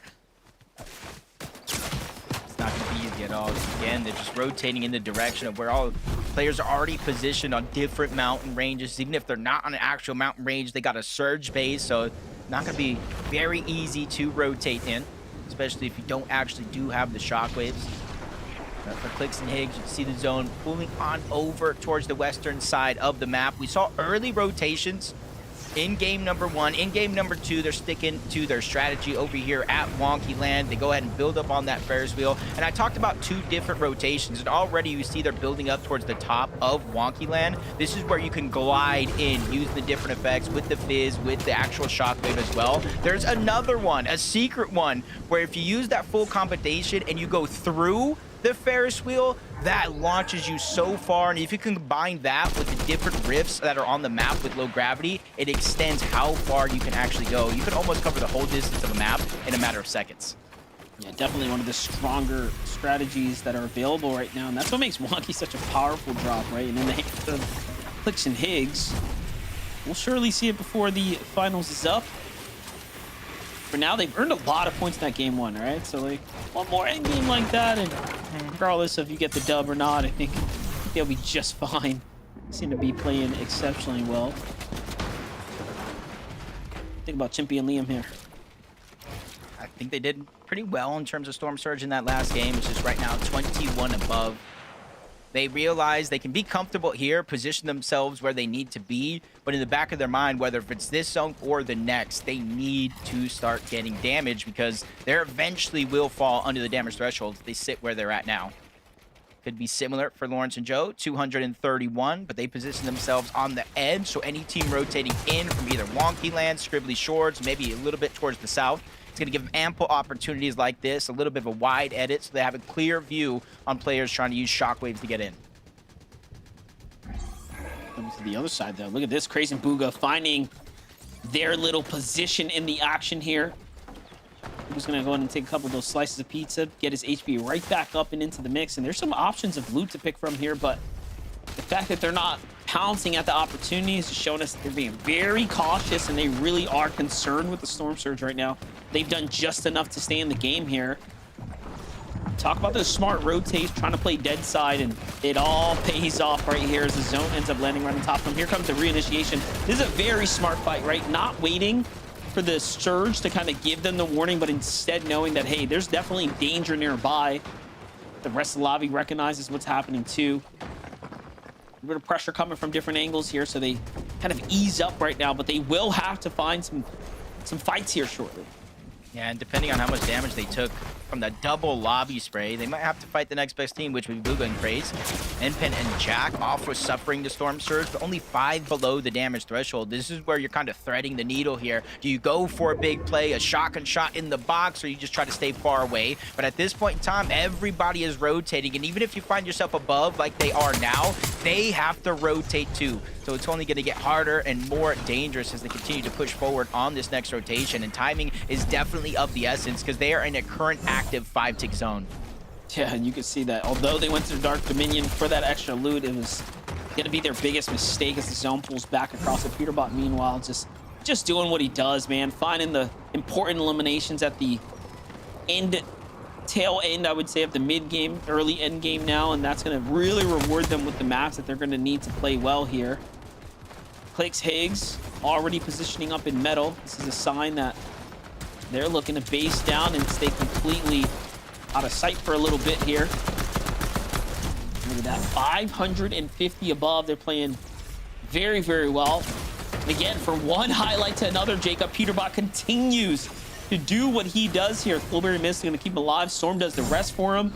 Not going to be easy at all. Again, they're just rotating in the direction of where all players are already positioned on different mountain ranges. Even if they're not on an actual mountain range, they got a surge base, so not going to be very easy to rotate in, especially if you don't actually do have the shockwaves. For Clicks and Higgs, you can see the zone pulling on over towards the western side of the map. We saw early rotations in game number 1. In game number 2, they're sticking to their strategy over here at Wonky Land. They go ahead and build up on that Ferris wheel. And I talked about 2 different rotations, and already you see they're building up towards the top of Wonky Land. This is where you can glide in using the different effects with the fizz, with the actual shockwave as well. There's another one, a secret one, where if you use that full combination and you go through the Ferris wheel, that launches you so far. And if you can combine that with the different rifts that are on the map with low gravity, it extends how far you can actually go. You can almost cover the whole distance of a map in a matter of seconds. Yeah, definitely one of the stronger strategies that are available right now, and that's what makes Wonky such a powerful drop, right? And in the hands of Clicks and Higgs, we'll surely see it before the finals is up. For now, they've earned a lot of points in that game 1, right? So, like, one more endgame like that, and regardless if you get the dub or not, I think they'll be just fine. Seem to be playing exceptionally well. Think about Chimpy and Liam here. I think they did pretty well in terms of Storm Surge in that last game. It's just right now 21 above. They realize they can be comfortable here, position themselves where they need to be, but in the back of their mind, whether if it's this zone or the next, they need to start getting damage because they eventually will fall under the damage threshold if they sit where they're at now. Could be similar for Lawrence and Joe, 231, but they position themselves on the edge, so any team rotating in from either Wonky Land, Scribbly Shores, maybe a little bit towards the south, it's going to give them ample opportunities like this, a little bit of a wide edit, so they have a clear view on players trying to use shockwaves to get in. To the other side, though, look at this. Crazy and Booga finding their little position in the action here. Booga's going to go ahead and take a couple of those slices of pizza, get his HP right back up and into the mix, and there's some options of loot to pick from here, but the fact that they're not pouncing at the opportunities is showing us that they're being very cautious, and they really are concerned with the Storm Surge right now. They've done just enough to stay in the game here. Talk about those smart rotates, trying to play dead side, and it all pays off right here as the zone ends up landing right on top of them. Here comes the reinitiation. This is a very smart fight, right? Not waiting for the surge to kind of give them the warning, but instead knowing that, hey, there's definitely danger nearby. The rest of the lobby recognizes what's happening too. A bit of pressure coming from different angles here, so they kind of ease up right now, but they will have to find some some fights here shortly. Yeah, and depending on how much damage they took from the double lobby spray, they might have to fight the next best team, which would be Booga and Craze. Enpen and Jack off was suffering the Storm Surge, but only 5 below the damage threshold. This is where you're kind of threading the needle here. Do you go for a big play, a shotgun shot in the box, or you just try to stay far away? But at this point in time, everybody is rotating, and even if you find yourself above like they are now, they have to rotate too. So it's only going to get harder and more dangerous as they continue to push forward on this next rotation. And timing is definitely of the essence because they are in a current active 5-tick zone. Yeah, and you can see that although they went to the Dark Dominion for that extra loot, it was going to be their biggest mistake as the zone pulls back across it. Peterbot, meanwhile, just doing what he does, man. Finding the important eliminations at the tail end, I would say, of the mid game, early end game now, and that's going to really reward them with the maps that they're going to need to play well here. Clicks Higgs already positioning up in metal. This is a sign that they're looking to base down and stay completely out of sight for a little bit here. Look at that, 550 above. They're playing very, very well. And again, from one highlight to another, Jacob, Peterbot continues to do what he does here. Fullberry Mist is going to keep him alive. Storm does the rest for him.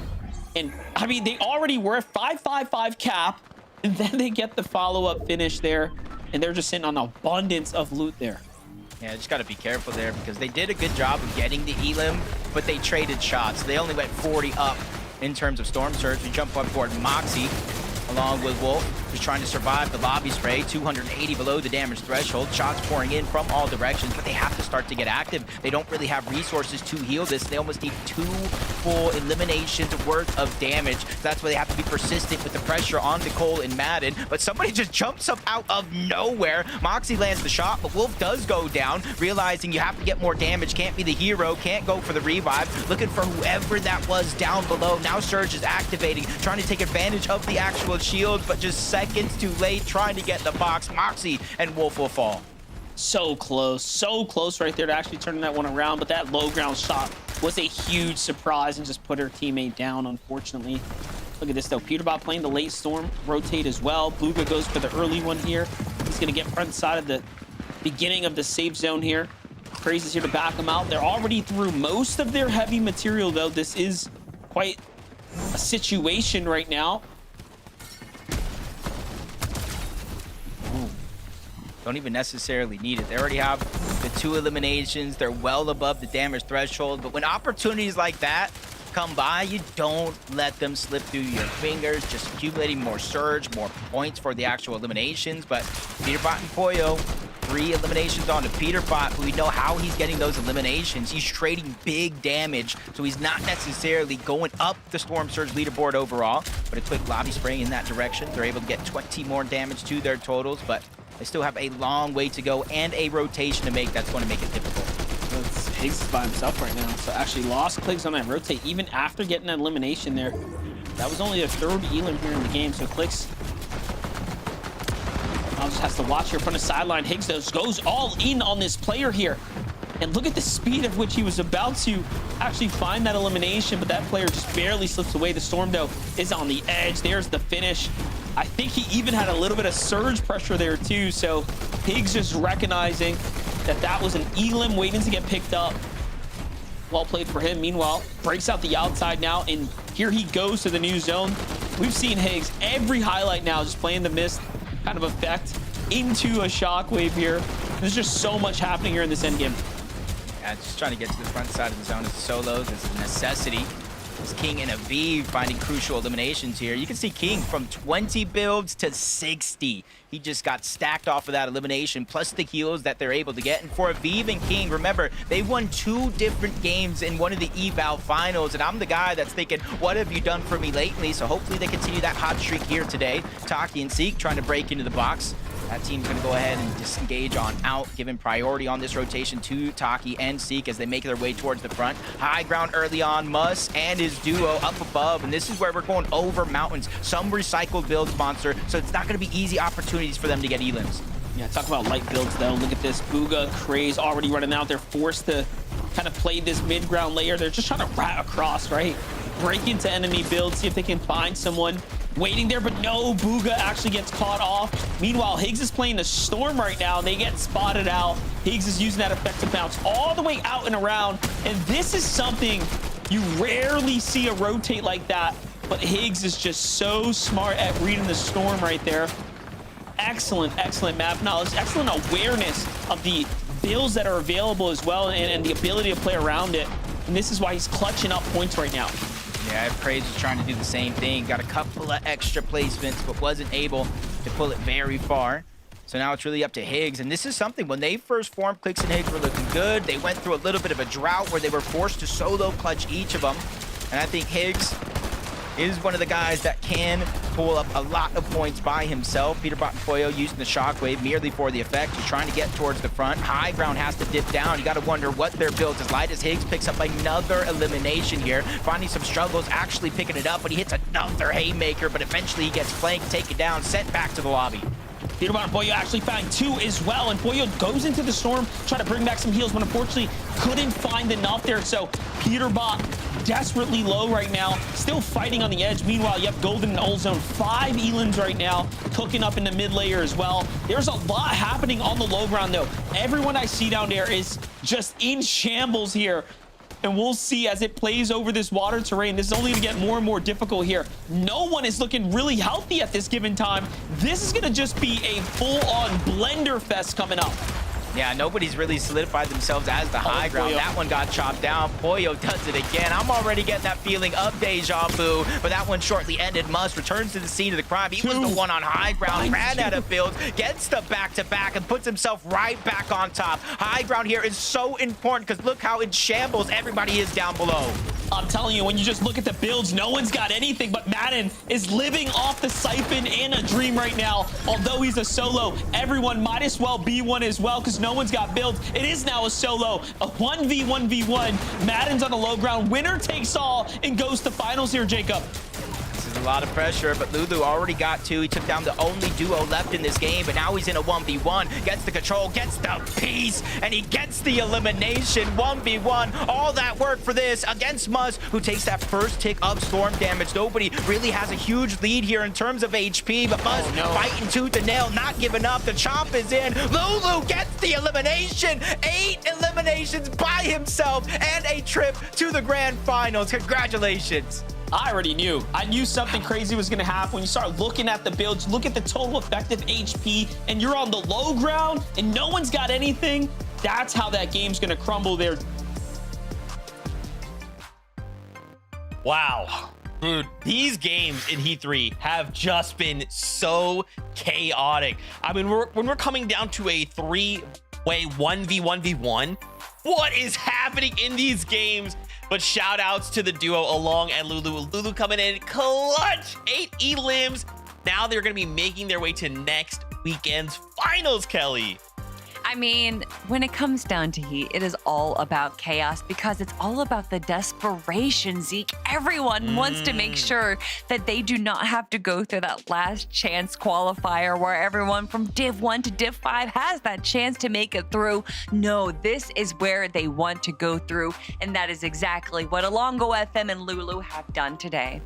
And, I mean, they already were a 5-5-5 cap, and then they get the follow-up finish there, and they're just sitting on an abundance of loot there. Yeah, just got to be careful there because they did a good job of getting the elim, but they traded shots. They only went 40 up in terms of Storm Surge. We jump on board Moxie along with Wolf, just trying to survive the lobby spray. 280 below the damage threshold. Shots pouring in from all directions, but they have to start to get active. They don't really have resources to heal this. They almost need 2 full eliminations worth of damage. So that's why they have to be persistent with the pressure on Nicole and Madden. But somebody just jumps up out of nowhere. Moxie lands the shot, but Wolf does go down, realizing you have to get more damage. Can't be the hero, can't go for the revive. Looking for whoever that was down below. Now Surge is activating, trying to take advantage of the actual shield, but just seconds too late, trying to get the box. Moxie and Wolf will fall. So close right there to actually turning that one around, but that low ground shot was a huge surprise and just put her teammate down, unfortunately. Look at this though, Peterbot playing the late storm rotate as well. Booga goes for the early one here. He's gonna get front side of the beginning of the safe zone here. Craze is here to back him out. They're already through most of their heavy material though. This is quite a situation right now. Don't even necessarily need it. They already have the 2 eliminations. They're well above the damage threshold. But when opportunities like that come by, you don't let them slip through your fingers. Just accumulating more surge, more points for the actual eliminations. But Peterbot and Poyo, 3 eliminations onto Peterbot. We know how he's getting those eliminations. He's trading big damage, so he's not necessarily going up the Storm Surge leaderboard overall. But a quick lobby spray in that direction. They're able to get 20 more damage to their totals, but they still have a long way to go and a rotation to make that's going to make it difficult. Higgs is by himself right now, so actually lost clicks on that rotate even after getting that elimination there. That was only a 3rd elim here in the game, so clicks now just has to watch here from the sideline. Higgs goes all in on this player here, and look at the speed at which he was about to actually find that elimination, but that player just barely slips away. The Storm though is on the edge. There's the finish. I think he even had a little bit of surge pressure there too, so Higgs just recognizing that that was an elim waiting to get picked up. Well played for him. Meanwhile, breaks out the outside now, and here he goes to the new zone. We've seen Higgs every highlight now just playing the mist kind of effect into a shockwave here. There's just so much happening here in this endgame. Yeah, just trying to get to the front side of the zone as solos is a necessity. It's King and Aviv finding crucial eliminations here. You can see King from 20 builds to 60. He just got stacked off of that elimination, plus the heals that they're able to get. And for Aviv and King, remember, they won 2 different games in one of the eval finals. And I'm the guy that's thinking, what have you done for me lately? So hopefully they continue that hot streak here today. Taki and Seek trying to break into the box. That team's going to go ahead and disengage on out, giving priority on this rotation to Taki and Seek as they make their way towards the front. High ground early on, Muss and his duo up above, and this is where we're going over mountains. Some recycled builds, Monster, so it's not going to be easy opportunities for them to get elims. Yeah, talk about light builds though. Look at this, Booga, Craze already running out. They're forced to kind of play this mid-ground layer. They're just trying to rat across, right? Break into enemy builds, see if they can find someone waiting there, but no, Booga actually gets caught off. Meanwhile, Higgs is playing the Storm right now. They get spotted out. Higgs is using that effective bounce all the way out and around. And this is something you rarely see a rotate like that. But Higgs is just so smart at reading the Storm right there. Excellent, excellent map knowledge, excellent awareness of the builds that are available as well, and the ability to play around it. And this is why he's clutching up points right now. Yeah, Praise was trying to do the same thing. Got a couple of extra placements, but wasn't able to pull it very far. So now it's really up to Higgs. And this is something, when they first formed, Clix and Higgs were looking good. They went through a little bit of a drought where they were forced to solo clutch each of them. And I think Higgs is one of the guys that can pull up a lot of points by himself. Peterbot and Foyo using the shockwave merely for the effect. He's trying to get towards the front. High ground has to dip down. You got to wonder what their build is. Light as Higgs picks up another elimination here. Finding some struggles, actually picking it up, but he hits another haymaker, but eventually he gets flanked, taken down, sent back to the lobby. Peterbot and Boyo actually found 2 as well, and Boyo goes into the Storm, trying to bring back some heals, but unfortunately couldn't find enough there. So Peterbot desperately low right now, still fighting on the edge. Meanwhile, you have Golden and Old Zone, 5 Elans right now, cooking up in the mid layer as well. There's a lot happening on the low ground though. Everyone I see down there is just in shambles here. And we'll see as it plays over this water terrain. This is only going to get more and more difficult here. No one is looking really healthy at this given time. This is going to just be a full-on blender fest coming up. Yeah, nobody's really solidified themselves as the high ground. Poyo. That one got chopped down. Poyo does it again. I'm already getting that feeling of deja vu, but that one shortly ended. Must returns to the scene of the crime. He was the one on high ground, ran out of builds, gets the back-to-back, and puts himself right back on top. High ground here is so important because look how in shambles everybody is down below. I'm telling you, when you just look at the builds, no one's got anything, but Madden is living off the siphon in a dream right now. Although he's a solo, everyone might as well be one as well because no one's got builds. It is now a solo, a 1v1v1. Madden's on a low ground. Winner takes all and goes to finals here, Jacob. A lot of pressure, but Lulu already got 2. He took down the only duo left in this game, but now he's in a 1v1. Gets the control, gets the piece, and he gets the elimination. 1v1. All that work for this against Muzz, who takes that first tick of Storm damage. Nobody really has a huge lead here in terms of HP, but Muzz fighting tooth and nail, not giving up. The chomp is in. Lulu gets the elimination. 8 eliminations by himself and a trip to the grand finals. Congratulations. I already knew. I knew something crazy was going to happen. When you start looking at the builds, look at the total effective HP, and you're on the low ground, and no one's got anything. That's how that game's going to crumble there. Wow. Dude, these games in Heat 3 have just been so chaotic. I mean, when we're coming down to a 3-way 1v1v1, what is happening in these games? But shout outs to the duo Along and Lulu. Lulu coming in clutch, 8 elims. Now they're going to be making their way to next weekend's finals, Kelly. I mean, when it comes down to Heat, it is all about chaos because it's all about the desperation, Zeke. Everyone wants to make sure that they do not have to go through that last chance qualifier where everyone from Div 1 to Div 5 has that chance to make it through. No, this is where they want to go through, and that is exactly what Alongo FM and Lulu have done today.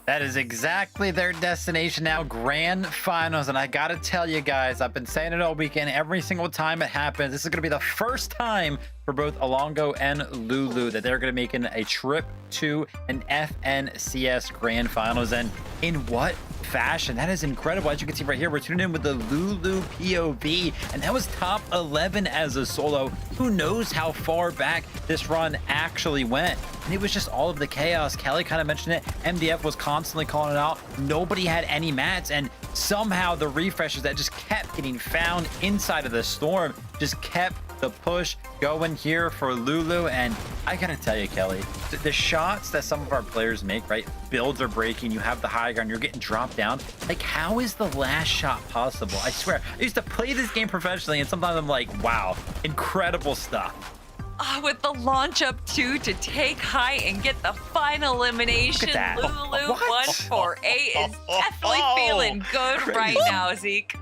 That is exactly their destination now, grand finals. And I gotta tell you guys, I've been saying it all weekend, every single time it happens, this is gonna be the first time for both Alongo and Lulu that they're gonna be making a trip to an FNCS grand finals. And in what fashion? That is incredible. As you can see right here, we're tuned in with the Lulu POV, and that was top 11 as a solo. Who knows how far back this run actually went? And it was just all of the chaos. Kelly kind of mentioned it. MDF was constantly calling it out. Nobody had any mats, and somehow the refreshes that just kept getting found inside of the Storm just kept the push going here for Lulu. And I gotta tell you, Kelly, the shots that some of our players make, right? Builds are breaking, you have the high ground, you're getting dropped down. Like, how is the last shot possible? I swear, I used to play this game professionally, and sometimes I'm like, wow, incredible stuff. With the launch up 2 to take high and get the final elimination, Look at that. Lulu What? 148 is definitely feeling good right now, Zeke.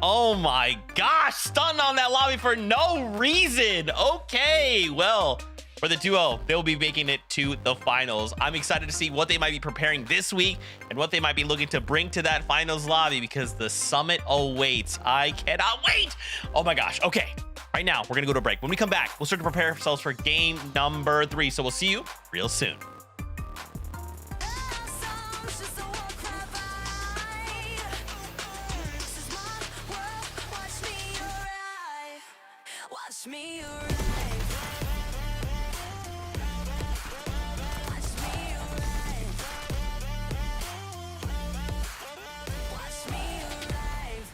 Oh my gosh, stunned on that lobby for no reason. Okay, well, For the duo, they'll be making it to the finals. I'm excited to see what they might be preparing this week and what they might be looking to bring to that finals lobby because the summit awaits. I cannot wait. Oh my gosh. Okay. Right now, we're going to go to a break. When we come back, we'll start to prepare ourselves for game number 3. So we'll see you real soon. Watch me arrive. Watch me arrive. Watch me arrive.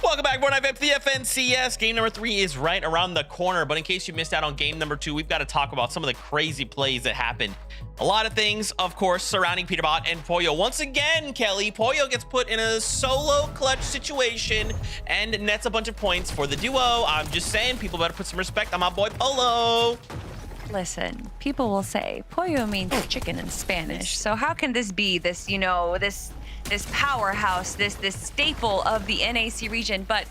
Welcome back, Fortnite Vamp, the FNCS. Game number 3 is right around the corner, but in case you missed out on game number 2, we've got to talk about some of the crazy plays that happened. A lot of things, of course, surrounding Peterbot and Pollo. Once again, Kelly, Pollo gets put in a solo clutch situation and nets a bunch of points for the duo. I'm just saying, people better put some respect on my boy Polo. Listen, people will say pollo means chicken in Spanish. So how can this be this, you know, this powerhouse, this staple of the NAC region? But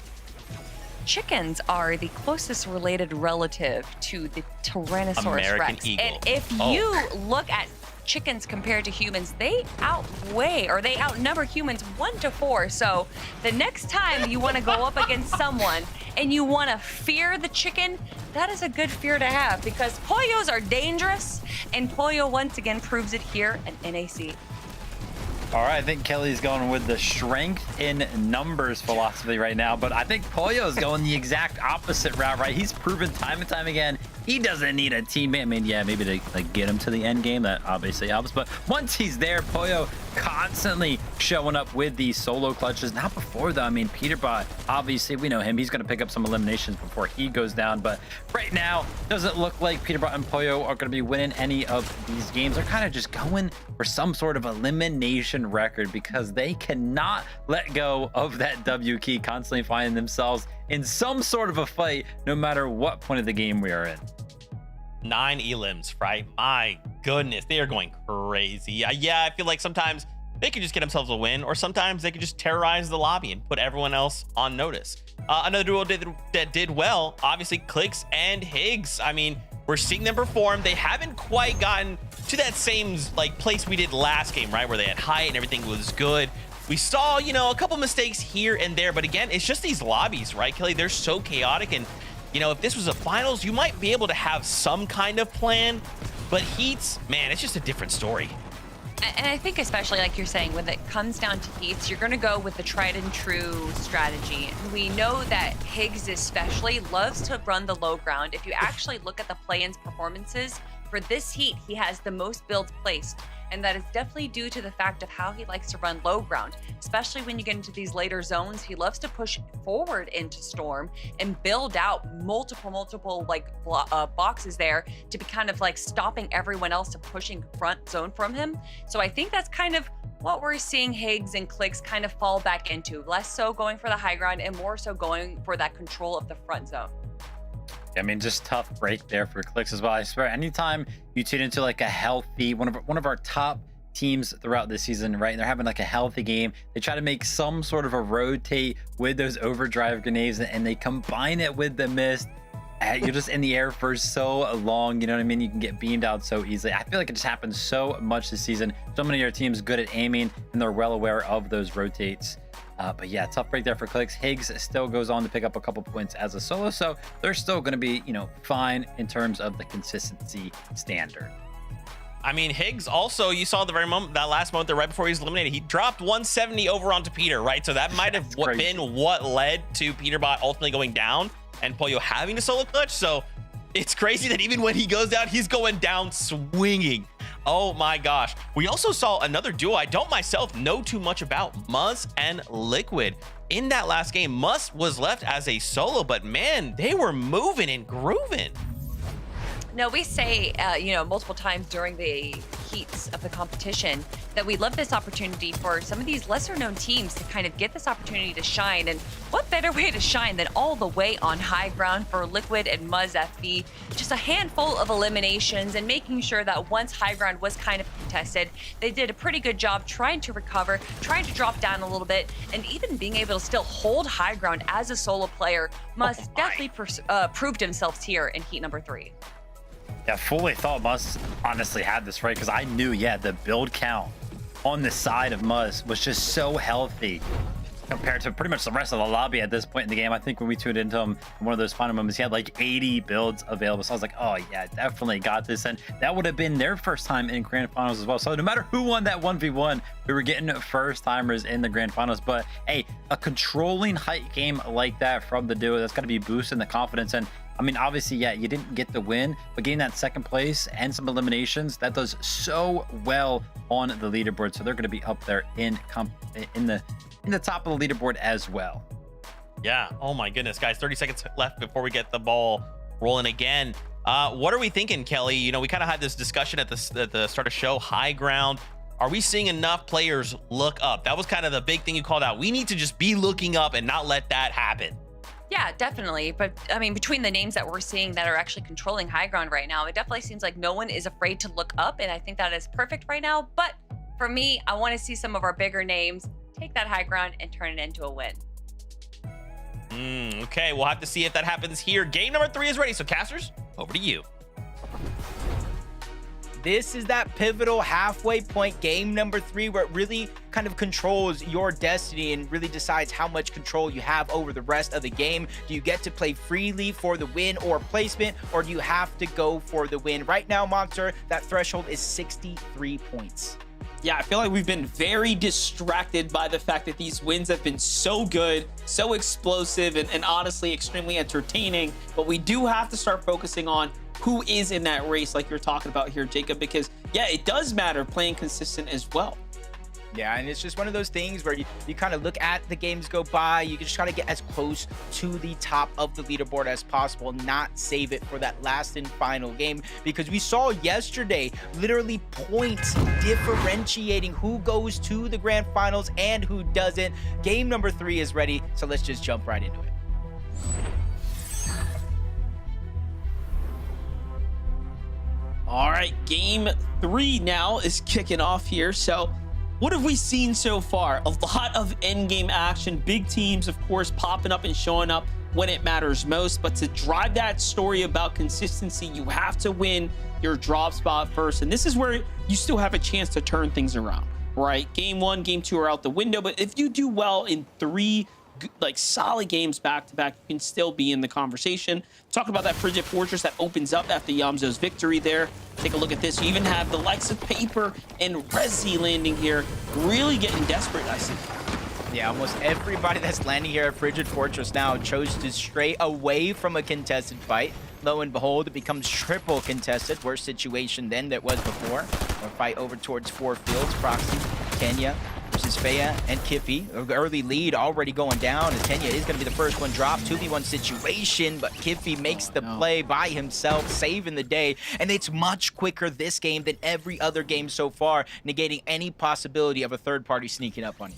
chickens are the closest related relative to the Tyrannosaurus American Rex. eagle. And if you look at chickens compared to humans, they outnumber humans 1 to 4. So the next time you want to go up against someone and you want to fear the chicken, that is a good fear to have because pollos are dangerous, and Pollo once again proves it here at NAC. All right, I think Kelly's going with the strength in numbers philosophy right now, but I think Pollo's going the exact opposite route, right? He's proven time and time again he doesn't need a teammate. I mean, yeah, maybe to like get him to the end game, that obviously helps, but once he's there, Pollo constantly showing up with these solo clutches. Not before though. I mean, Peterbot, obviously we know him, he's going to pick up some eliminations before he goes down, but right now doesn't look like Peterbot and Pollo are going to be winning any of these games. They're kind of just going for some sort of elimination record because they cannot let go of that W key, constantly finding themselves in some sort of a fight no matter what point of the game we are in. 9 elims, right? My goodness, they are going crazy. Yeah, I feel like sometimes they could just get themselves a win, or sometimes they could just terrorize the lobby and put everyone else on notice. Another duo that did well, obviously, Clicks and Higgs. I mean, we're seeing them perform. They haven't quite gotten to that same like place we did last game, right? Where they had height and everything was good. We saw, you know, a couple mistakes here and there, but again, it's just these lobbies, right, Kelly? They're so chaotic, and you know, if this was a finals, you might be able to have some kind of plan, but Heats, man, it's just a different story. And I think especially like you're saying, when it comes down to Heats, you're going to go with the tried and true strategy. And we know that Higgs especially loves to run the low ground. If you actually look at the play-ins performances, for this Heat, he has the most builds placed. And that is definitely due to the fact of how he likes to run low ground, especially when you get into these later zones. He loves to push forward into Storm and build out multiple like boxes there to be kind of like stopping everyone else to pushing front zone from him. So I think that's kind of what we're seeing Higgs and Clicks kind of fall back into, less so going for the high ground and more so going for that control of the front zone. I mean, just tough break there for Clicks as well. I swear, anytime you tune into like a healthy one of our top teams throughout this season, right, and they're having like a healthy game, they try to make some sort of a rotate with those overdrive grenades, and they combine it with the mist. You're just in the air for so long, you know what I mean? You can get beamed out so easily. I feel like it just happens so much this season. So many of our teams good at aiming, and they're well aware of those rotates. But yeah, tough break there for Clicks. Higgs still goes on to pick up a couple points as a solo, so they're still going to be, you know, fine in terms of the consistency standard. I mean, Higgs also, you saw the very moment, that last moment there right before he was eliminated, he dropped 170 over onto Peter, right? So that might have been what led to Peterbot ultimately going down and Pollo having to solo clutch. So it's crazy that even when he goes down, he's going down swinging. Oh my gosh. We also saw another duo I don't myself know too much about, Muzz and Liquid. In that last game, Muzz was left as a solo, but man, they were moving and grooving. Now, we say, you know, multiple times during the heats of the competition that we love this opportunity for some of these lesser known teams to kind of get this opportunity to shine. And what better way to shine than all the way on high ground for Liquid and Muzz FB? Just a handful of eliminations and making sure that once high ground was kind of contested, they did a pretty good job trying to recover, trying to drop down a little bit, and even being able to still hold high ground as a solo player. Muzz definitely proved himself here in heat number 3. Yeah, fully thought Muzz honestly had this right, because I knew, yeah, the build count on the side of Muzz was just so healthy compared to pretty much the rest of the lobby at this point in the game. I think when we tuned into him in one of those final moments, he had like 80 builds available. So I was like, oh yeah, definitely got this. And that would have been their first time in grand finals as well. So no matter who won that 1v1, we were getting first timers in the grand finals. But hey, a controlling height game like that from the duo, that's got to be boosting the confidence. And I mean, obviously, yeah, you didn't get the win, but getting that second place and some eliminations, that does so well on the leaderboard. So they're going to be up there in the top of the leaderboard as well. Yeah. Oh my goodness, guys. 30 seconds left before we get the ball rolling again. What are we thinking, Kelly? You know, we kind of had this discussion at the start of show. High ground. Are we seeing enough players look up? That was kind of the big thing you called out. We need to just be looking up and not let that happen. Yeah, definitely. But I mean, between the names that we're seeing that are actually controlling high ground right now, it definitely seems like no one is afraid to look up. And I think that is perfect right now. But for me, I want to see some of our bigger names take that high ground and turn it into a win. Okay, we'll have to see if that happens here. Game number 3 is ready. So casters, over to you. This is that pivotal halfway point, game number 3, where it really kind of controls your destiny and really decides how much control you have over the rest of the game. Do you get to play freely for the win or placement, or do you have to go for the win? Right now, Monster, that threshold is 63 points. Yeah, I feel like we've been very distracted by the fact that these wins have been so good, so explosive, and honestly extremely entertaining. But we do have to start focusing on who is in that race like you're talking about here, Jacob, because yeah, it does matter playing consistent as well. Yeah, and it's just one of those things where you kind of look at the games go by, you can just try to get as close to the top of the leaderboard as possible, not save it for that last and final game, because we saw yesterday literally points differentiating who goes to the grand finals and who doesn't. Game number 3 is ready, so let's just jump right into it. All right, game 3 now is kicking off here. So what have we seen so far? A lot of endgame action, big teams, of course, popping up and showing up when it matters most. But to drive that story about consistency, you have to win your drop spot first. And this is where you still have a chance to turn things around, right? Game 1, game 2 are out the window. But if you do well in 3 like solid games back to back, you can still be in the conversation. Talk about that frigid fortress that opens up after Yamzo's victory there. Take a look at this. You even have the likes of Paper and Rezi landing here, really getting desperate, I see. Yeah, almost everybody that's landing here at Frigid Fortress now chose to stray away from a contested fight. Lo and behold, it becomes triple contested. Worse situation than that was before. A fight over towards 4 fields. Proxy, Kenya versus Fea and Kiffy. Early lead already going down as Kenya is going to be the first one dropped. 2v1 situation, but Kiffy makes the play by himself, saving the day. And it's much quicker this game than every other game so far, negating any possibility of a third party sneaking up on you.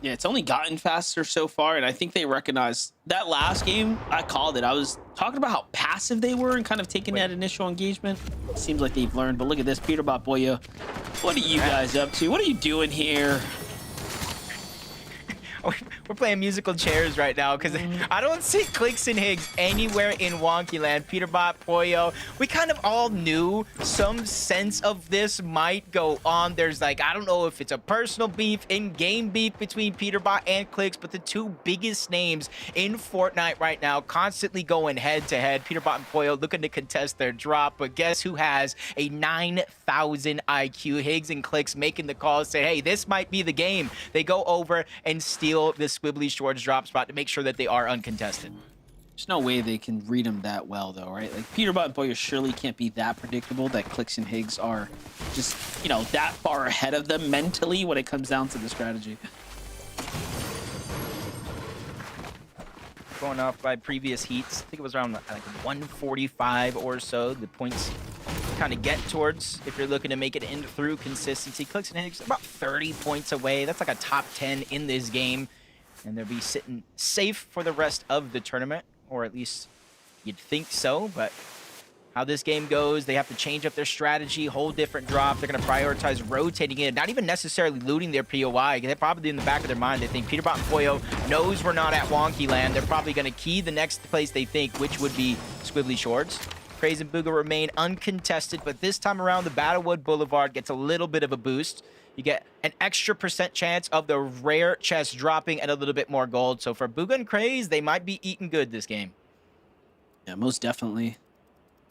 Yeah, it's only gotten faster so far, and I think they recognized that last game. I called it. I was talking about how passive they were and kind of taking that initial engagement. It seems like they've learned, but look at this. Peterbot Boya, what are you guys up to? What are you doing here? We're playing musical chairs right now because I don't see Clicks and Higgs anywhere in Wonky Land. Peterbot, Poyo, we kind of all knew some sense of this might go on. There's like, I don't know if it's a personal beef, in-game beef between Peterbot and Clicks, but the 2 biggest names in Fortnite right now constantly going head-to-head. Peterbot and Poyo looking to contest their drop, but guess who has a 9,000 IQ? Higgs and Clicks making the call, say, hey, this might be the game. They go over and steal this Squibbly Shorts drop spot to make sure that they are uncontested. There's no way they can read them that well, though, right? Like, Peterbot and Boya surely can't be that predictable that Clicks and Higgs are just, you know, that far ahead of them mentally when it comes down to the strategy. Going off by previous heats, I think it was around like 145 or so. The points kind of get towards if you're looking to make it in through consistency. Clicks and Higgs about 30 points away. That's like a top 10 in this game, and they'll be sitting safe for the rest of the tournament, or at least you'd think so. But how this game goes, they have to change up their strategy, whole different drop. They're going to prioritize rotating in, not even necessarily looting their POI. They're probably in the back of their mind, they think Peterbot and Poyo knows we're not at Wonky Land. They're probably going to key the next place they think, which would be Squibbly Shorts. Craze and Booga remain uncontested, but this time around, the Battlewood Boulevard gets a little bit of a boost. You get an extra % chance of the rare chest dropping and a little bit more gold. So for Booga and Craze, they might be eating good this game. Yeah, most definitely.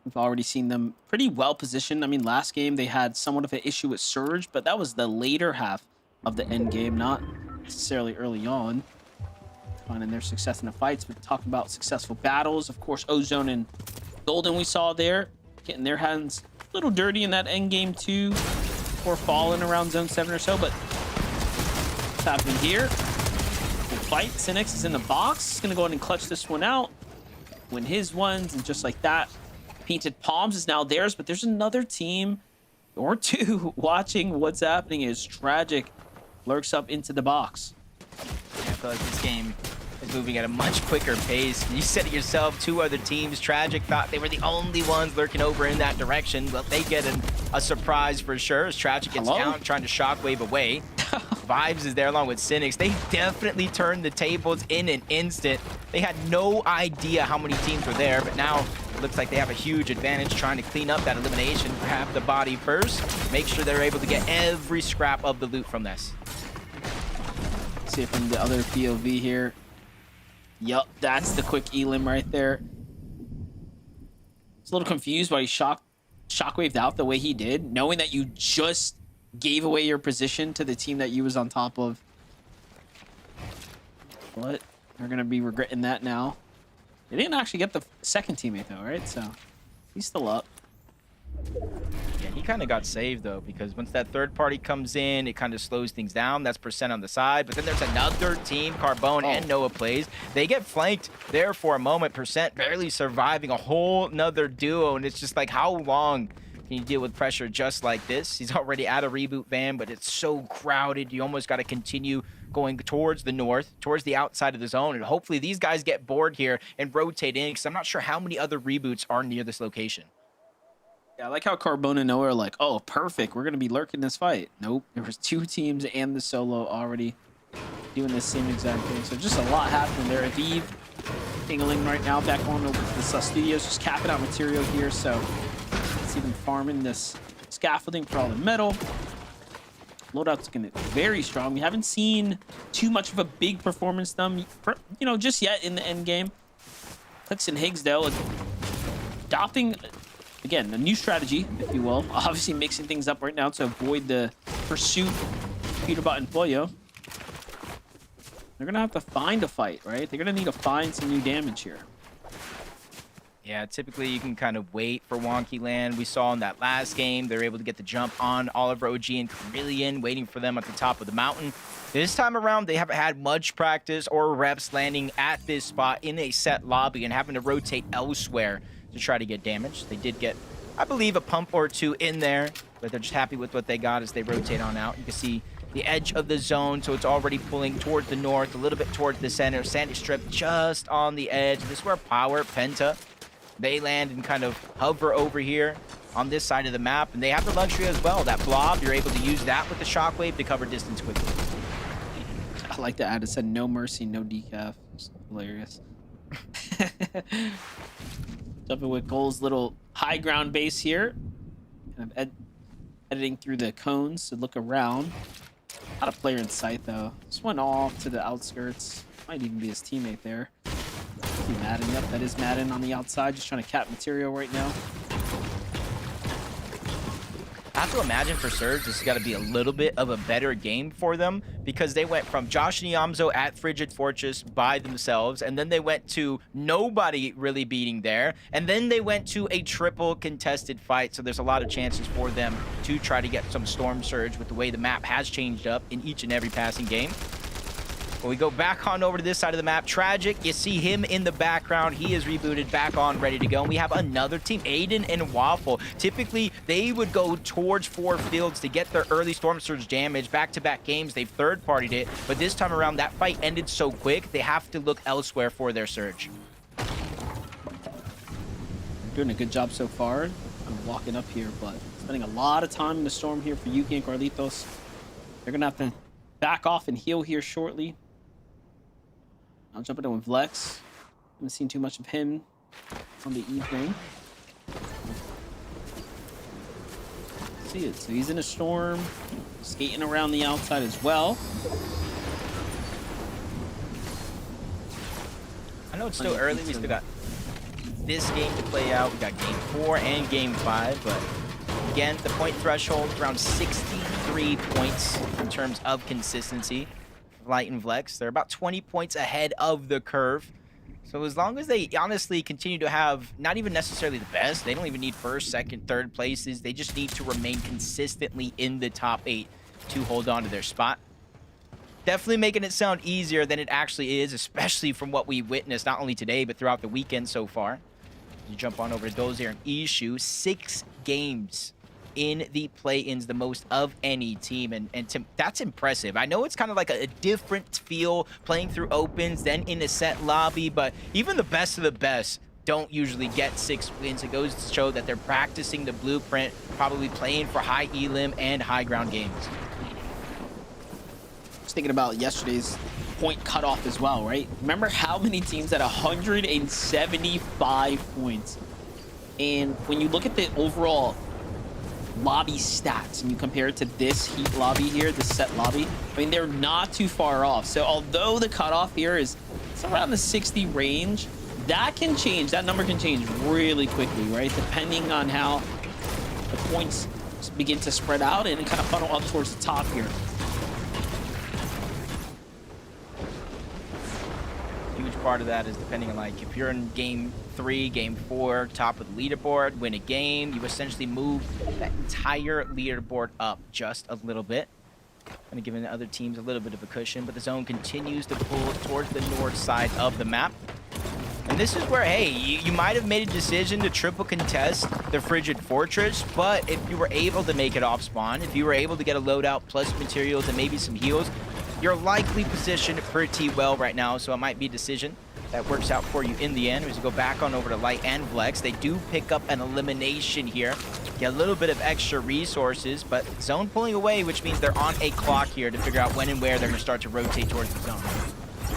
We've already seen them pretty well positioned. I mean, last game they had somewhat of an issue with Surge, but that was the later half of the end game, not necessarily early on. Finding their success in the fights, but talking about successful battles, of course, Ozone and Golden we saw there, getting their hands a little dirty in that end game too, before falling around zone 7 or so, but what's happening here? Good fight. Cynics is in the box. He's gonna go ahead and clutch this one out, win his ones, and just like that, Painted Palms is now theirs, but there's another team or 2 watching what's happening as Tragic lurks up into the box. I feel like this game is moving at a much quicker pace. You said it yourself, 2 other teams. Tragic thought they were the only ones lurking over in that direction. Well, they get a surprise for sure as Tragic gets down, trying to shockwave away. Vibes is there along with Cynics. They definitely turned the tables in an instant. They had no idea how many teams were there, but now it looks like they have a huge advantage trying to clean up that elimination, grab the body first, make sure they're able to get every scrap of the loot from this. See it from the other POV here. Yup, that's the quick elim right there. It's a little confused why he shockwaved out the way he did, knowing that you just gave away your position to the team that you was on top of. But they're gonna be regretting that now. They didn't actually get the second teammate though, right? So he's still up. Yeah, he kind of got saved though, because once that third party comes in, it kind of slows things down. That's percent on the side, but then there's another team, Carbone and Noah plays. They get flanked there for a moment. Percent barely surviving a whole nother duo, and it's just like, how long can you deal with pressure just like this? He's already at a reboot van, but it's so crowded. You almost got to continue going towards the north, towards the outside of the zone, and hopefully these guys get bored here and rotate in, because I'm not sure how many other reboots are near this location. Yeah, I like how Carbona and Noah are like, oh, perfect. We're going to be lurking this fight. Nope. There was 2 teams and the solo already doing the same exact thing. So just a lot happening there. Aviv tingling right now back on over to the studios, just capping out material here. So let's see them farming this scaffolding for all the metal. Loadout's going to be very strong. We haven't seen too much of a big performance them, just yet in the end game. Clicks and Higgs, though, adopting, again, a new strategy, if you will. Obviously mixing things up right now to avoid the pursuit of Peterbot and Pollo. They're going to have to find a fight, right? They're going to need to find some new damage here. Yeah, typically you can kind of wait for Wonky Land. We saw in that last game, they were able to get the jump on Oliver OG and Carillion, waiting for them at the top of the mountain. This time around, they haven't had much practice or reps landing at this spot in a set lobby and having to rotate elsewhere to try to get damage. They did get, I believe, a pump or 2 in there, but they're just happy with what they got as they rotate on out. You can see the edge of the zone, so it's already pulling towards the north, a little bit towards the center. Sandy Strip just on the edge. This is where Power, Penta, they land and kind of hover over here on this side of the map, and they have the luxury as well. That blob, you're able to use that with the shockwave to cover distance quickly. I like to add, it said no mercy, no decaf. It's hilarious. Jumping with Goal's little high ground base here. Kind of editing through the cones to look around. Not a player in sight, though. Just went off to the outskirts. Might even be his teammate there. Madden, yep, that is Madden on the outside, just trying to cap material right now. I have to imagine for Surge, this has got to be a little bit of a better game for them, because they went from Josh and Yamzo at Frigid Fortress by themselves, and then they went to nobody really beating there, and then they went to a triple contested fight, so there's a lot of chances for them to try to get some Storm Surge with the way the map has changed up in each and every passing game. When we go back on over to this side of the map, Tragic, you see him in the background. He is rebooted, back on, ready to go. And we have another team, Aiden and Waffle. Typically, they would go towards 4 fields to get their early Storm Surge damage. Back-to-back games, they've third-partied it. But this time around, that fight ended so quick, they have to look elsewhere for their Surge. Doing a good job so far. I'm walking up here, but spending a lot of time in the storm here for Yuki and Carlitos. They're going to have to back off and heal here shortly. I'll jump into with Vlex. Haven't seen too much of him on the evening. See it. So he's in a storm, skating around the outside as well. I know it's still early. We still got this game to play out. We got game 4 and game 5, but again, the point threshold around 63 points in terms of consistency. Light and Vlex, they're about 20 points ahead of the curve. So as long as they honestly continue to have not even necessarily the best, they don't even need first, second, third places. They just need to remain consistently in the top 8 to hold on to their spot. Definitely making it sound easier than it actually is, especially from what we witnessed not only today, but throughout the weekend so far. You jump on over to Dozier and Ishu, 6 games in the play-ins, the most of any team, and that's impressive. I know it's kind of like a different feel playing through opens than in a set lobby, but even the best of the best don't usually get 6 wins. It goes to show that they're practicing the blueprint, probably playing for high elim and high ground games. Just thinking about yesterday's point cutoff as well, right? Remember how many teams had 175 points? And when you look at the overall lobby stats and you compare it to this Heat lobby here, this set lobby, I mean, they're not too far off. So although the cutoff here is it's around the 60 range, that can change. That number can change really quickly, right? Depending on how the points begin to spread out and kind of funnel up towards the top here. Huge part of that is depending on, like, if you're in game 3, game 4, top of the leaderboard, win a game, you essentially move that entire leaderboard up just a little bit. Kind of giving the other teams a little bit of a cushion, but the zone continues to pull towards the north side of the map. And this is where, hey, you might have made a decision to triple contest the Frigid Fortress, but if you were able to make it off spawn, if you were able to get a loadout plus materials and maybe some heals, you're likely positioned pretty well right now, so it might be a decision that works out for you in the end. As we go back on over to Light and Flex, they do pick up an elimination here. Get a little bit of extra resources, but zone pulling away, which means they're on a clock here to figure out when and where they're going to start to rotate towards the zone.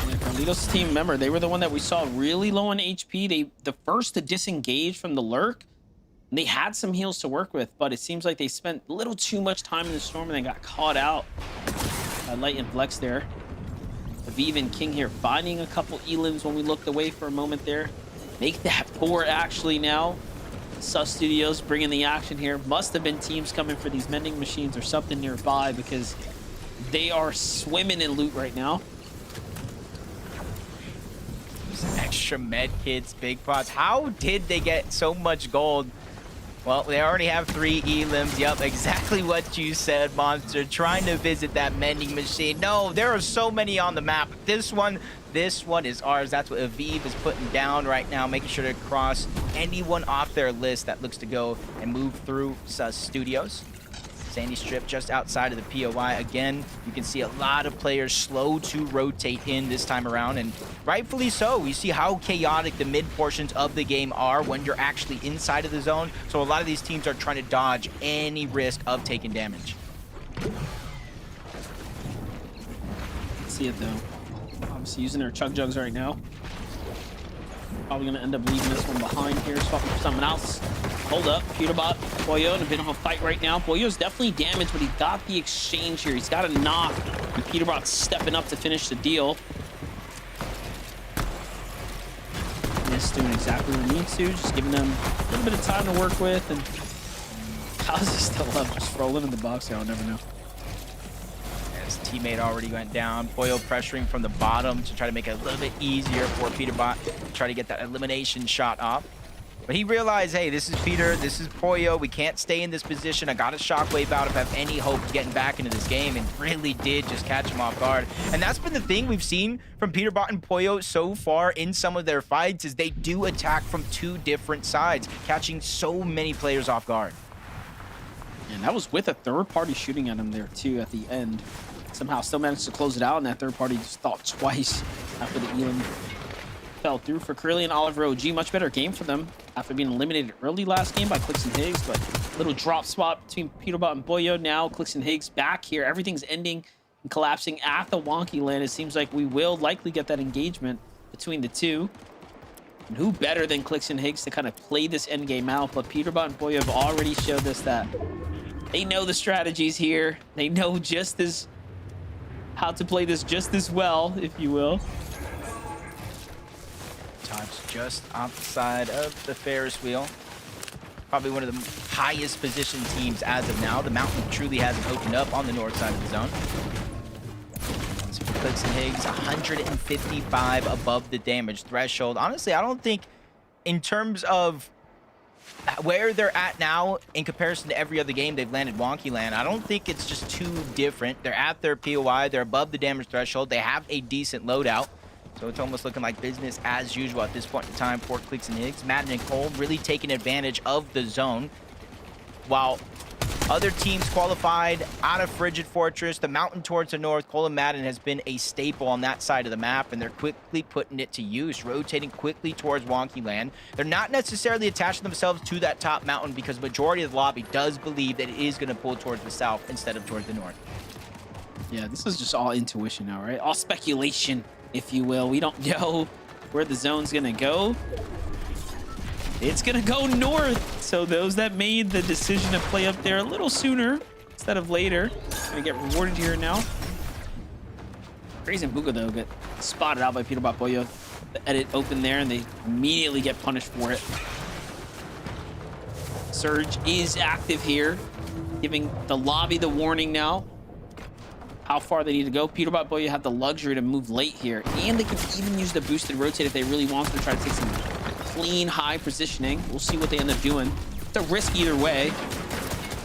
Yeah, Carlitos' team, remember, they were the one that we saw really low on HP. The first to disengage from the lurk. And they had some heals to work with, but it seems like they spent a little too much time in the storm and they got caught out by Light and Flex there. Aviv and King here finding a couple elims when we looked away for a moment there. Make that 4 actually now. Sus Studios bringing the action here. Must have been teams coming for these mending machines or something nearby because they are swimming in loot right now. Some extra med kits, big pots. How did they get so much gold? Well, they already have 3 elims. Yep, exactly what you said, Monster. Trying to visit that mending machine. No, there are so many on the map. This one is ours. That's what Aviv is putting down right now, making sure to cross anyone off their list that looks to go and move through Sus Studios. Sandy Strip just outside of the POI. Again, you can see a lot of players slow to rotate in this time around, and rightfully so. We see how chaotic the mid portions of the game are when you're actually inside of the zone. So a lot of these teams are trying to dodge any risk of taking damage. See it though. Obviously using their chug jugs right now. Probably gonna end up leaving this one behind here, swapping for someone else. Hold up, Peterbot, Boyo in a bit of a fight right now. Boyo's definitely damaged, but he got the exchange here. He's got a knock, and Peterbot's stepping up to finish the deal. This doing exactly what he needs to, just giving them a little bit of time to work with. And how's he still up? Just rolling in the box here, I'll never know. His teammate already went down. Boyo pressuring from the bottom to try to make it a little bit easier for Peterbot to try to get that elimination shot off. But he realized, hey, this is Peter, this is Poyo. We can't stay in this position. I got a shockwave out if I have any hope of getting back into this game, and really did just catch him off guard. And that's been the thing we've seen from Peterbot and Poyo so far in some of their fights, is they do attack from 2 different sides, catching so many players off guard. And that was with a third party shooting at him there too at the end. Somehow still managed to close it out, and that third party just thought twice after the Elam fell through for Curly and Oliver OG. Much better game for them after being eliminated early last game by Clicks and Higgs, but little drop spot between Peterbot and Boyo. Now Clicks and Higgs back here. Everything's ending and collapsing at the wonky land. It seems like we will likely get that engagement between the two. And who better than Clicks and Higgs to kind of play this end game out? But Peterbot and Boyo have already showed us that they know the strategies here. They know just as how to play this just as well, if you will. Todd's just outside of the Ferris wheel. Probably one of the highest positioned teams as of now. The mountain truly hasn't opened up on the north side of the zone. So for Clicks and Higgs, 155 above the damage threshold. Honestly, I don't think in terms of where they're at now in comparison to every other game they've landed wonky land, I don't think it's just too different. They're at their POI, they're above the damage threshold, they have a decent loadout. So it's almost looking like business as usual at this point in time for Clicks and Higgs. Madden and Cole really taking advantage of the zone. While other teams qualified out of Frigid Fortress, the mountain towards the north, Cole and Madden has been a staple on that side of the map, and they're quickly putting it to use, rotating quickly towards wonky land. They're not necessarily attaching themselves to that top mountain because majority of the lobby does believe that it is going to pull towards the south instead of towards the north. Yeah, this is just all intuition now, right? All speculation, if you will. We don't know where the zone's gonna go. It's gonna go north. So those that made the decision to play up there a little sooner instead of later, gonna get rewarded here now. Crazy and Buga though get spotted out by Peterbot Boyo. The edit open there, and they immediately get punished for it. Surge is active here, giving the lobby the warning now. How far they need to go. Peterbot Boyo have the luxury to move late here, and they can even use the boosted rotate if they really want to try to take some clean high positioning. We'll see what they end up doing. It's a risk either way.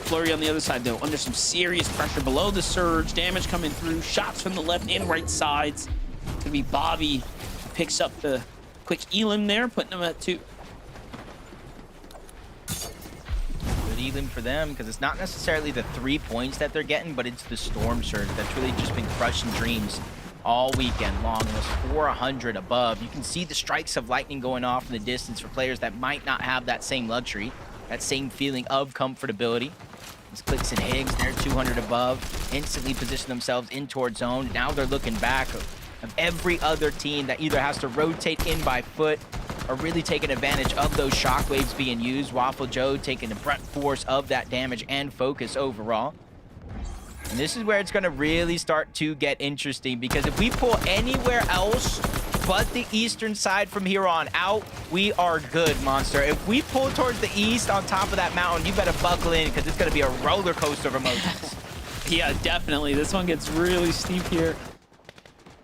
Flurry on the other side though, under some serious pressure below the surge. Damage coming through. Shots from the left and right sides. It's gonna be Bobby who picks up the quick Elim there, putting them at 2. Elim for them, because it's not necessarily the 3 points that they're getting, but it's the Storm Surge that's really just been crushing dreams all weekend long, was 400 above. You can see the strikes of lightning going off in the distance for players that might not have that same luxury, that same feeling of comfortability. These Clicks and Higgs, they're 200 above, instantly position themselves in towards zone. Now they're looking back of every other team that either has to rotate in by foot or really taking advantage of those shockwaves being used. Waffle Joe taking the brunt force of that damage and focus overall. And this is where it's going to really start to get interesting, because if we pull anywhere else but the eastern side from here on out, we are good, Monster. If we pull towards the east on top of that mountain, you better buckle in, because it's going to be a roller coaster of emotions. Yeah, definitely. This one gets really steep here.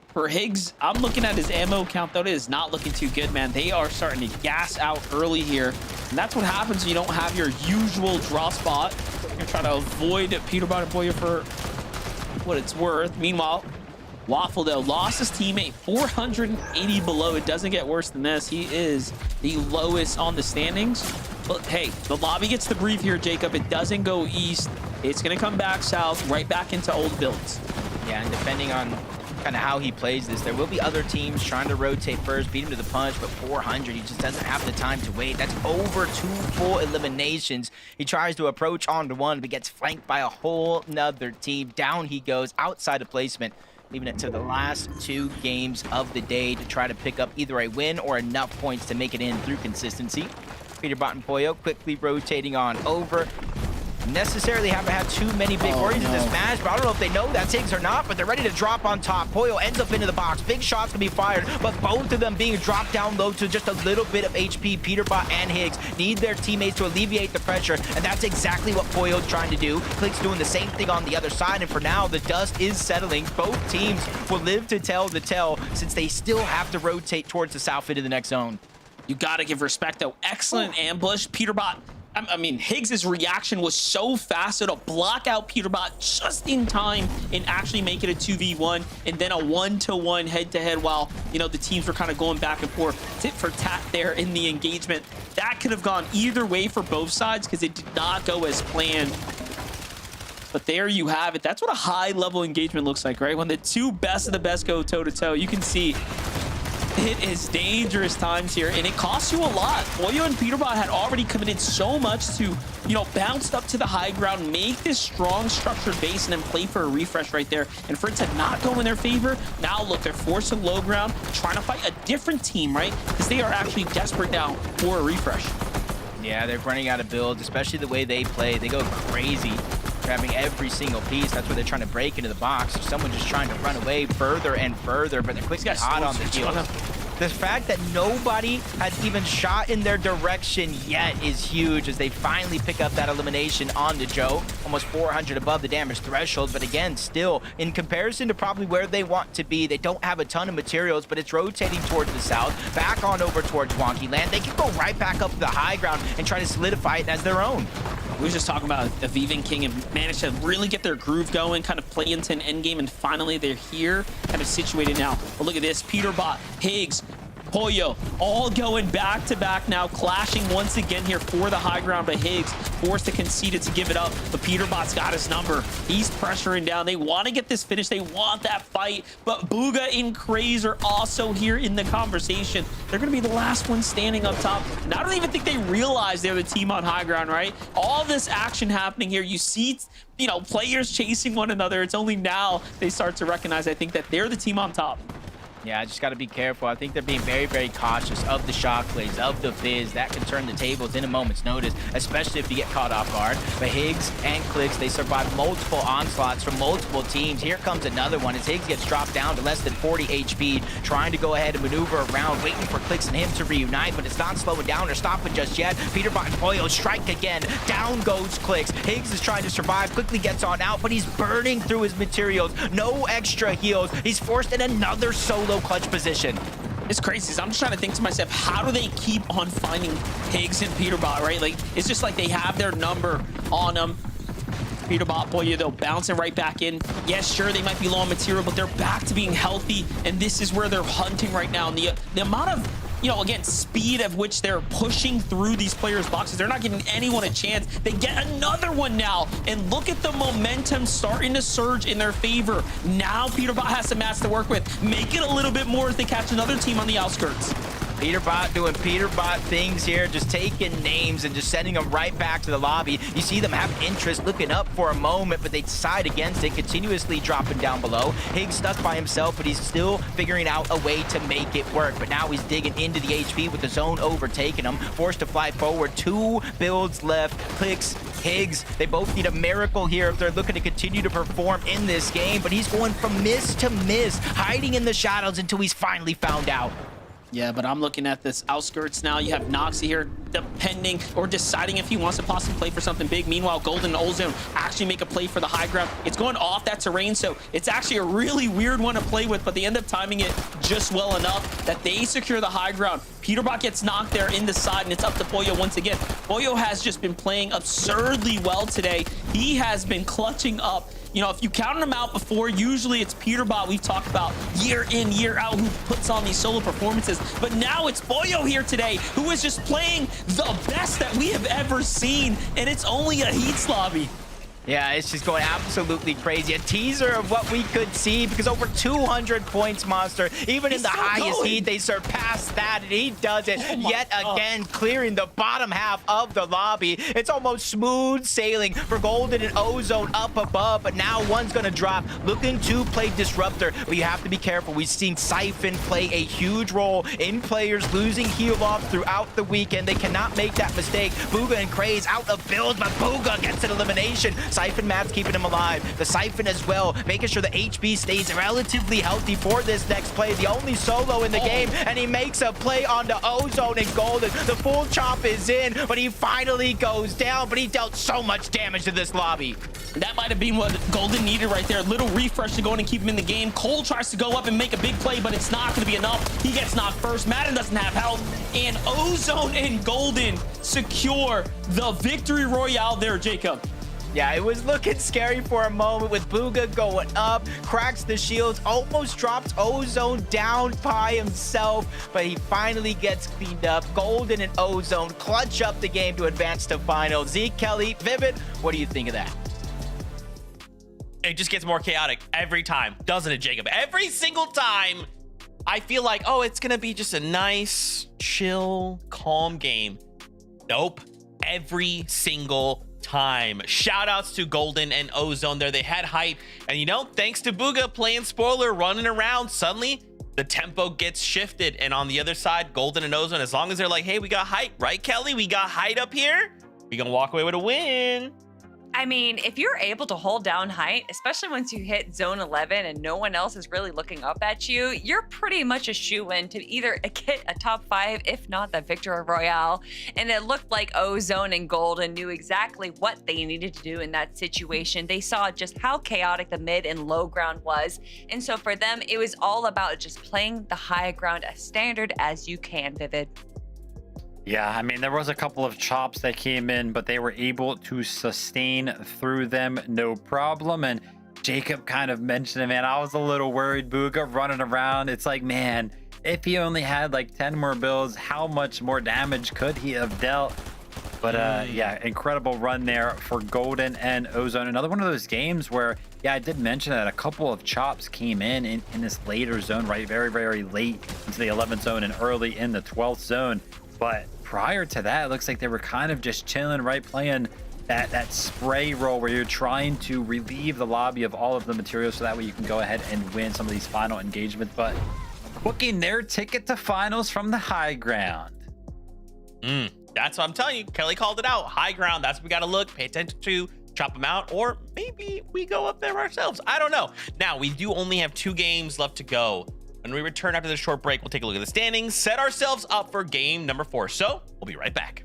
For Higgs, I'm looking at his ammo count, though. It is not looking too good, man. They are starting to gas out early here. And that's what happens when you don't have your usual draw spot. You're going to try to avoid Peter Bot and Boya for what it's worth. Meanwhile, Waffle, though, lost his teammate 480 below. It doesn't get worse than this. He is the lowest on the standings. But hey, the lobby gets to breathe here, Jacob. It doesn't go east. It's going to come back south, right back into old builds. Yeah, and depending on kind of how he plays this, there will be other teams trying to rotate first, beat him to the punch, but 400, he just doesn't have the time to wait. That's over 2 full eliminations. He tries to approach onto one, but gets flanked by a whole nother team. Down he goes, outside of placement, leaving it to the last 2 games of the day to try to pick up either a win or enough points to make it in through consistency. Peter Bot and Pollo quickly rotating on over. Necessarily haven't had too many big worries in this match, but I don't know if they know that's Higgs or not, but they're ready to drop on top. Pollo ends up into the box. Big shots can be fired, but both of them being dropped down low to just a little bit of HP. Peterbot and Higgs need their teammates to alleviate the pressure, and that's exactly what Pollo's trying to do. Click's doing the same thing on the other side, and for now, the dust is settling. Both teams will live to tell the tale, since they still have to rotate towards the south into the next zone. You got to give respect, though. Excellent ambush. Peterbot, I mean, Higgs' reaction was so fast to block out Peterbot just in time and actually make it a 2v1 and then a 1-to-1 head-to-head while, you know, the teams were kind of going back and forth, tit for tat there in the engagement. That could have gone either way for both sides because it did not go as planned. But there you have it. That's what a high-level engagement looks like, right? When the 2 best of the best go toe-to-toe, you can see it is dangerous times here, and it costs you a lot. Pollo and Peterbot had already committed so much to, you know, bounce up to the high ground, make this strong structured base, and then play for a refresh right there. And for it to not go in their favor, now look, they're forced to low ground, trying to fight a different team, right? Because they are actually desperate now for a refresh. Yeah, they're running out of builds, especially the way they play. They go crazy, grabbing every single piece. That's where they're trying to break into the box. Someone just trying to run away further and further, but they're quickly hot on the heels. The fact that nobody has even shot in their direction yet is huge, as they finally pick up that elimination onto Joe. Almost 400 above the damage threshold, but again, still, in comparison to probably where they want to be, they don't have a ton of materials, but it's rotating towards the south, back on over towards Wonky Land. They can go right back up to the high ground and try to solidify it as their own. We were just talking about Aviv and King and managed to really get their groove going, kind of play into an endgame, and finally they're here, kind of situated now. But look at this, Peterbot, Higgs, Pollo, all going back to back now, clashing once again here for the high ground, but Higgs forced to concede it to give it up, but Peterbot's got his number. He's pressuring down. They want to get this finish. They want that fight, but Booga and Craze are also here in the conversation. They're going to be the last one standing up top, and I don't even think they realize they're the team on high ground, right? All this action happening here. You see, you know, players chasing one another. It's only now they start to recognize, I think, that they're the team on top. Yeah, I just got to be careful. I think they're being very, very cautious of the shockwaves, of the fizz. That can turn the tables in a moment's notice, especially if you get caught off guard. But Higgs and Clicks, they survive multiple onslaughts from multiple teams. Here comes another one as Higgs gets dropped down to less than 40 HP, trying to go ahead and maneuver around, waiting for Clicks and him to reunite, but it's not slowing down or stopping just yet. Peterbot and Pollo strike again. Down goes Clicks. Higgs is trying to survive, quickly gets on out, but he's burning through his materials. No extra heals. He's forced in another solo clutch position. It's crazy. I'm just trying to think to myself, how do they keep on finding Higgs and Peterbot, right? Like, it's just like they have their number on them. Peterbot, Pollo, though, bouncing right back in. Yes, sure, they might be low on material, but they're back to being healthy, and this is where they're hunting right now. And the amount of you know, again, speed of which they're pushing through these players' boxes. They're not giving anyone a chance. They get another one now, and look at the momentum starting to surge in their favor. Now Peterbot has some mats to work with. Make it a little bit more as they catch another team on the outskirts. Peterbot doing Peterbot things here, just taking names and just sending them right back to the lobby. You see them have interest, looking up for a moment, but they decide against it, continuously dropping down below. Higgs stuck by himself, but he's still figuring out a way to make it work. But now he's digging into the HP with the zone overtaking him, forced to fly forward. 2 builds left. Clicks, Higgs, they both need a miracle here if they're looking to continue to perform in this game, but he's going from miss to miss, hiding in the shadows until he's finally found out. Yeah, but I'm looking at this outskirts now. You have Noxy here depending or deciding if he wants to possibly play for something big. Meanwhile, Golden and Ozone actually make a play for the high ground. It's going off that terrain, so it's actually a really weird one to play with, but they end up timing it just well enough that they secure the high ground. Peterbot gets knocked there in the side, and it's up to Boyo once again. Boyo has just been playing absurdly well today. He has been clutching up. You know, if you counted him out before, usually it's Peterbot we've talked about year in, year out, who puts on these solo performances. But now it's Boyo here today, who is just playing the best that we have ever seen, and it's only a Heats lobby. Yeah, it's just going absolutely crazy. A teaser of what we could see, because over 200 points, Monster. Even in the highest heat, they surpassed that, and he does it yet again, clearing the bottom half of the lobby. It's almost smooth sailing for Golden and Ozone up above, but now one's going to drop, looking to play Disruptor. But you have to be careful. We've seen Siphon play a huge role in players losing heal off throughout the weekend. They cannot make that mistake. Booga and Craze out of build, but Booga gets an elimination. Siphon Matt's keeping him alive. The Siphon as well, making sure the HB stays relatively healthy for this next play. The only solo in the game, and he makes a play onto Ozone and Golden. The full chop is in, but he finally goes down, but he dealt so much damage to this lobby. That might have been what Golden needed right there. A little refresh to go in and keep him in the game. Cole tries to go up and make a big play, but it's not going to be enough. He gets knocked first. Madden doesn't have health, and Ozone and Golden secure the victory royale there, Jacob. Yeah, it was looking scary for a moment with Booga going up, cracks the shields, almost drops Ozone down by himself, but he finally gets cleaned up. Golden and Ozone clutch up the game to advance to finals. Zeke, Kelly, Vivid, what do you think of that? It just gets more chaotic every time, doesn't it, Jacob? Every single time, I feel like, oh, it's gonna be just a nice, chill, calm game. Nope. Every single time. Shout outs to Golden and Ozone there. They had hype, and you know, thanks to Booga playing spoiler, running around, suddenly the tempo gets shifted, and on the other side, Golden and Ozone, as long as they're like, hey, we got hype, right, Kelly? We got hype up here, we gonna walk away with a win. I mean, if you're able to hold down height, especially once you hit zone 11 and no one else is really looking up at you, you're pretty much a shoo-in to either get a top 5, if not the victory royale. And it looked like Ozone and Golden knew exactly what they needed to do in that situation. They saw just how chaotic the mid and low ground was. And so for them, it was all about just playing the high ground as standard as you can, Vivid. Yeah, I mean, there was a couple of chops that came in, but they were able to sustain through them no problem. And Jacob kind of mentioned it, man. I was a little worried, Booga running around. It's like, man, if he only had like 10 more builds, how much more damage could he have dealt? But yeah, incredible run there for Golden and Ozone. Another one of those games where, yeah, I did mention that a couple of chops came in this later zone, right? Very, very late into the 11th zone and early in the 12th zone. But prior to that, it looks like they were kind of just chilling, right? Playing that spray roll where you're trying to relieve the lobby of all of the materials so that way you can go ahead and win some of these final engagements. But booking their ticket to finals from the high ground. That's what I'm telling you. Kelly called it out. High ground. That's what we got to look, pay attention to, chop them out, or maybe we go up there ourselves. I don't know. Now, we do only have 2 games left to go. When we return after this short break, we'll take a look at the standings, set ourselves up for game number 4. So we'll be right back.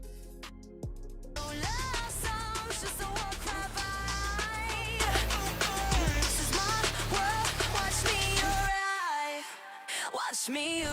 Watch me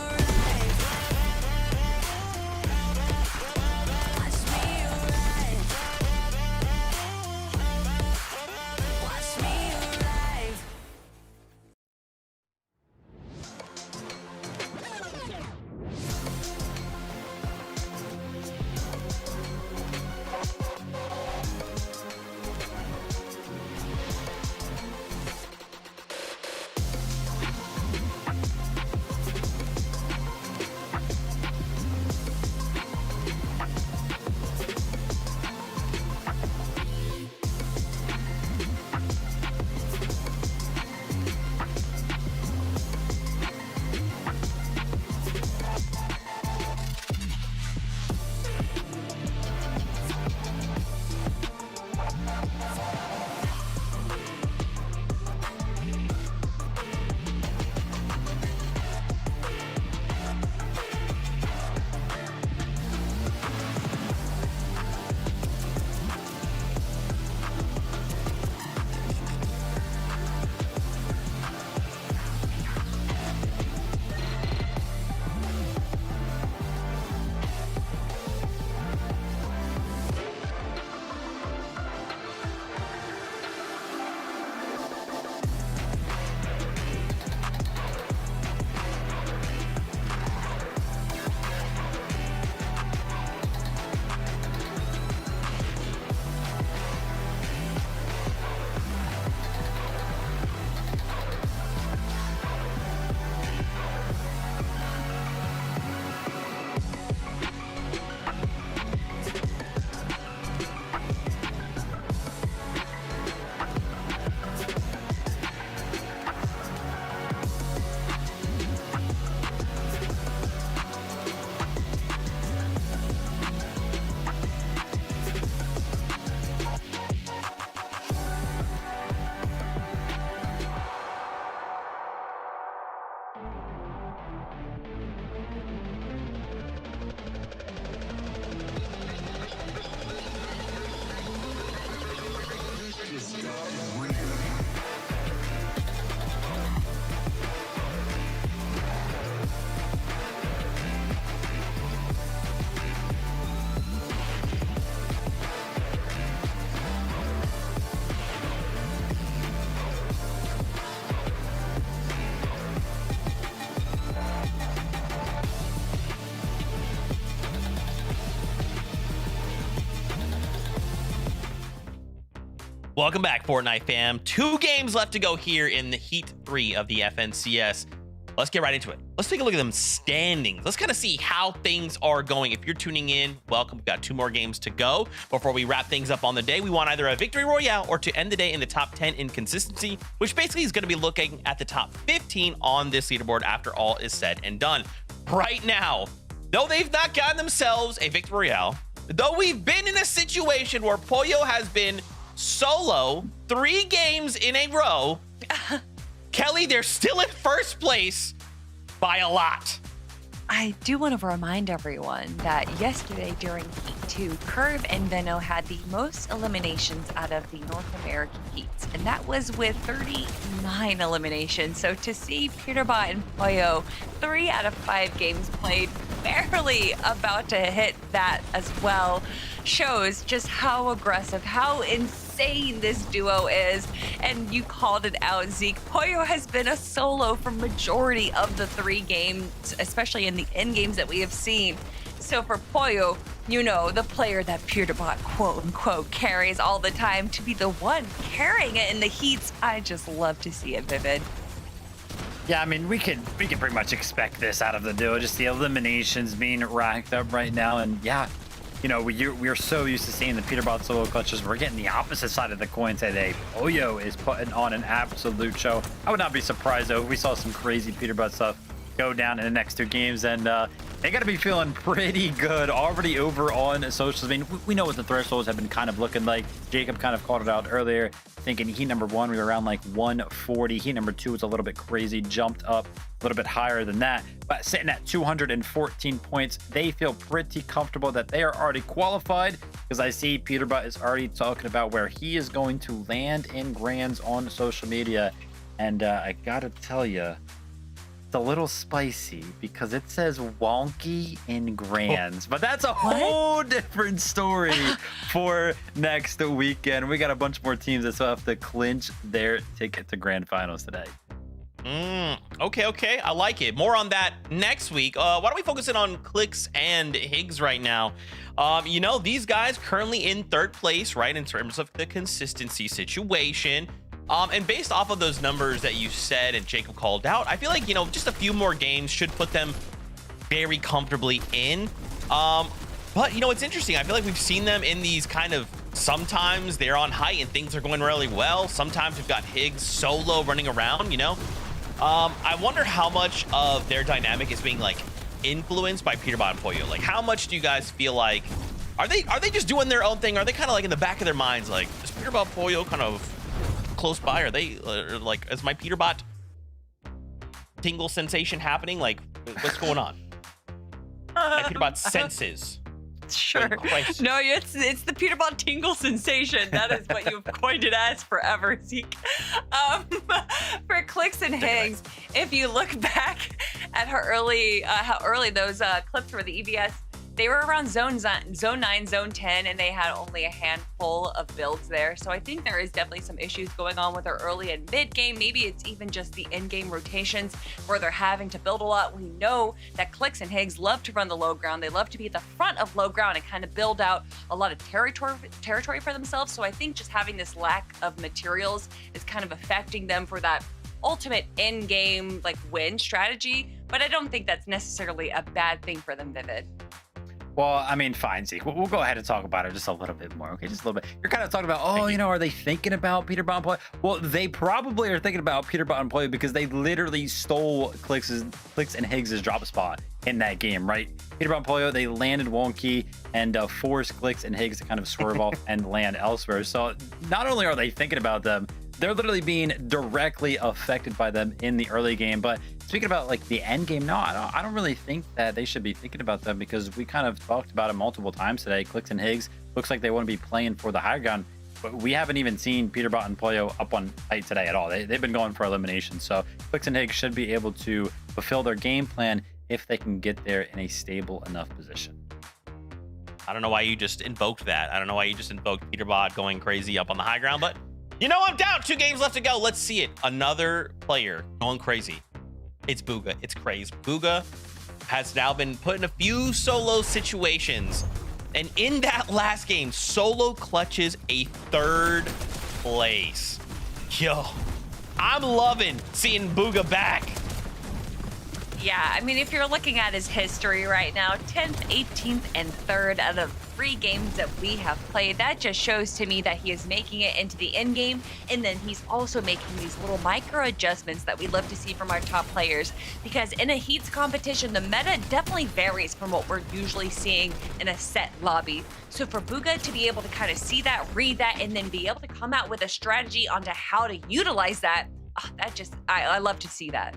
Welcome back, Fortnite fam. 2 games left to go here in the Heat 3 of the FNCS. Let's get right into it. Let's take a look at them standings. Let's kind of see how things are going. If you're tuning in, welcome. We've got 2 more games to go before we wrap things up on the day. We want either a victory royale or to end the day in the top 10 in consistency, which basically is going to be looking at the top 15 on this leaderboard after all is said and done. Right now, though they've not gotten themselves a victory royale, though we've been in a situation where Pollo has been solo 3 games in a row, Kelly, they're still in first place by a lot. I do want to remind everyone that yesterday during Heat 2, Curve and Venno had the most eliminations out of the North American Heats, and that was with 39 eliminations. So to see Peterbot and Pollo 3 out of 5 games played, barely about to hit that as well, shows just how aggressive, how insane this duo is. And you called it out, Zeke. Pollo has been a solo for majority of the 3 games, especially in the end games that we have seen. So for Pollo, you know, the player that Peterbot quote unquote carries all the time, to be the one carrying it in the heats, I just love to see it, Vivid. Yeah, I mean, we can pretty much expect this out of the duo. Just the eliminations being racked up right now, and yeah, you know, we're so used to seeing the Peterbot solo clutches. We're getting the opposite side of the coin today. Pollo is putting on an absolute show. I would not be surprised though if we saw some crazy Peterbot stuff go down in the next 2 games, and they got to be feeling pretty good already over on socials. I mean, we know what the thresholds have been kind of looking like. Jacob kind of called it out earlier, thinking Heat number 1 we were around like 140. Heat number 2 was a little bit crazy, jumped up a little bit higher than that, but sitting at 214 points, they feel pretty comfortable that they are already qualified, because I see Peterbot is already talking about where he is going to land in grands on social media, and I gotta tell you, a little spicy because it says wonky in grands, but that's a whole different story for next weekend. We got a bunch more teams that still have to clinch their ticket to grand finals today. Okay, I like it. More on that next week. Why don't we focus in on Clicks and Higgs right now? You know, these guys currently in 3rd place, right, in terms of the consistency situation. And based off of those numbers that you said and Jacob called out, I feel like, you know, just a few more games should put them very comfortably in. But, you know, it's interesting. I feel like we've seen them in these kind of, sometimes they're on height and things are going really well. Sometimes we've got Higgs solo running around, you know. I wonder how much of their dynamic is being, like, influenced by Peterbot and Pollo. Like, how much do you guys feel like, are they just doing their own thing? Are they kind of like in the back of their minds, like, is Peterbot Pollo kind of close by? Are they like, is my Peterbot tingle sensation happening? Like, what's going on? My Peterbot senses. Sure. No, it's the Peterbot tingle sensation. That is what you've coined it as forever, Zeke. For Clicks and Higgs, if you look back at how early those clips were, the EVS, they were around zone 9, zone 10, and they had only a handful of builds there. So I think there is definitely some issues going on with their early and mid game. Maybe it's even just the end game rotations where they're having to build a lot. We know that Clicks and Higgs love to run the low ground. They love to be at the front of low ground and kind of build out a lot of territory for themselves. So I think just having this lack of materials is kind of affecting them for that ultimate end game like win strategy. But I don't think that's necessarily a bad thing for them, Vivid. Well, I mean, fine, Zeke. We'll go ahead and talk about it just a little bit more, okay? Just a little bit. You're kind of talking about, oh, you know, are they thinking about Peterbot and Pollo? Well, they probably are thinking about Peterbot and Pollo because they literally stole Clicks and Higgs' drop spot in that game, right? Peterbot and Pollo, they landed wonky and forced Clicks and Higgs to kind of swerve off and land elsewhere. So not only are they thinking about them, they're literally being directly affected by them in the early game. But speaking about like the end game, no, I don't really think that they should be thinking about them because we kind of talked about it multiple times today. Clicks and Higgs looks like they want to be playing for the higher ground, but we haven't even seen Peterbot and Pollo up on height today at all. They've been going for elimination. So Clicks and Higgs should be able to fulfill their game plan if they can get there in a stable enough position. I don't know why you just invoked that. I don't know why you just invoked Peterbot going crazy up on the high ground, but you know, I'm down. 2 games left to go. Let's see it. Another player going crazy. It's Booga. It's Craze. Booga has now been put in a few solo situations. And in that last game, solo clutches a 3rd place. Yo, I'm loving seeing Booga back. Yeah, I mean, if you're looking at his history right now, 10th, 18th, and 3rd out of 3 games that we have played, that just shows to me that he is making it into the end game, and then he's also making these little micro adjustments that we love to see from our top players, because in a heats competition, the meta definitely varies from what we're usually seeing in a set lobby. So for Booga to be able to kind of see that, read that, and then be able to come out with a strategy onto how to utilize that, I love to see that.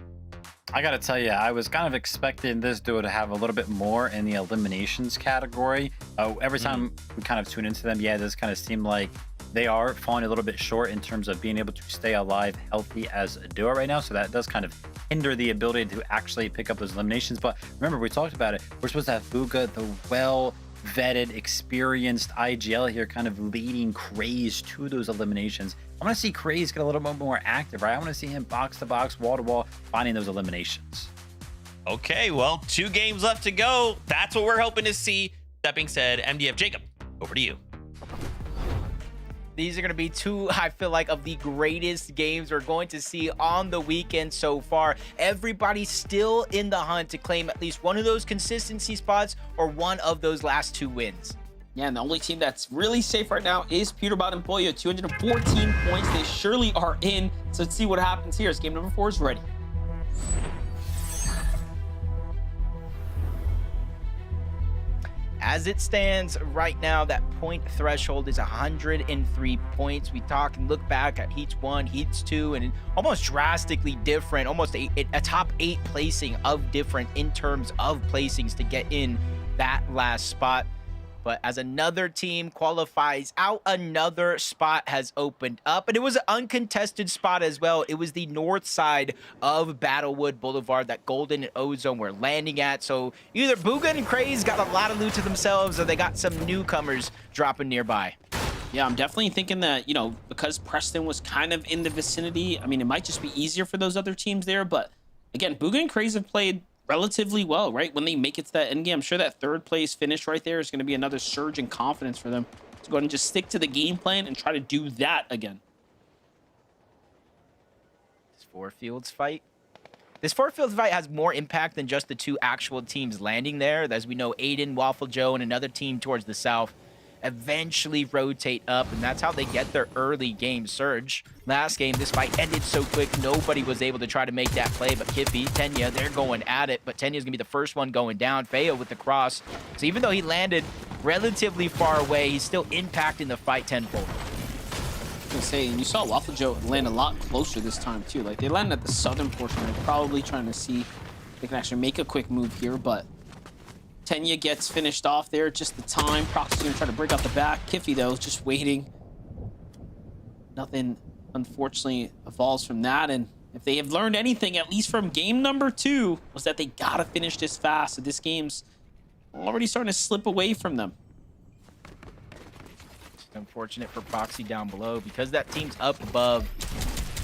I gotta tell you, I was kind of expecting this duo to have a little bit more in the eliminations category. Every time we kind of tune into them, yeah, it does kind of seem like they are falling a little bit short in terms of being able to stay alive healthy as a duo right now. So that does kind of hinder the ability to actually pick up those eliminations. But remember, we talked about it. We're supposed to have Booga, the well-vetted, experienced IGL here, kind of leading Craze to those eliminations. I want to see Craze get a little bit more active, right? I want to see him box to box, wall to wall, finding those eliminations. Okay, well, 2 games left to go. That's what we're hoping to see. That being said, MDF Jacob, over to you. These are going to be 2, I feel like, of the greatest games we're going to see on the weekend so far. Everybody's still in the hunt to claim at least one of those consistency spots or one of those last 2 wins. Yeah, and the only team that's really safe right now is Peterbot and Pollo. 214 points. They surely are in. So let's see what happens here as game number 4 is ready. As it stands right now, that point threshold is 103 points. We talk and look back at Heats 1, Heats 2, and almost drastically different, almost a top 8 placing of different in terms of placings to get in that last spot. But as another team qualifies out, another spot has opened up. And it was an uncontested spot as well. It was the north side of Battlewood Boulevard that Golden and Ozone were landing at. So either Booga and Craze got a lot of loot to themselves, or they got some newcomers dropping nearby. Yeah, I'm definitely thinking that, you know, because Preston was kind of in the vicinity, I mean, it might just be easier for those other teams there. But again, Booga and Craze have played relatively well, right? When they make it to that end game, I'm sure that 3rd place finish right there is going to be another surge in confidence for them to go ahead and just stick to the game plan and try to do that again. This 4 fields fight. This 4 fields fight has more impact than just the 2 actual teams landing there. As we know, Aiden, Waffle Joe, and another team towards the south eventually rotate up, and that's how they get their early game surge. Last game, this fight ended so quick, nobody was able to try to make that play, but Kiffy, Tenya, they're going at it, but Tenya's gonna be the first one going down. Feo with the cross. So even though he landed relatively far away, he's still impacting the fight tenfold. I was gonna say, and you saw Waffle Joe land a lot closer this time too. Like, they landed at the southern portion. They're probably trying to see if they can actually make a quick move here, but Tenya gets finished off there, just the time. Proxy's gonna try to break out the back. Kiffy, though, just waiting. Nothing, unfortunately, evolves from that. And if they have learned anything, at least from game number 2, was that they gotta finish this fast. So this game's already starting to slip away from them. It's unfortunate for Proxy down below because that team's up above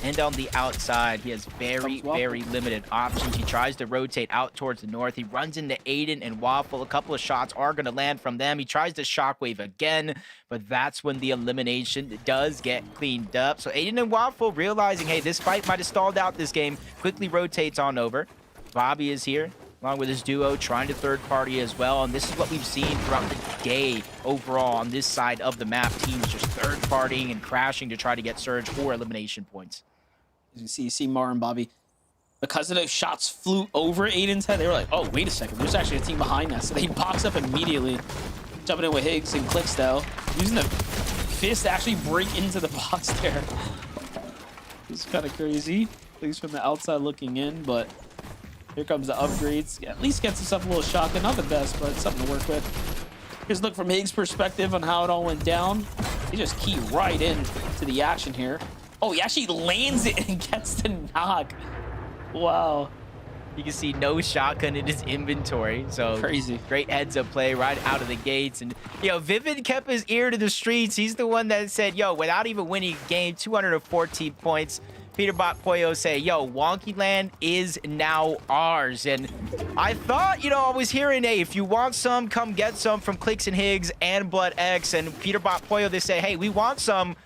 and on the outside. He has very limited options. He tries to rotate out towards the north. He runs into Aiden and Waffle. A couple of shots are going to land from them. He tries to shockwave again, but that's when the elimination does get cleaned up. So Aiden and Waffle, realizing, hey, this fight might have stalled out this game, quickly rotates on over. Bobby is here, along with his duo, trying to third party as well. And this is what we've seen throughout the day overall on this side of the map. Teams just third partying and crashing to try to get surge or elimination points. As you see Mar and Bobby, because of those shots flew over Aiden's head, they were like, oh, wait a second, there's actually a team behind us. So they box up immediately, jumping in with Higgs and clicks, though, using the fist to actually break into the box there. It's kind of crazy, at least from the outside looking in, but here comes the upgrades. At least gets himself a little shotgun, not the best, but something to work with. Here's a look from Higgs' perspective on how it all went down. He just keyed right in to the action here. Oh, he actually lands it and gets the knock. Wow. You can see no shotgun in his inventory. So crazy. Great heads up play right out of the gates. And, yo, Vivid kept his ear to the streets. He's the one that said, yo, without even winning a game, 214 points. Peterbot Pollo say, yo, Wonky Land is now ours. And I thought, you know, I was hearing, hey, if you want some, come get some from Clicks and Higgs and Blood X. And Peterbot Pollo, they say, hey, we want some.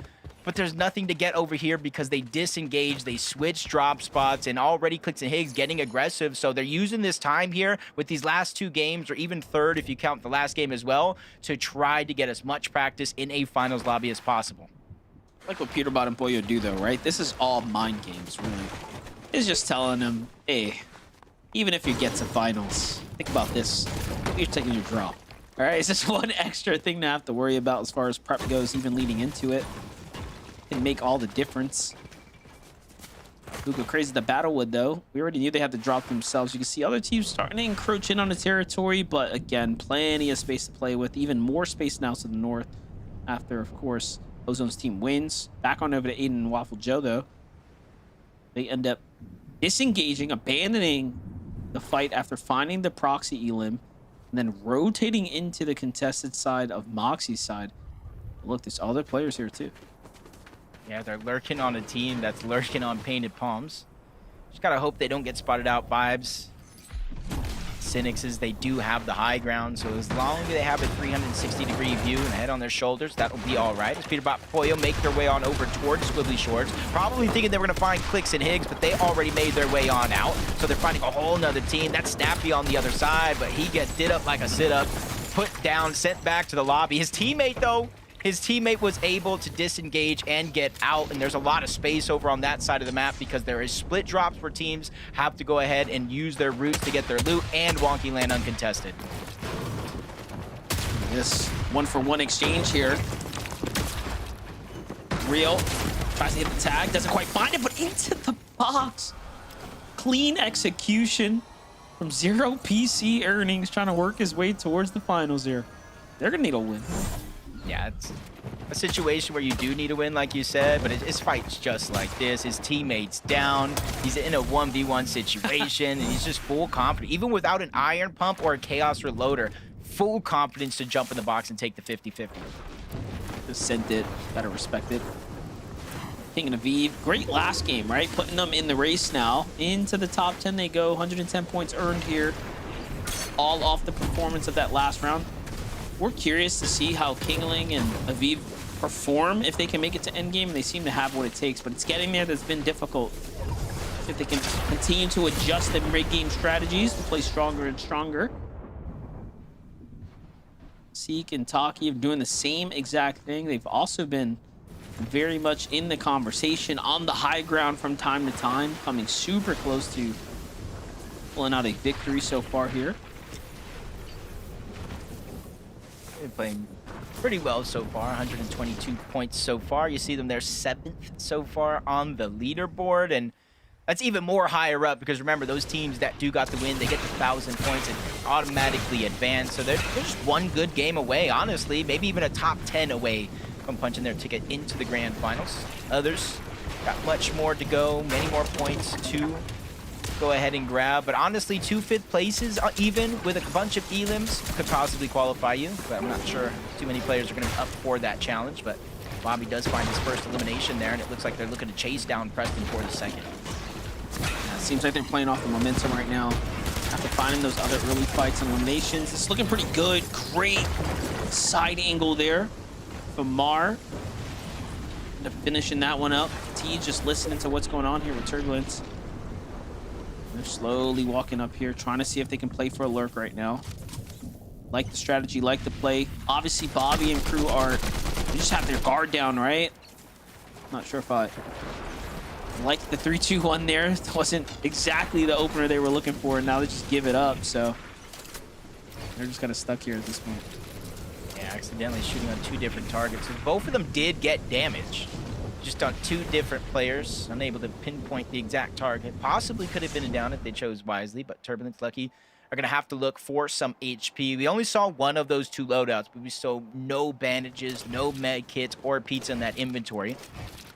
but there's nothing to get over here because they disengage, they switch drop spots, and already Clicks and Higgs getting aggressive. So they're using this time here with these last 2 games, or even third if you count the last game as well, to try to get as much practice in a finals lobby as possible. Like what Peterbot and Boyo do though, right? This is all mind games, really. It's just telling them, hey, even if you get to finals, think about this. You're taking your draw. All right, it's just one extra thing to have to worry about as far as prep goes, even leading into it. It can make all the difference. Google crazy the Battlewood though. We already knew they had to drop themselves. You can see other teams starting to encroach in on the territory, but again, plenty of space to play with. Even more space now to the north after, of course, Ozone's team wins. Back on over to Aiden and Waffle Joe though. They end up disengaging, abandoning the fight after finding the proxy elim, and then rotating into the contested side of Moxie's side. Look, there's other players here too. Yeah, they're lurking on a team that's lurking on painted palms. Just gotta hope they don't get spotted out. Vibes. Cynics, they do have the high ground, so as long as they have a 360-degree view and head on their shoulders, that'll be all right. As Peterbot and Poyo make their way on over towards Squibbly Shorts, probably thinking they were gonna find Clicks and Higgs, but they already made their way on out, so they're finding a whole nother team. That's Snappy on the other side, but he gets did up like a sit-up, put down, sent back to the lobby. His teammate, though, his teammate was able to disengage and get out, and there's a lot of space over on that side of the map because there is split drops where teams have to go ahead and use their routes to get their loot, and Wonky land uncontested. This 1-for-1 exchange here. Real tries to hit the tag, doesn't quite find it, but into the box. Clean execution from Zero PC Earnings, trying to work his way towards the finals here. They're gonna need a win. Yeah, it's a situation where you do need a win, like you said, but his fight's just like this. His teammate's down. He's in a 1v1 situation, and he's just full confident. Even without an iron pump or a chaos reloader, full confidence to jump in the box and take the 50-50. Just sent it. Gotta respect it. Thinking of Aviv, great last game, right? Putting them in the race now. Into the top 10 they go. 110 points earned here. All off the performance of that last round. We're curious to see how Kingling and Aviv perform if they can make it to endgame. They seem to have what it takes, but it's getting there that's been difficult. If they can continue to adjust their mid-game strategies to play stronger and stronger. Seek and Taki are doing the same exact thing. They've also been very much in the conversation on the high ground from time to time, coming super close to pulling out a victory so far here. They're playing pretty well so far, 122 points so far. You see them, they're 7th so far on the leaderboard, and that's even more higher up because remember, those teams that do got the win, they get to 1,000 points and automatically advance. So they're just one good game away, honestly, maybe even a top 10 away from punching their ticket into the grand finals. Others got much more to go, many more points to go ahead and grab, but honestly, 2 5th places, even with a bunch of elims, could possibly qualify you, but I'm not sure too many players are going to be up for that challenge, but Bobby does find his first elimination there, and it looks like they're looking to chase down Preston for the second. Yeah, it seems like they're playing off the momentum right now after finding those other early fights and eliminations. It's looking pretty good. Great side angle there from Mar. End up finishing that one up. T just listening to what's going on here with Turbulence. They're slowly walking up here, trying to see if they can play for a lurk right now. Like the strategy, like the play. Obviously, Bobby and crew they just have their guard down, right? Not sure if I like the 3-2-1 there. It wasn't exactly the opener they were looking for, and now they just give it up, so they're just kind of stuck here at this point. Yeah, accidentally shooting on 2 different targets. Both of them did get damage. Just on 2 different players, unable to pinpoint the exact target. Possibly could have been a down if they chose wisely, but Turbulence Lucky are going to have to look for some HP. We only saw one of those 2 loadouts, but we saw no bandages, no med kits, or pizza in that inventory.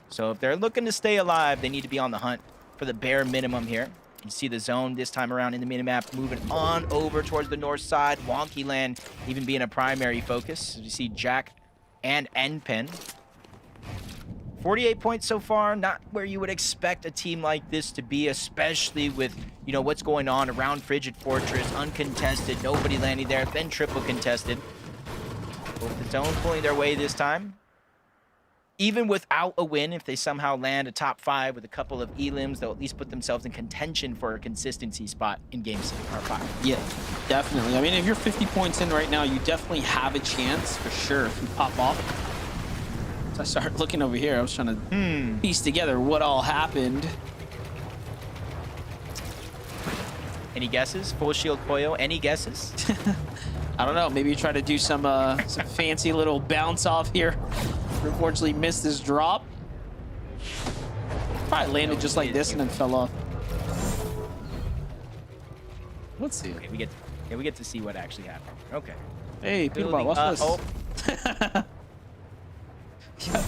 So if they're looking to stay alive, they need to be on the hunt for the bare minimum here. You see the zone this time around in the minimap moving on over towards the north side. Wonky Land even being a primary focus. As you see Jack and Npen. 48 points so far, not where you would expect a team like this to be, especially with, you know, what's going on around Frigid Fortress, uncontested, nobody landing there, then triple contested. Both the zone pulling their way this time. even without a win, if they somehow land a top 5 with a couple of elims, they'll at least put themselves in contention for a consistency spot in Game 6 or 5. Yeah, definitely. I mean, if you're 50 points in right now, you definitely have a chance for sure if you pop off. So I started looking over here. I was trying to piece together what all happened. Any guesses? Full shield Koyo, any guesses? I don't know. Maybe you try to do some fancy little bounce off here. Unfortunately, missed his drop. Probably landed just like this and then fell off. Let's see. Okay, we get to see what actually happened. Okay. Hey, Peterbot, what's this?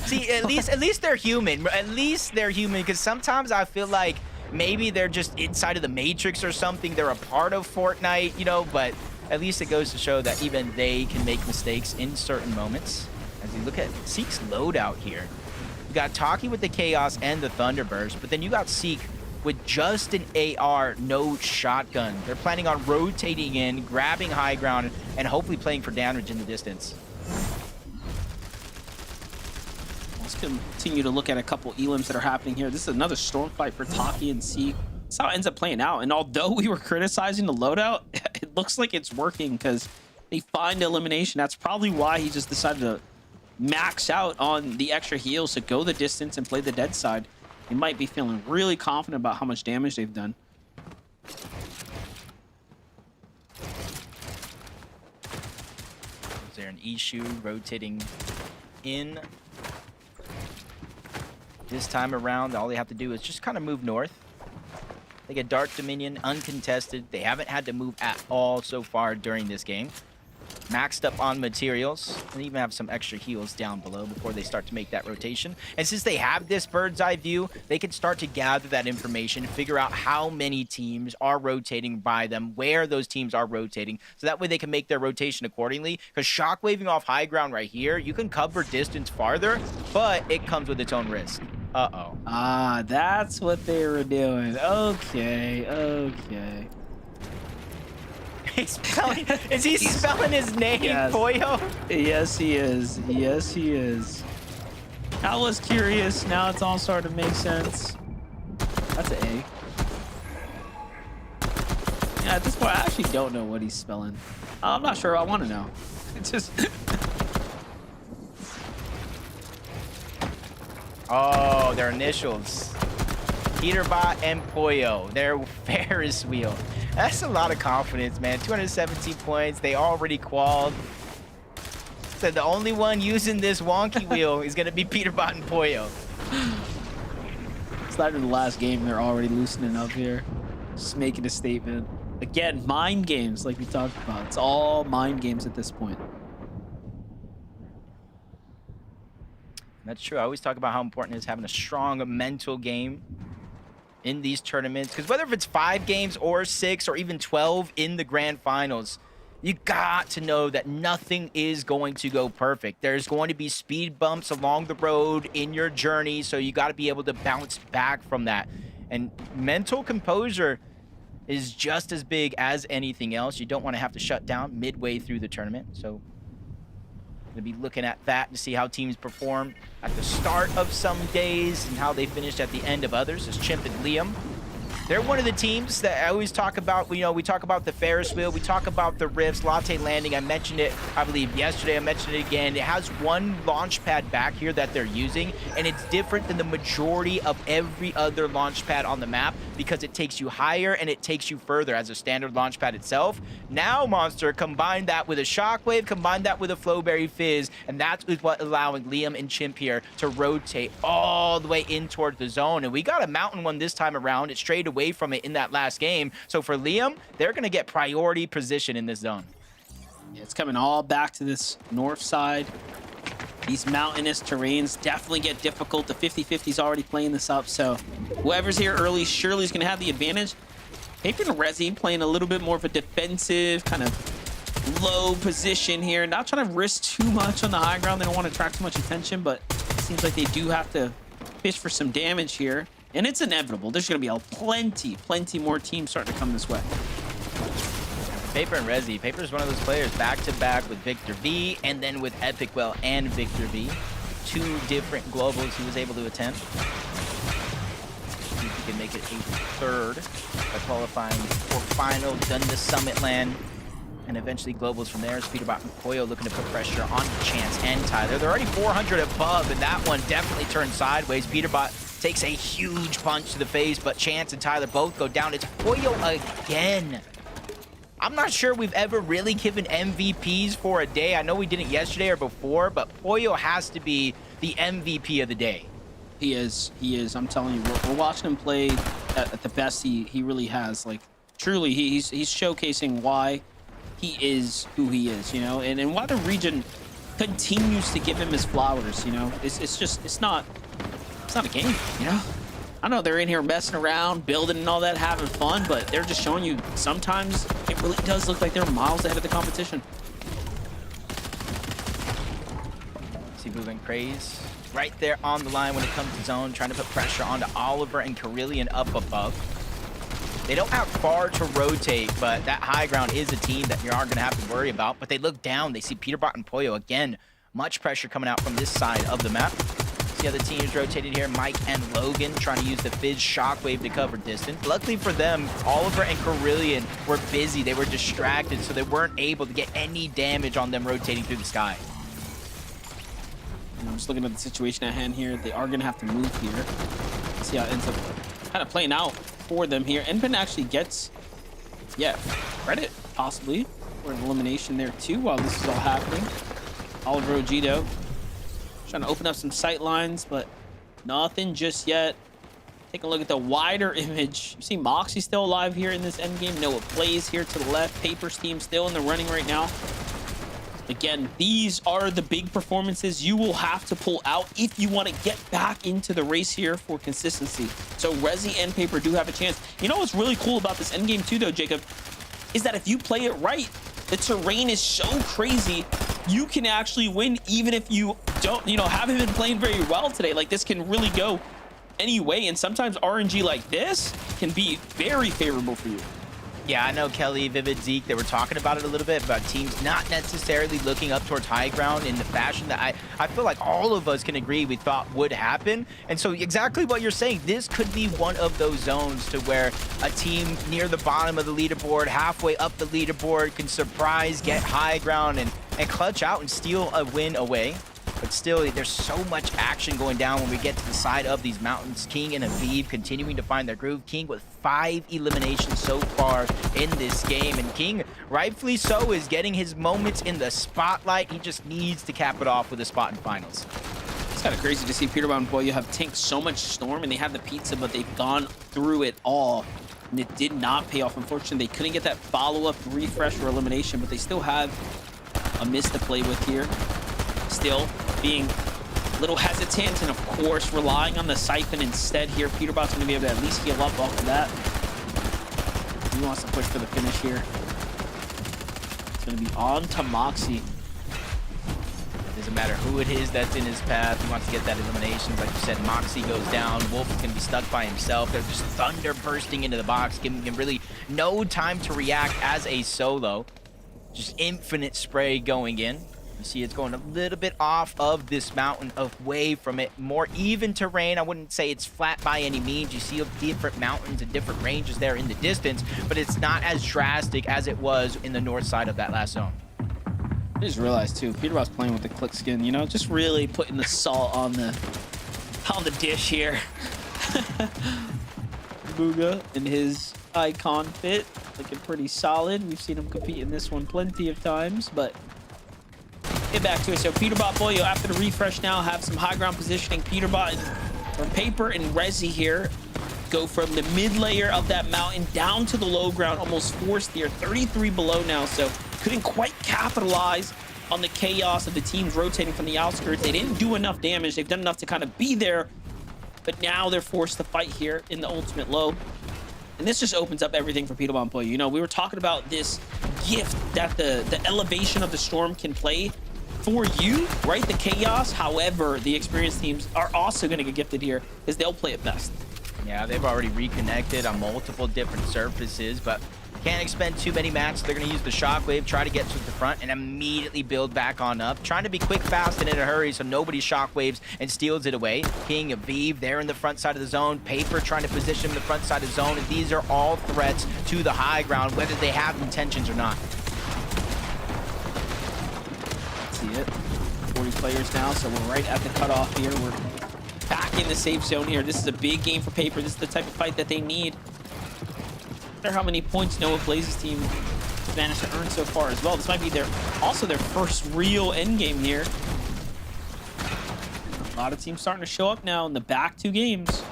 See, at least they're human. At least they're human, because sometimes I feel like maybe they're just inside of the Matrix or something. They're a part of Fortnite, you know, but at least it goes to show that even they can make mistakes in certain moments. As you look at Seek's loadout here, you got Taki with the Chaos and the Thunderburst, but then you got Seek with just an AR, no shotgun. They're planning on rotating in, grabbing high ground, and hopefully playing for damage in the distance. Let's continue to look at a couple elims that are happening here. This is another storm fight for Taki and Seek. That's how it ends up playing out. And although we were criticizing the loadout, it looks like it's working because they find elimination. That's probably why he just decided to max out on the extra heals to go the distance and play the dead side. He might be feeling really confident about how much damage they've done. Is there an issue rotating in? This time around, all they have to do is just kind of move north. They get Dark Dominion uncontested. They haven't had to move at all so far during this game. Maxed up on materials, and even have some extra heals down below before they start to make that rotation. And since they have this bird's eye view, they can start to gather that information, figure out how many teams are rotating by them, where those teams are rotating, so that way they can make their rotation accordingly. Because shockwaving off high ground right here, you can cover distance farther, but it comes with its own risk. Uh-oh. Ah, that's what they were doing. Okay, okay. Is he spelling his name, Yes. Pollo? Yes, he is. Yes, he is. I was curious. Now it's all starting to make sense. That's an A. Yeah, at this point, I actually don't know what he's spelling. I'm not sure. I want to know. It's just... Oh, their initials. Peterbot and Pollo. Their Ferris wheel. That's a lot of confidence, man. 217 points. They already qualled. So the only one using this wonky wheel is going to be Peterbot and Pollo. It's not even the last game. They're already loosening up here. Just making a statement. Again, mind games like we talked about. It's all mind games at this point. That's true. I always talk about how important it is having a strong mental game in these tournaments. Because whether if it's 5 games or 6 or even 12 in the grand finals, you got to know that nothing is going to go perfect. There's going to be speed bumps along the road in your journey, so you got to be able to bounce back from that. And mental composure is just as big as anything else. You don't want to have to shut down midway through the tournament. So going to be looking at that to see how teams perform at the start of some days and how they finished at the end of others. As Chimp and Liam, they're one of the teams that I always talk about. You know, we talk about the Ferris wheel, we talk about the rifts, latte landing. I mentioned it, I believe, yesterday. I mentioned it again. It has one launch pad back here that they're using, and it's different than the majority of every other launch pad on the map because it takes you higher and it takes you further as a standard launch pad itself. Now, Monster, combine that with a shockwave, combine that with a flowberry fizz, and that's what allowing Liam and Chimp here to rotate all the way in towards the zone. And we got a mountain one this time around. It strayed away from it in that last game. So for Liam, they're going to get priority position in this zone. Yeah, it's coming all back to this north side. These mountainous terrains definitely get difficult. The 50-50's already playing this up, so whoever's here early surely is going to have the advantage. Paper and Resi playing a little bit more of a defensive, kind of low position here. Not trying to risk too much on the high ground. They don't want to attract too much attention, but it seems like they do have to fish for some damage here. And it's inevitable. There's going to be plenty more teams starting to come this way. Paper and Resi. Paper is one of those players back-to-back with Victor V, and then with Epic Well and Victor V. 2 different globals he was able to attend. See if he can make it a 3rd by qualifying for final, done the Summit land, and eventually globals from there. Peterbot and Poyo looking to put pressure on Chance and Tyler. They're already 400 above, and that one definitely turned sideways. Peterbot takes a huge punch to the face, but Chance and Tyler both go down. It's Poyo again. I'm not sure we've ever really given MVPs for a day. I know we didn't yesterday or before, but Poyo has to be the MVP of the day. He is. I'm telling you, we're watching him play at the best he really has. Like, truly, he's showcasing why he is who he is, you know, and why the region continues to give him his flowers, you know. It's not a game, you know. I know they're in here messing around, building and all that, having fun, but they're just showing you sometimes it really does look like they're miles ahead of the competition. See Boo and Craze right there on the line when it comes to zone, trying to put pressure onto Oliver and Carillion up above. They don't have far to rotate, but that high ground is a team that you aren't going to have to worry about. But they look down. They see Peterbot and Poyo again. Much pressure coming out from this side of the map. The other teams rotated here, Mike and Logan, trying to use the Fizz Shockwave to cover distance. Luckily for them, Oliver and Carillion were busy. They were distracted, so they weren't able to get any damage on them rotating through the sky. And I'm just looking at the situation at hand here. They are going to have to move here. See how it ends up kind of playing out for them here. Enpin actually gets, credit, possibly, for an elimination there, too, while this is all happening. Oliver Ojito trying to open up some sight lines, but nothing just yet. Take a look at the wider image. You see Moxie still alive here in this endgame. Noah Plays here to the left. Paper's team still in the running right now. Again, these are the big performances you will have to pull out if you want to get back into the race here for consistency. So Resi and Paper do have a chance. You know what's really cool about this endgame too, though, Jacob, is that if you play it right, the terrain is so crazy, you can actually win even if you don't, you know, haven't been playing very well today. Like, this can really go any way, and sometimes RNG like this can be very favorable for you. Yeah, I know Kelly, Vivid, Zeke, they were talking about it a little bit, about teams not necessarily looking up towards high ground in the fashion that I feel like all of us can agree we thought would happen. And so exactly what you're saying, this could be one of those zones to where a team near the bottom of the leaderboard, halfway up the leaderboard, can surprise, get high ground, and clutch out and steal a win away. But still, there's so much action going down when we get to the side of these mountains. King and Aviv continuing to find their groove. King with 5 eliminations so far in this game. And King, rightfully so, is getting his moments in the spotlight. He just needs to cap it off with a spot in finals. It's kind of crazy to see Peterbot and Poyo have tanked so much Storm, and they have the pizza, but they've gone through it all. And it did not pay off. Unfortunately, they couldn't get that follow-up refresh or elimination, but they still have a miss to play with here. Still being a little hesitant, and of course relying on the siphon instead here. Peterbot's going to be able to at least heal up off of that. He wants to push for the finish here. It's going to be on to Moxie. Doesn't matter who it is that's in his path. He wants to get that elimination. Like you said, Moxie goes down. Wolf is going to be stuck by himself. There's just thunder bursting into the box, giving him really no time to react as a solo. Just infinite spray going in. You see it's going a little bit off of this mountain, away from it. More even terrain. I wouldn't say it's flat by any means. You see different mountains and different ranges there in the distance, but it's not as drastic as it was in the north side of that last zone. I just realized too, Peterbot's playing with the click skin, you know, just really putting the salt on the dish here. Booga in his icon fit, looking pretty solid. We've seen him compete in this one plenty of times, but get back to it. So Peterbot, Poyo, after the refresh now, have some high ground positioning. Peterbot or Paper and Resi here go from the mid layer of that mountain down to the low ground, almost forced here. 33 below now, so couldn't quite capitalize on the chaos of the teams rotating from the outskirts. They didn't do enough damage. They've done enough to kind of be there, but now they're forced to fight here in the ultimate low. And this just opens up everything for Peterbot and Poyo. You know, we were talking about this gift that the elevation of the Storm can play for you, right? The chaos. However, the experienced teams are also going to get gifted here because they'll play it best. Yeah, they've already reconnected on multiple different surfaces, but Can't expend too many mats. They're going to use the shockwave, try to get to the front, and immediately build back on up. Trying to be quick, fast, and in a hurry so nobody shockwaves and steals it away. King, Aviv, there in the front side of the zone. Paper trying to position him in the front side of the zone. And these are all threats to the high ground, whether they have intentions or not. See it. 40 players now, so we're right at the cutoff here. We're back in the safe zone here. This is a big game for Paper. This is the type of fight that they need. No matter how many points Noah Blaze's team managed to earn so far as well. This might be also their first real endgame here. A lot of teams starting to show up now in the back 2 games.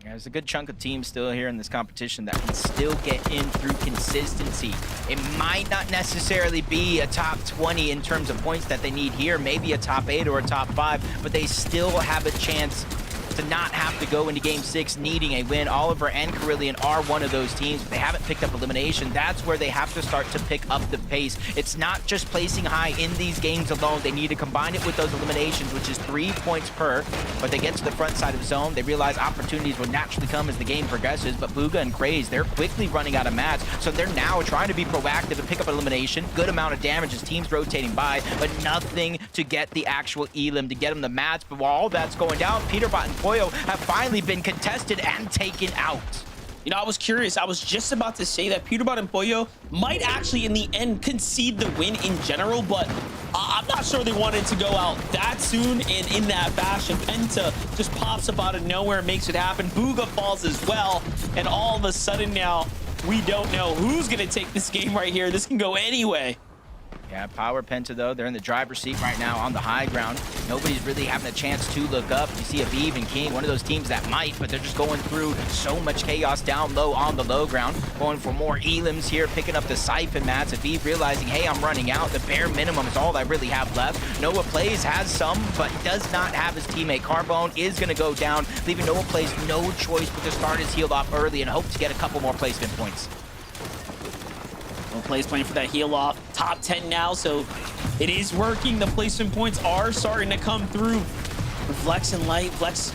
There's a good chunk of teams still here in this competition that can still get in through consistency. It might not necessarily be a top 20 in terms of points that they need here, maybe a top 8 or a top 5, but they still have a chance to not have to go into game 6 needing a win. Oliver and Carillion are one of those teams, but they haven't picked up elimination. That's where they have to start to pick up the pace. It's not just placing high in these games alone. They need to combine it with those eliminations, which is 3 points per. But they get to the front side of the zone. They realize opportunities will naturally come as the game progresses, but Bugha and Craze, they're quickly running out of mats, so they're now trying to be proactive and pick up elimination. Good amount of damage as teams rotating by, but nothing to get the actual elim, to get them the mats. But while all that's going down, Peterbot and Pollo have finally been contested and taken out. You know, I was curious. I was just about to say that Peterbot and Pollo might actually, in the end, concede the win in general, but I'm not sure they wanted to go out that soon and in that fashion. Penta just pops up out of nowhere and makes it happen. Bugha falls as well, and all of a sudden now, we don't know who's going to take this game right here. This can go any way. Yeah, Power Penta, though, they're in the driver's seat right now on the high ground. Nobody's really having a chance to look up. You see Aviv and King, one of those teams that might, but they're just going through so much chaos down low on the low ground. Going for more elims here, picking up the siphon mats. Aviv realizing, hey, I'm running out. The bare minimum is all I really have left. Noah Plays has some, but does not have his teammate. Carbone is going to go down, leaving Noah Plays no choice but to start his heal off early and hope to get a couple more placement points. Plays playing for that heal off. Top 10 now, so it is working. The placement points are starting to come through. Flex and Light. Flex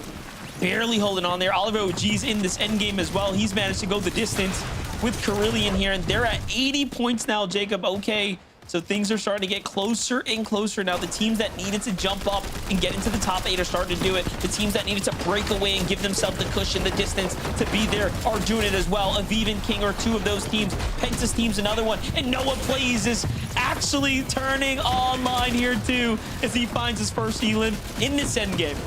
barely holding on there. Oliver OG's in this end game as well. He's managed to go the distance with Carillion here, and they're at 80 points now, Jacob. Okay, so things are starting to get closer and closer now. The teams that needed to jump up and get into the top 8 are starting to do it. The teams that needed to break away and give themselves the cushion, the distance to be there are doing it as well. Aviv and King are 2 of those teams. Penta's team's another one. And Noah Plays is actually turning online here too as he finds his first healing in this end game.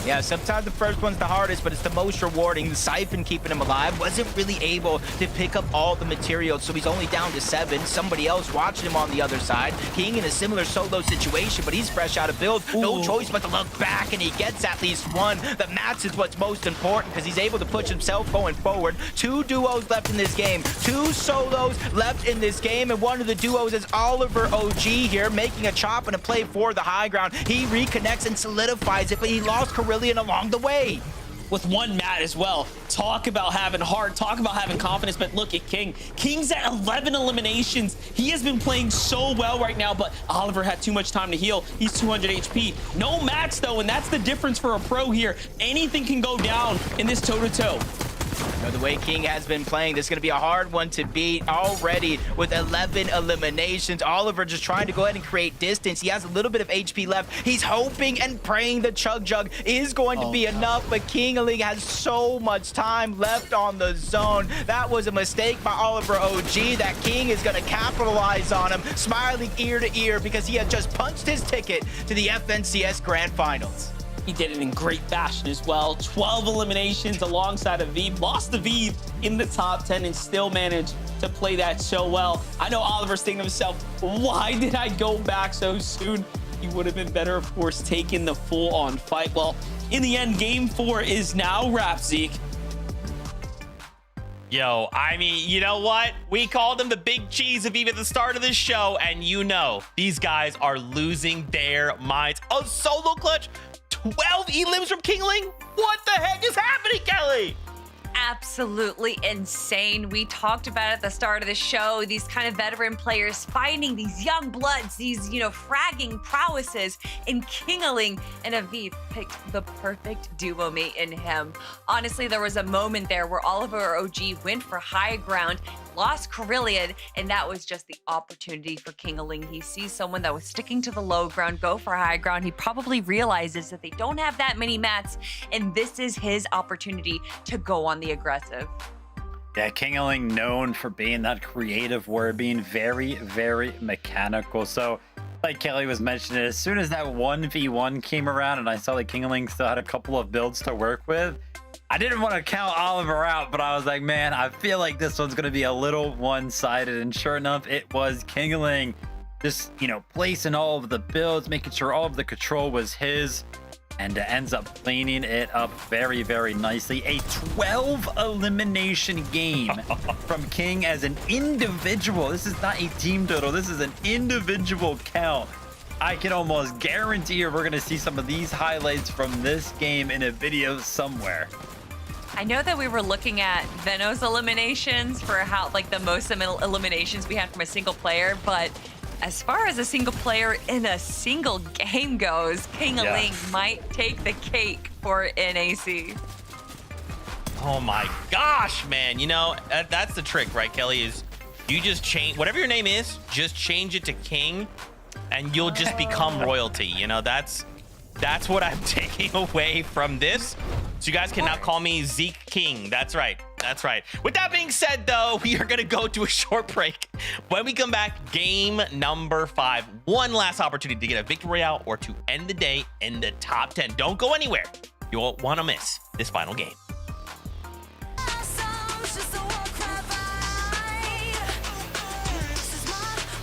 Yeah, sometimes the first one's the hardest, but it's the most rewarding. The Siphon keeping him alive wasn't really able to pick up all the materials, so he's only down to 7. Somebody else watching him on the other side. King in a similar solo situation, but he's fresh out of build. No choice but to look back, and he gets at least one. The mats is what's most important because he's able to push himself going forward. 2 duos left in this game. 2 solos left in this game, and one of the duos is Oliver OG here, making a chop and a play for the high ground. He reconnects and solidifies it, but he lost Carillion along the way. With 1 mat as well. Talk about having heart, talk about having confidence, but look at King. King's at 11 eliminations. He has been playing so well right now, but Oliver had too much time to heal. He's 200 HP. No mats though, and that's the difference for a pro here. Anything can go down in this toe-to-toe. You know, the way King has been playing, this is going to be a hard one to beat already with 11 eliminations. Oliver just trying to go ahead and create distance. He has a little bit of HP left. He's hoping and praying the Chug Jug is going to be enough, but King has so much time left on the zone. That was a mistake by Oliver OG that King is going to capitalize on him, smiling ear to ear because he had just punched his ticket to the FNCS Grand Finals. He did it in great fashion as well. 12 eliminations alongside Aviv. Lost Aviv in the top 10 and still managed to play that so well. I know Oliver's thinking to himself, why did I go back so soon? He would have been better, of course, taking the full-on fight. Well, in the end, game 4 is now wrapped, Zeke. Yo, I mean, you know what? We called them the big cheese of even the start of this show, and you know, these guys are losing their minds. A solo clutch, 12 elims from Kingling? What the heck is happening, Kelly? Absolutely insane. We talked about it at the start of the show, these kind of veteran players finding these young bloods, these, fragging prowesses, and Kingling and Aviv picked the perfect duo mate in him. Honestly, there was a moment there where Oliver OG went for high ground, lost Carillion, and that was just the opportunity for Kingaling. He sees someone that was sticking to the low ground, go for high ground. He probably realizes that they don't have that many mats, and this is his opportunity to go on the aggressive. Yeah, Kingaling known for being that creative word, being very, very mechanical. So, like Kelly was mentioning, as soon as that 1v1 came around and I saw that Kingaling still had a couple of builds to work with, I didn't want to count Oliver out, but I was like, man, I feel like this one's going to be a little one-sided. And sure enough, it was Kingaling just, placing all of the builds, making sure all of the control was his, and ends up cleaning it up very, very nicely. A 12 elimination game from King as an individual. This is not a team total. This is an individual count. I can almost guarantee you we're going to see some of these highlights from this game in a video somewhere. I know that we were looking at Veno's eliminations for how, the most eliminations we had from a single player, but as far as a single player in a single game goes, Kingaling might take the cake for NAC. Oh my gosh, man. That's the trick, right, Kelly? Is you just change whatever your name is, just change it to King, and you'll just become royalty. That's what I'm taking away from this. So you guys can now call me Zeke King. That's right. That's right. With that being said, though, we are going to go to a short break. When we come back, game number 5. One last opportunity to get a victory royale or to end the day in the top 10. Don't go anywhere. You won't want to miss this final game. Songs, just a war cry by. This is my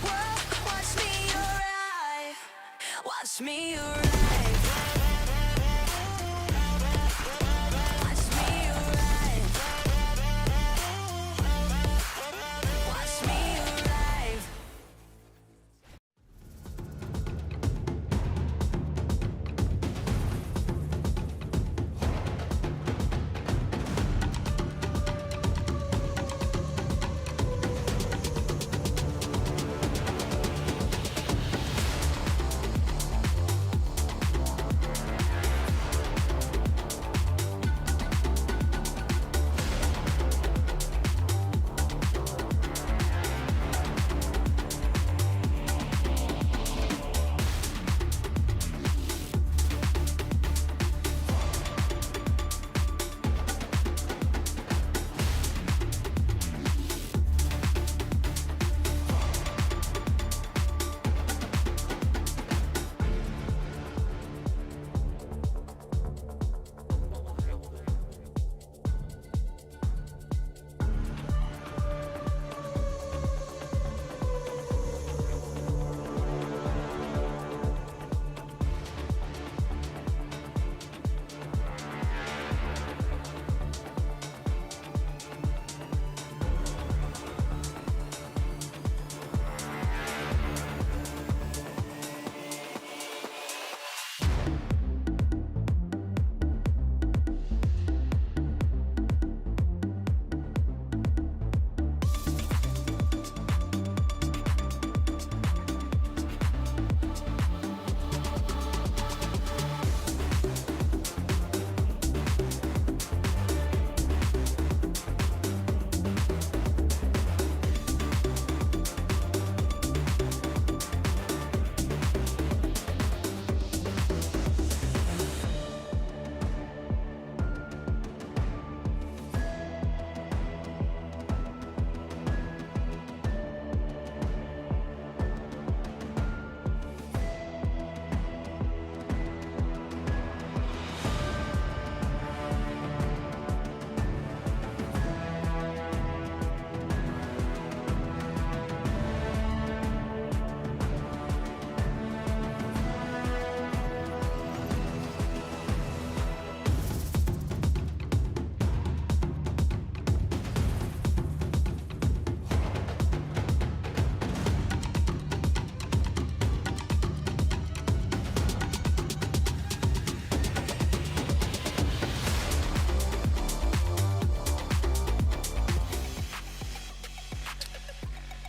world. Watch me arrive. Watch me arrive. Watch me arrive. Watch me arrive.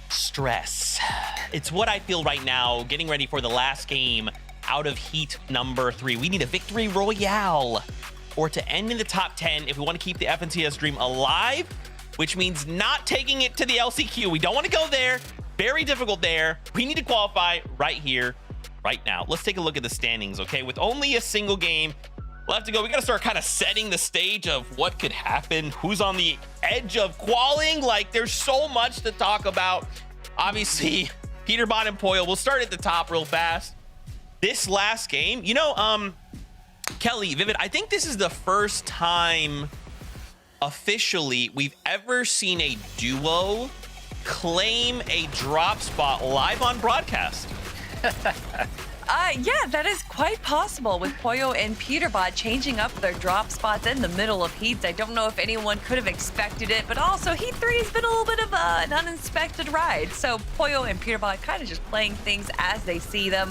Stress. It's what I feel right now, getting ready for the last game out of heat number 3. We need a victory royale or to end in the top 10 if we want to keep the FNCS dream alive. which means not taking it to the LCQ. We don't want to go there. Very difficult there. We need to qualify right here, right now. Let's take a look at the standings, okay? With only a single game left to go, we got to start kind of setting the stage of what could happen, who's on the edge of qualing. Like, there's so much to talk about. Obviously, Peterbot and Poyle, we'll start at the top real fast. This last game, you know, Kelly, Vivid, I think this is the first time officially we've ever seen a duo claim a drop spot live on broadcast. Yeah, that is quite possible with Poyo and Peterbot changing up their drop spots in the middle of heats. I don't know if anyone could have expected it, but also Heat 3 has been a little bit of an unexpected ride. So Poyo and Peterbot kind of just playing things as they see them.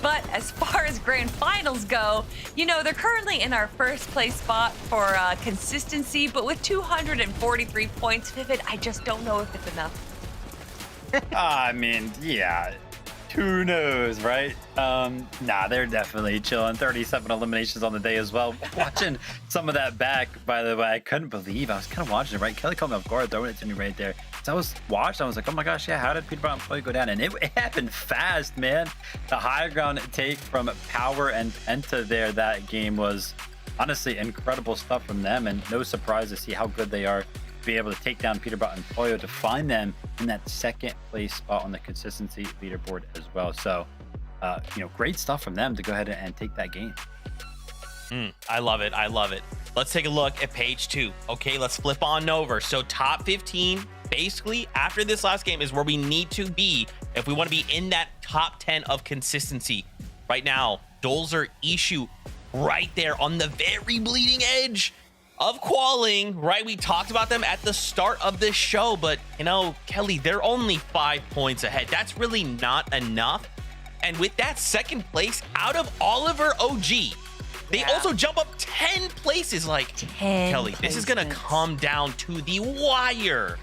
But as far as grand finals go, you know, they're currently in our first place spot for consistency, but with 243 points, Vivid, I just don't know if it's enough. I mean, yeah. Who knows, right? Nah, they're definitely chilling. 37 eliminations on the day as well. Watching some of that back, by the way, I couldn't believe I was kind of watching it, right? Kelly caught me off guard, throwing it to me right there. So I was watching, I was like, oh my gosh, yeah, how did Peterbot and Poyle go down? And it happened fast, man. The high ground take from Power and Penta there that game was honestly incredible stuff from them, and no surprise to see how good they are to be able to take down Peterbot and Poyle to find them in that second place spot on the consistency leaderboard as well. So, you know, great stuff from them to go ahead and take that game. I love it. I love it. Let's take a look at page 2. Okay, let's flip on over. So top 15, basically after this last game is where we need to be if we want to be in that top 10 of consistency. Right now, Dolzer, Ishu right there on the very bleeding edge of qualing, right? We talked about them at the start of this show, but you know, Kelly, they're only 5 points ahead. That's really not enough. And with that second place out of Oliver OG, they also jump up 10 places. Like, 10 Kelly, this is gonna come down to the wire.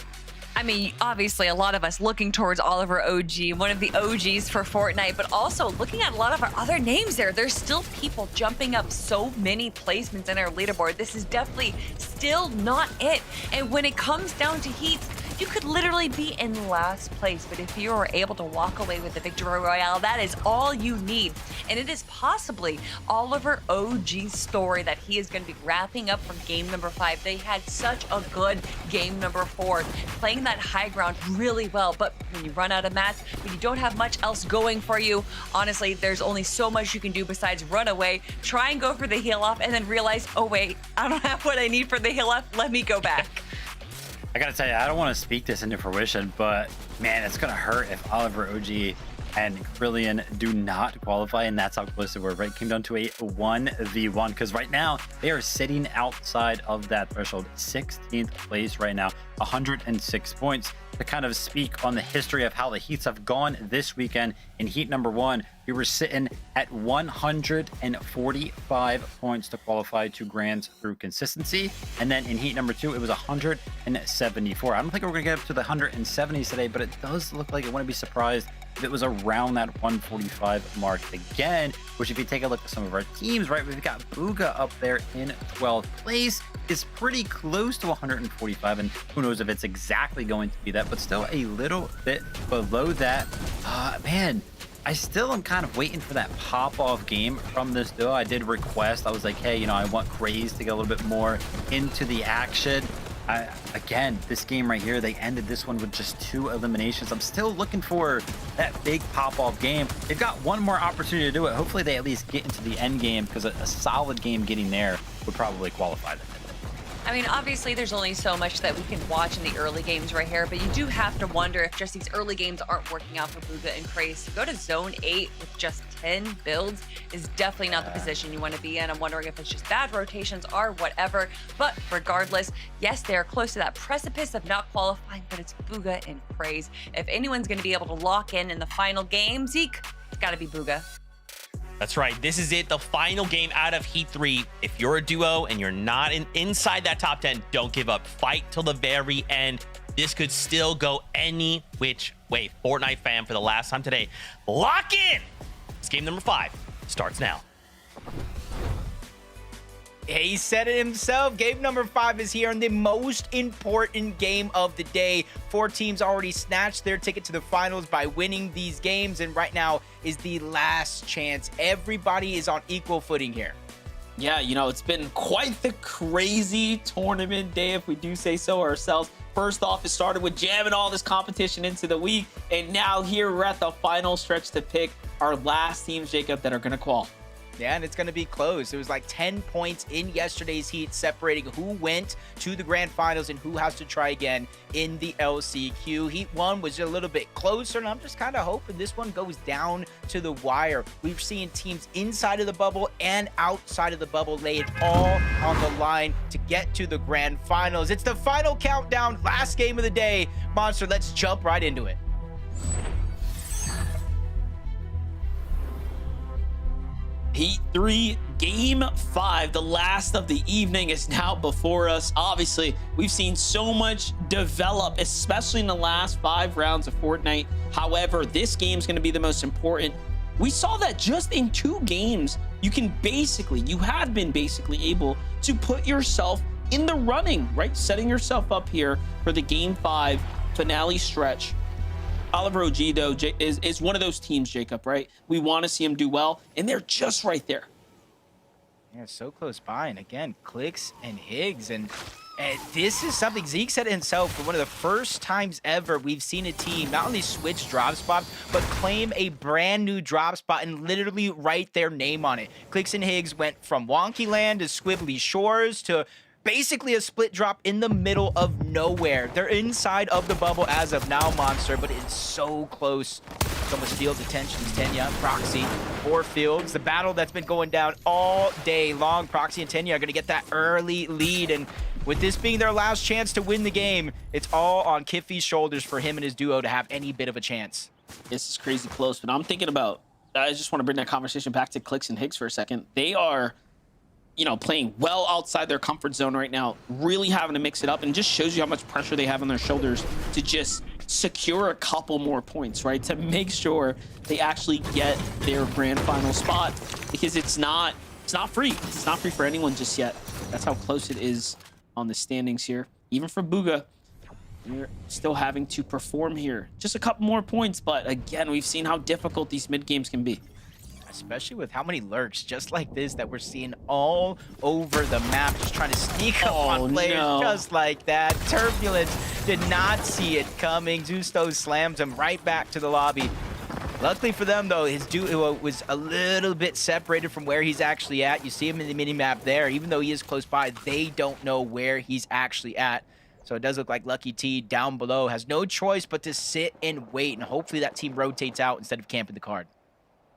I mean, obviously, a lot of us looking towards Oliver OG, one of the OGs for Fortnite, but also looking at a lot of our other names there. There's still people jumping up so many placements in our leaderboard. This is definitely still not it. And when it comes down to heats, you could literally be in last place, but if you are able to walk away with the victory royale, that is all you need. And it is possibly Oliver OG's story that he is going to be wrapping up for game number 5. They had such a good game number 4, playing that high ground really well, but when you run out of mats, when you don't have much else going for you, honestly, there's only so much you can do besides run away, try and go for the heal off, and then realize, oh wait, I don't have what I need for the heal off, let me go back. I gotta tell you, I don't want to speak this into fruition, but man, it's gonna hurt if Oliver OG and Krillian do not qualify, and that's how close they were, right? Came down to a 1v1, because right now they are sitting outside of that threshold, 16th place right now, 106 points. To kind of speak on the history of how the heats have gone this weekend, in heat number 1, we were sitting at 145 points to qualify to grands through consistency, and then in heat number 2 it was 174. I don't think we're gonna get up to the 170s today, but it does look like I wouldn't be surprised if it was around that 145 mark again, which if you take a look at some of our teams, right, we've got Booga up there in 12th place, is pretty close to 145, and who knows if it's exactly going to be that, but still a little bit below that. Man, I still am kind of waiting for that pop-off game from this duo. I did request, I was like, hey, you know, I want Craze to get a little bit more into the action. Again, this game right here, they ended this one with just 2 eliminations. I'm still looking for that big pop-off game. They've got one more opportunity to do it. Hopefully they at least get into the end game, because a solid game getting there would probably qualify them. I mean, obviously, there's only so much that we can watch in the early games right here, but you do have to wonder if just these early games aren't working out for Booga and Craze. To go to Zone 8 with just 10 builds is definitely not the position you want to be in. I'm wondering if it's just bad rotations or whatever, but regardless, yes, they are close to that precipice of not qualifying, but it's Booga and Craze. If anyone's going to be able to lock in the final game, Zeke, it's got to be Booga. That's right. This is it. The final game out of Heat 3. If you're a duo and you're not inside that top 10, don't give up. Fight till the very end. This could still go any which way. Fortnite fam, for the last time today, lock in. This game number 5 starts now. He said it himself. Game number 5 is here in the most important game of the day. 4 teams already snatched their ticket to the finals by winning these games, and right now is the last chance. Everybody is on equal footing here. Yeah, you know, it's been quite the crazy tournament day, if we do say so ourselves. First off, it started with jamming all this competition into the week, and now here we're at the final stretch to pick our last teams, Jacob, that are going to qualify. Yeah, and it's going to be close. It was like 10 points in yesterday's heat separating who went to the grand finals and who has to try again in the LCQ. Heat 1 was a little bit closer, and I'm just kind of hoping this one goes down to the wire. We've seen teams inside of the bubble and outside of the bubble lay it all on the line to get to the grand finals. It's the final countdown, last game of the day. Monster, let's jump right into it. Heat 3, Game 5, the last of the evening is now before us. Obviously, we've seen so much develop, especially in the last 5 rounds of Fortnite. However, this game is going to be the most important. We saw that just in 2 games, you have been basically able to put yourself in the running, right? Setting yourself up here for the Game 5 finale stretch. Oliver OG, though, is one of those teams, Jacob, right? We want to see him do well, and they're just right there. Yeah, so close by. And again, Clicks and Higgs. And this is something Zeke said himself, for one of the first times ever we've seen a team not only switch drop spots, but claim a brand new drop spot and literally write their name on it. Clicks and Higgs went from Wonky Land to Squibbly Shores to basically a split drop in the middle of nowhere. They're inside of the bubble as of now, Monster, but it's so close. So much field attention. Tenya, Proxy, 4 fields. The battle that's been going down all day long. Proxy and Tenya are going to get that early lead, and with this being their last chance to win the game, it's all on Kiffy's shoulders for him and his duo to have any bit of a chance. This is crazy close, but I'm thinking about, I just want to bring that conversation back to Clicks and Higgs for a second. They are, you know, playing well outside their comfort zone right now, really having to mix it up, and just shows you how much pressure they have on their shoulders to just secure a couple more points, right? To make sure they actually get their grand final spot, because it's not free. It's not free for anyone just yet. That's how close it is on the standings here. Even for Bugha, we're still having to perform here. Just a couple more points, but again, we've seen how difficult these mid games can be. Especially with how many lurks just like this that we're seeing all over the map, just trying to sneak up on players just like that. Turbulence did not see it coming. Zusto slams him right back to the lobby. Luckily for them, though, his duo was a little bit separated from where he's actually at. You see him in the mini-map there. Even though he is close by, they don't know where he's actually at. So it does look like Lucky T down below has no choice but to sit and wait, and hopefully that team rotates out instead of camping the card.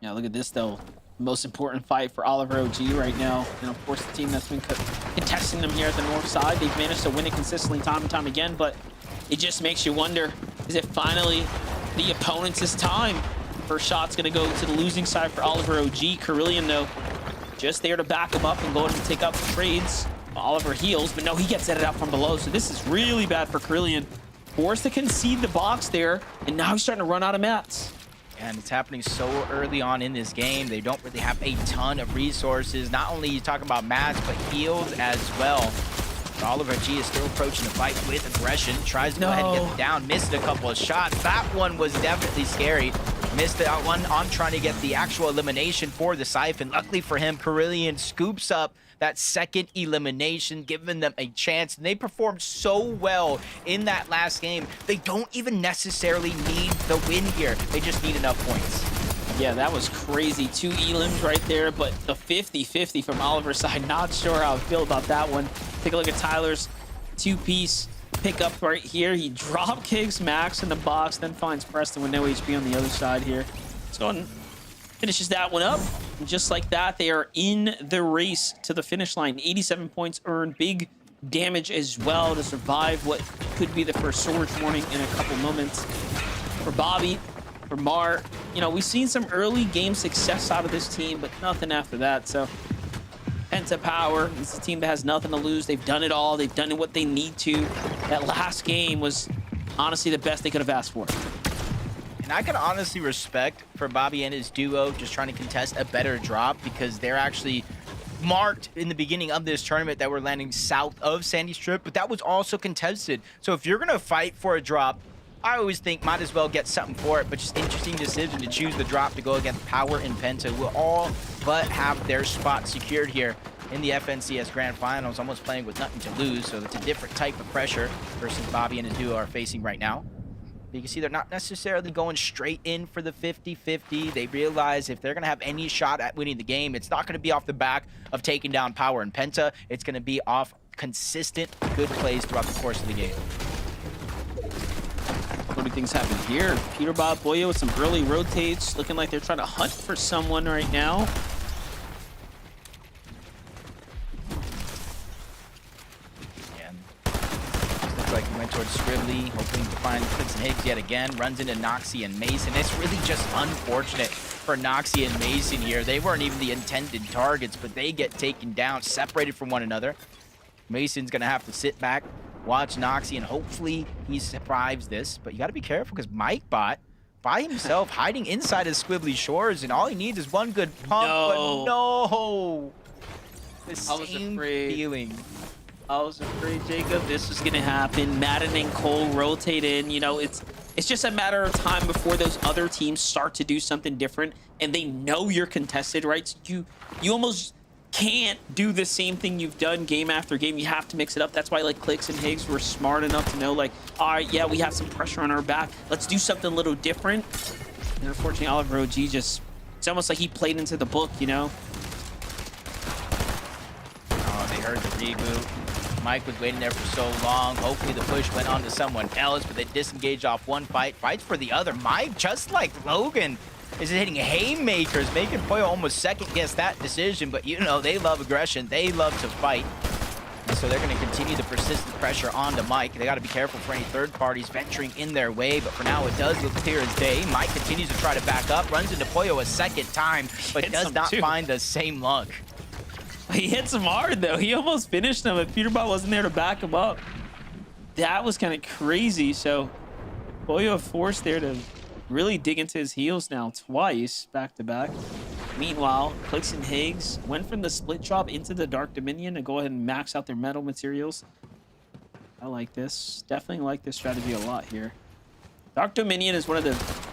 Yeah, look at this, though. Most important fight for Oliver OG right now. And, of course, the team that's been contesting them here at the north side. They've managed to win it consistently time and time again, but it just makes you wonder, is it finally the opponent's time? First shot's going to go to the losing side for Oliver OG. Carillion, though, just there to back him up and go ahead and take up the trades. Oliver heals, but no, he gets headed out from below. So this is really bad for Carillion. Forced to concede the box there, and now he's starting to run out of mats. And it's happening so early on in this game. They don't really have a ton of resources. Not only are you talking about mats, but heals as well. But Oliver G is still approaching the fight with aggression. Tries to go ahead and get them down. Missed a couple of shots. That one was definitely scary. Missed that one on trying to get the actual elimination for the Siphon. Luckily for him, Carillion scoops up that second elimination, giving them a chance. And they performed so well in that last game. They don't even necessarily need the win here. They just need enough points. Yeah, that was crazy. 2 elims right there, but the 50-50 from Oliver's side. Not sure how I feel about that one. Take a look at Tyler's 2-piece pickup right here. He drop kicks Max in the box, then finds Preston with no HP on the other side here. Let's go ahead and finishes that one up. And just like that, they are in the race to the finish line. 87 points earned. Big damage as well to survive what could be the first Surge warning in a couple moments. For Bobby, for Mar, you know, we've seen some early game success out of this team, but nothing after that. So Penta Power, it's a team that has nothing to lose. They've done it all. They've done what they need to. That last game was honestly the best they could have asked for. And I can honestly respect for Bobby and his duo just trying to contest a better drop, because they're actually marked in the beginning of this tournament that were landing south of Sandy Strip, but that was also contested. So if you're going to fight for a drop, I always think might as well get something for it, but just interesting decision to choose the drop to go against Power and Penta, who will all but have their spot secured here in the FNCS Grand Finals, almost playing with nothing to lose. So it's a different type of pressure versus Bobby and his duo are facing right now. You can see they're not necessarily going straight in for the 50-50. They realize if they're going to have any shot at winning the game, it's not going to be off the back of taking down Power and Penta. It's going to be off consistent, good plays throughout the course of the game. What do things happen here? Peterbot, Boyo with some early rotates, looking like they're trying to hunt for someone right now. Looks like he went towards Scribbly, hoping to find Clicks and Higgs yet again. Runs into Noxie and Mason. It's really just unfortunate for Noxie and Mason here. They weren't even the intended targets, but they get taken down, separated from one another. Mason's gonna have to sit back, watch Noxie, and hopefully he survives this. But you gotta be careful because MikeBot by himself hiding inside of Squibbly Shores, and all he needs is one good pump. No. But no! The I was same afraid. feeling. I was afraid, Jacob, this was gonna happen. Madden and Cole rotate in. You know, it's just a matter of time before those other teams start to do something different, and they know you're contested, right? So you almost can't do the same thing you've done game after game. You have to mix it up. That's why like Clicks and Higgs were smart enough to know, like, all right, yeah, we have some pressure on our back. Let's do something a little different. And unfortunately, Oliver OG just, it's almost like he played into the book, you know? Oh, they heard the reboot. Mike was waiting there for so long. Hopefully the push went on to someone else, but they disengaged off one fight. Fights for the other. Mike, just like Logan, is hitting haymakers, making Poyo almost second-guess that decision. But, you know, they love aggression. They love to fight. And so they're going to continue the persistent pressure onto Mike. They got to be careful for any third parties venturing in their way. But for now, it does look clear as day. Mike continues to try to back up, runs into Poyo a second time, but Hits does him not too. find the same luck. He hits him hard, though. He almost finished him, but Peterbot wasn't there to back him up. That was kind of crazy. So Boyo forced there to really dig into his heels now twice, back-to-back. Meanwhile, Clicks and Higgs went from the split drop into the Dark Dominion to go ahead and max out their metal materials. I like this. Definitely like this strategy a lot here. Dark Dominion is one of the,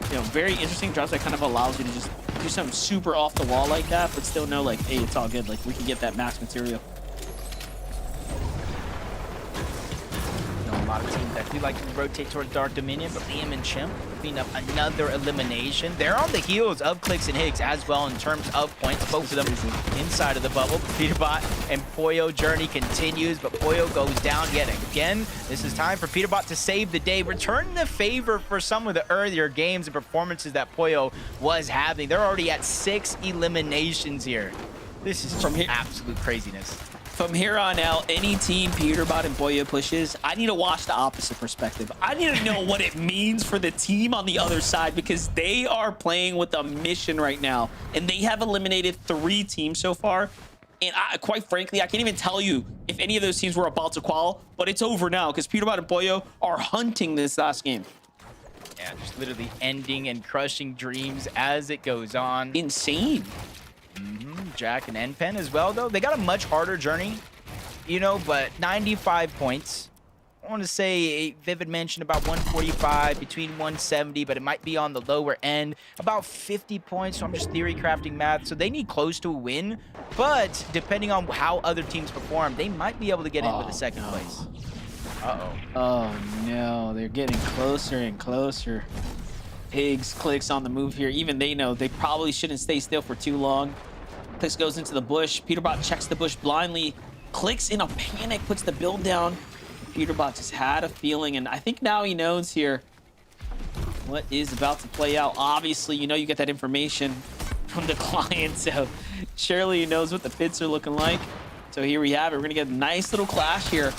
you know, very interesting drops that kind of allows you to just do something super off the wall like that, but still know, like, hey, it's all good. Like, we can get that max material. You know, a lot of teams that do like to rotate towards Dark Dominion, but Liam and Chimp clean up another elimination. They're on the heels of Clicks and Higgs as well in terms of points. Both of them inside of the bubble. Peterbot and Poyo journey continues, but Poyo goes down yet again. This is time for Peterbot to save the day, return the favor for some of the earlier games and performances that Poyo was having. They're already at 6 eliminations here. This is from absolute craziness. From here on out, any team Peterbot and Boyo pushes, I need to watch the opposite perspective. I need to know what it means for the team on the other side, because they are playing with a mission right now, and they have eliminated 3 teams so far. And quite frankly, I can't even tell you if any of those teams were about to qual, but it's over now because Peterbot and Boyo are hunting this last game. Yeah, just literally ending and crushing dreams as it goes on. Insane. Jack and Npen as well, though. They got a much harder journey, you know, but 95 points. I want to say Vivid mentioned about 145, between 170, but it might be on the lower end. About 50 points, so I'm just theory crafting math. So they need close to a win, but depending on how other teams perform, they might be able to get in with the second place. Uh-oh. Oh, no. They're getting closer and closer. Higgs Clicks on the move here. Even they know they probably shouldn't stay still for too long. Clicks goes into the bush. Peterbot checks the bush blindly. Clicks in a panic, puts the build down. Peterbot just had a feeling, and I think now he knows here what is about to play out. Obviously, you know you get that information from the client, so surely he knows what the pits are looking like. So here we have it. We're going to get a nice little clash here.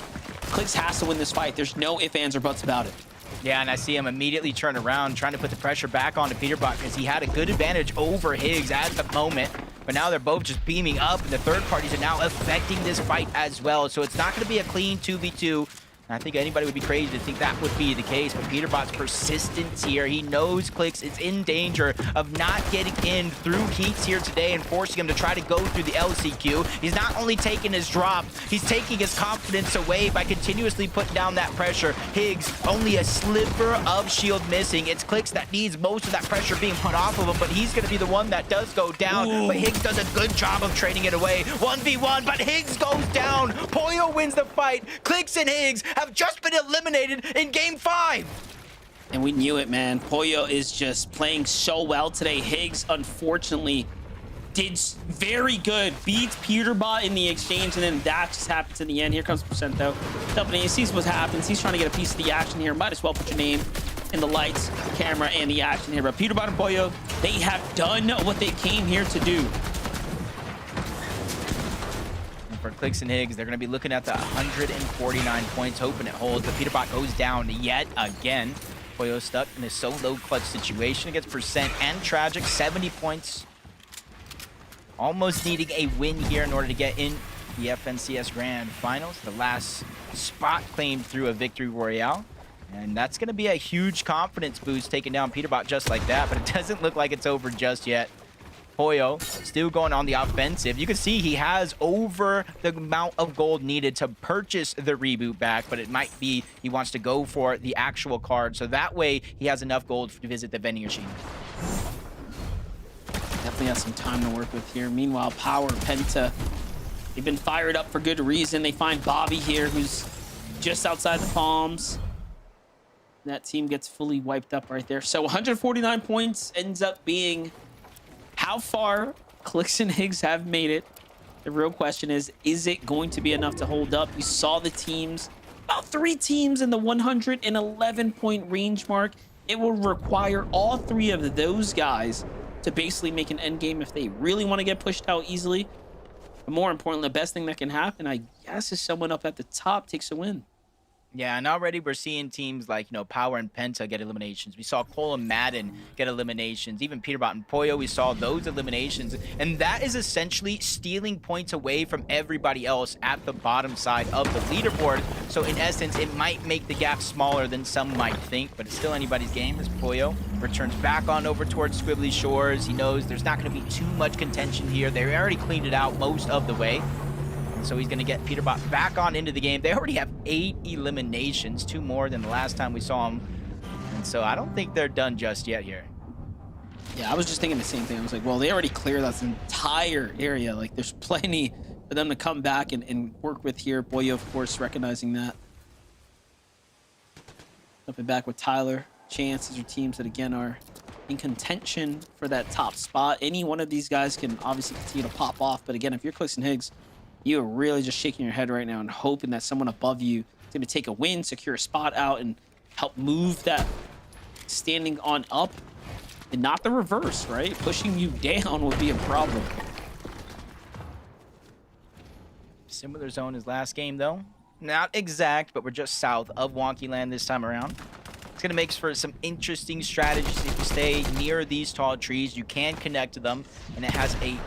Clicks has to win this fight. There's no ifs, ands, or buts about it. Yeah, and I see him immediately turn around, trying to put the pressure back onto Peterbot because he had a good advantage over Higgs at the moment. But now they're both just beaming up, and the third parties are now affecting this fight as well. So it's not going to be a clean 2v2. I think anybody would be crazy to think that would be the case, but Peterbot's persistence here. He knows Clix is in danger of not getting in through heats here today and forcing him to try to go through the LCQ. He's not only taking his drop, he's taking his confidence away by continuously putting down that pressure. Higgs, only a sliver of shield missing. It's Clix that needs most of that pressure being put off of him, but he's going to be the one that does go down. Ooh. But Higgs does a good job of trading it away. 1v1, but Higgs goes down. Poyo wins the fight. Clix and Higgs have just been eliminated in game 5. And we knew it, man. Poyo is just playing so well today. Higgs, unfortunately, did very good. Beats Peterbot in the exchange, and then that just happens in the end. Here comes Percento. Jumping in, he sees what happens. He's trying to get a piece of the action here. Might as well put your name in the lights, camera, and the action here. But Peterbot and Poyo, they have done what they came here to do. For Clix and Higgs, they're going to be looking at the 149 points, hoping it holds. But Peterbot goes down yet again. Poyo stuck in a solo clutch situation against Percent and Tragic. 70 points. Almost needing a win here in order to get in the FNCS Grand Finals. The last spot claimed through a victory royale. And that's going to be a huge confidence boost taking down Peterbot just like that. But it doesn't look like it's over just yet. Poyo still going on the offensive. You can see he has over the amount of gold needed to purchase the reboot back, but it might be he wants to go for the actual card. So that way he has enough gold to visit the vending machine. Definitely has some time to work with here. Meanwhile, Power, Penta, they've been fired up for good reason. They find Bobby here, who's just outside the palms. That team gets fully wiped up right there. So 149 points ends up being how far Clix and Higgs have made it. The real question is it going to be enough to hold up? You saw the teams, about 3 teams in the 111 point range mark. It will require all 3 of those guys to basically make an end game if they really want to get pushed out easily. But more importantly, the best thing that can happen, I guess, is someone up at the top takes a win. Yeah, and already we're seeing teams like, Power and Penta get eliminations. We saw Cole and Madden get eliminations. Even Peterbot and Poyo, we saw those eliminations. And that is essentially stealing points away from everybody else at the bottom side of the leaderboard. So in essence, it might make the gap smaller than some might think, but it's still anybody's game as Poyo returns back on over towards Squibbly Shores. He knows there's not going to be too much contention here. They already cleaned it out most of the way. So he's going to get Peterbot back on into the game. They already have 8 eliminations, 2 more than the last time we saw him. And so I don't think they're done just yet here. Yeah, I was just thinking the same thing. I was like, well, they already cleared that entire area. Like, there's plenty for them to come back and work with here. Poyo, of course, recognizing that. Jumping back with Tyler. Chance, these are teams that, again, are in contention for that top spot. Any one of these guys can obviously continue to pop off. But again, if you're Clix and Higgs, you are really just shaking your head right now and hoping that someone above you is going to take a win, secure a spot out, and help move that standing on up, and not the reverse, right? Pushing you down would be a problem. Similar zone as last game, though. Not exact, but we're just south of Wonky Land this time around. It's going to make for some interesting strategies. If you stay near these tall trees, you can connect to them, and it has a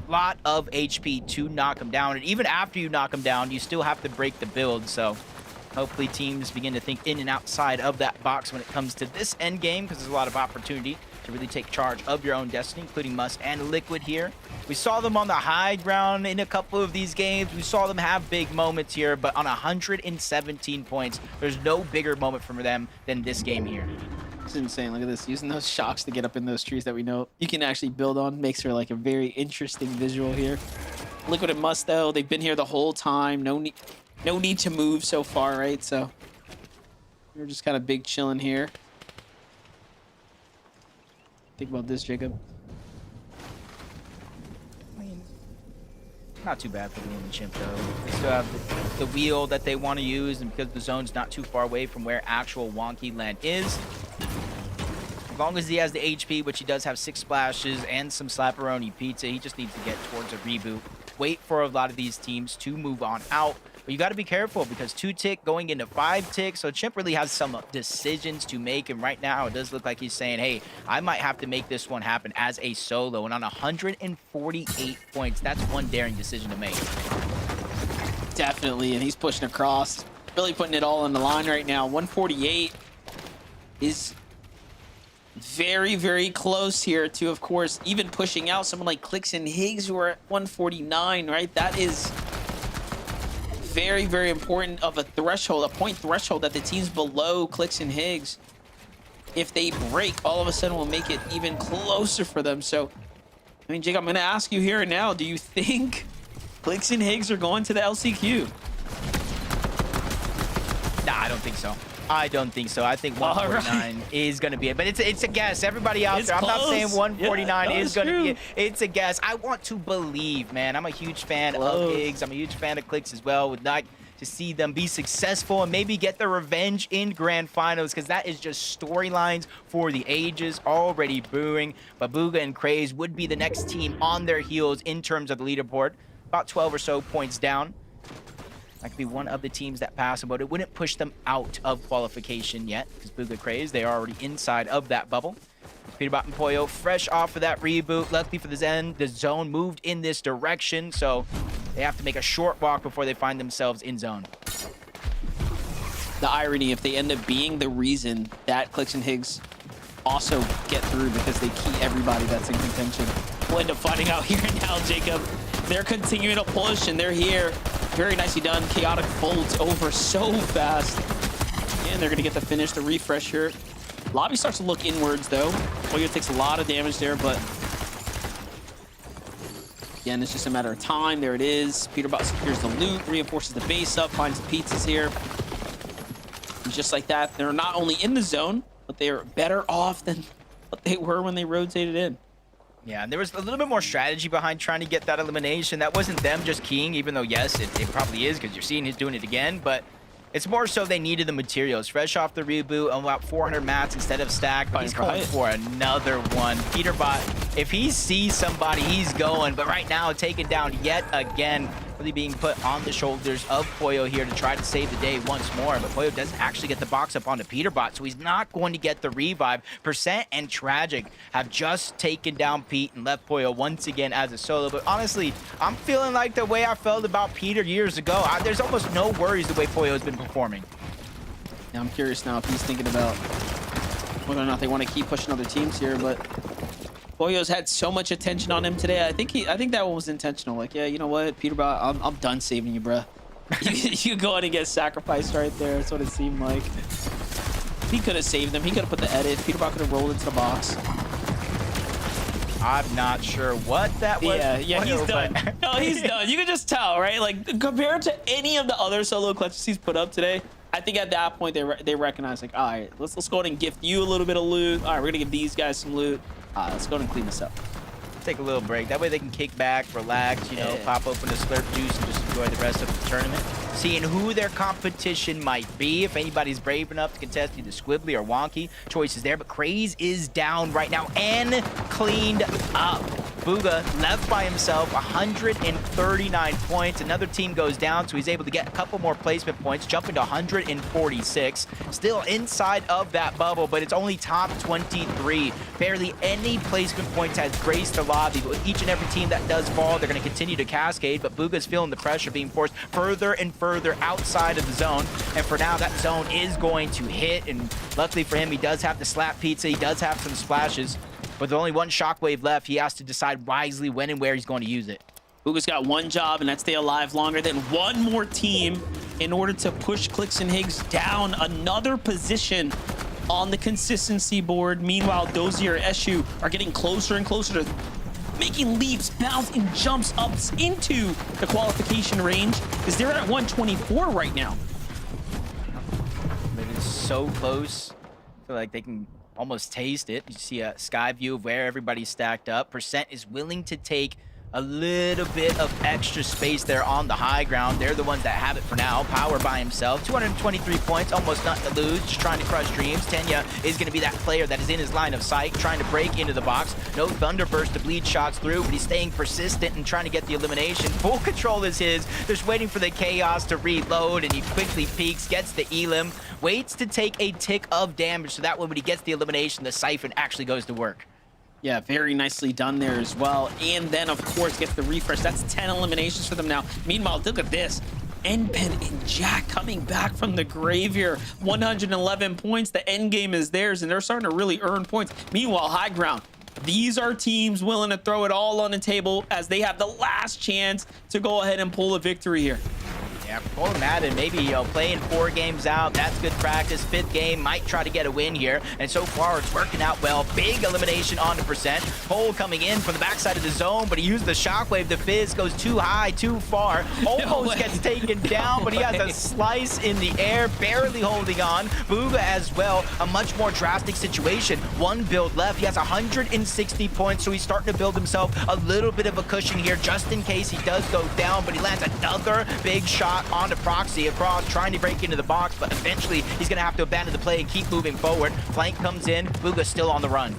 lot of HP to knock them down. And even after you knock them down, you still have to break the build. So hopefully teams begin to think in and outside of that box when it comes to this end game, because there's a lot of opportunity to really take charge of your own destiny, including Must and Liquid here. We saw them on the high ground in a couple of these games. We saw them have big moments here, but on 117 points, there's no bigger moment for them than this game here. It's insane. Look at this. Using those shocks to get up in those trees that we know you can actually build on makes for like a very interesting visual here. Liquid and Must, though, they've been here the whole time. No need to move so far, right? So we're just kind of big chilling here. Think about this, Jacob. I mean, not too bad for the Lumen Chimp, though. They still have the wheel that they want to use, and because the zone's not too far away from where actual Wonky Land is, as long as he has the HP, which he does have 6 splashes and some Slapperoni Pizza, he just needs to get towards a reboot. Wait for a lot of these teams to move on out. But you got to be careful because 2 tick going into 5 tick. So Chimp really has some decisions to make. And right now it does look like he's saying, hey, I might have to make this one happen as a solo. And on 148 points, that's one daring decision to make. Definitely. And he's pushing across. Really putting it all on the line right now. 148 is very, very close here to, of course, even pushing out someone like Clicks and Higgs, who are at 149, right? That is very, very important of a threshold, a point threshold that the teams below Clicks and Higgs, if they break, all of a sudden will make it even closer for them. So, I mean, Jake, I'm going to ask you here and now, do you think Clicks and Higgs are going to the LCQ? Nah, I don't think so. I don't think so. I think 149 is going to be it. But it's a guess. Everybody out there, I'm not saying 149 is going to be it. It's a guess. I want to believe, man. I'm a huge fan of Higgs. I'm a huge fan of Clicks as well. Would like to see them be successful and maybe get the revenge in grand finals, because that is just storylines for the ages already brewing. But Bugha and Craze would be the next team on their heels in terms of the leaderboard. About 12 or so points down. That could be one of the teams that pass, but it wouldn't push them out of qualification yet, because Bugha Craze, they are already inside of that bubble. Peterbot and Pollo fresh off of that reboot. Luckily for the Zen, the zone moved in this direction, so they have to make a short walk before they find themselves in zone. The irony, if they end up being the reason that Clicks and Higgs also get through because they key everybody that's in contention. We'll end up finding out here now, Jacob. They're continuing to push, and they're here. Very nicely done. Chaotic folds over so fast. And they're going to get the finish, the refresh here. Lobby starts to look inwards, though. Pollo takes a lot of damage there, but again, it's just a matter of time. There it is. Peterbot secures the loot, reinforces the base up, finds the pizzas here. And just like that, they're not only in the zone, but they are better off than what they were when they rotated in. Yeah, and there was a little bit more strategy behind trying to get that elimination. That wasn't them just keying, even though, yes, it probably is, because you're seeing he's doing it again, but it's more so they needed the materials. Fresh off the reboot, about 400 mats instead of stack, but he's going for another one. Peterbot, if he sees somebody, he's going, but right now, taken down yet again, really being put on the shoulders of Pollo here to try to save the day once more, but Pollo doesn't actually get the box up onto Peterbot, so he's not going to get the revive. Percent and Tragic have just taken down Pete and left Pollo once again as a solo, but honestly, I'm feeling like the way I felt about Peter years ago. There's almost no worries the way Pollo's been performing. Now I'm curious now if he's thinking about whether or not they want to keep pushing other teams here, but Pollo's had so much attention on him today. I think that one was intentional. Like, yeah, you know what, Peterbot, I'm done saving you, bruh. you go ahead and get sacrificed right there. That's what it seemed like. He could have saved them. He could have put the edit. Peterbot could have rolled into the box. I'm not sure what that was. Yeah, he's done. No, he's done. You can just tell, right? Like, compared to any of the other solo clutches he's put up today, I think at that point they recognize, like, all right, let's go ahead and gift you a little bit of loot. All right, we're gonna give these guys some loot. Let's go ahead and clean this up. Take a little break. That way they can kick back, relax, you know, pop open a slurp juice and just enjoy the rest of the tournament. Seeing who their competition might be. If anybody's brave enough to contest either Squibbly or Wonky, choices there. But Craze is down right now and cleaned up. Bugha left by himself, 139 points. Another team goes down, so he's able to get a couple more placement points, jumping to 146. Still inside of that bubble, but it's only top 23. Barely any placement points has graced the lobby, but with each and every team that does fall, they're going to continue to cascade, but Bugha's feeling the pressure, being forced further and further outside of the zone, and for now, that zone is going to hit, and luckily for him, he does have the slap pizza, he does have some splashes, but with only one shockwave left, he has to decide wisely when and where he's going to use it. Bugha's got one job, and that's stay alive longer than one more team in order to push Clicks and Higgs down another position on the consistency board. Meanwhile, Dozier and Eshu are getting closer and closer to making leaps, bounce, and jumps up into the qualification range, because they're at 124 right now. It is so close. I feel like they can almost taste it. You see a sky view of where everybody's stacked up. Percent is willing to take a little bit of extra space there on the high ground. They're the ones that have it for now. Power by himself, 223 points, almost nothing to lose, just trying to crush dreams. Tenya is going to be that player that is in his line of sight, trying to break into the box. No Thunderburst to bleed shots through, but he's staying persistent and trying to get the elimination. Full control is his. Just waiting for the chaos to reload, and he quickly peeks, gets the elim, waits to take a tick of damage, so that way when he gets the elimination, the siphon actually goes to work. Yeah, very nicely done there as well. And then, of course, gets the refresh. That's 10 eliminations for them now. Meanwhile, look at this. Endpen and Jack coming back from the grave here. 111 points. The end game is theirs, and they're starting to really earn points. Meanwhile, High Ground, these are teams willing to throw it all on the table as they have the last chance to go ahead and pull a victory here. Yeah, Cole and Madden, maybe, playing 4 games out. That's good practice. 5th game, might try to get a win here. And so far, it's working out well. Big elimination on the percent. Cole coming in from the backside of the zone, but he used the shockwave. The fizz goes too high, too far. Almost gets taken down, but he has a slice in the air, barely holding on. Booga as well, a much more drastic situation. 1 build left. He has 160 points, so he's starting to build himself a little bit of a cushion here, just in case he does go down, but he lands another big shot onto Proxy across, trying to break into the box, but eventually he's going to have to abandon the play and keep moving forward. Flank comes in, Booga's still on the run.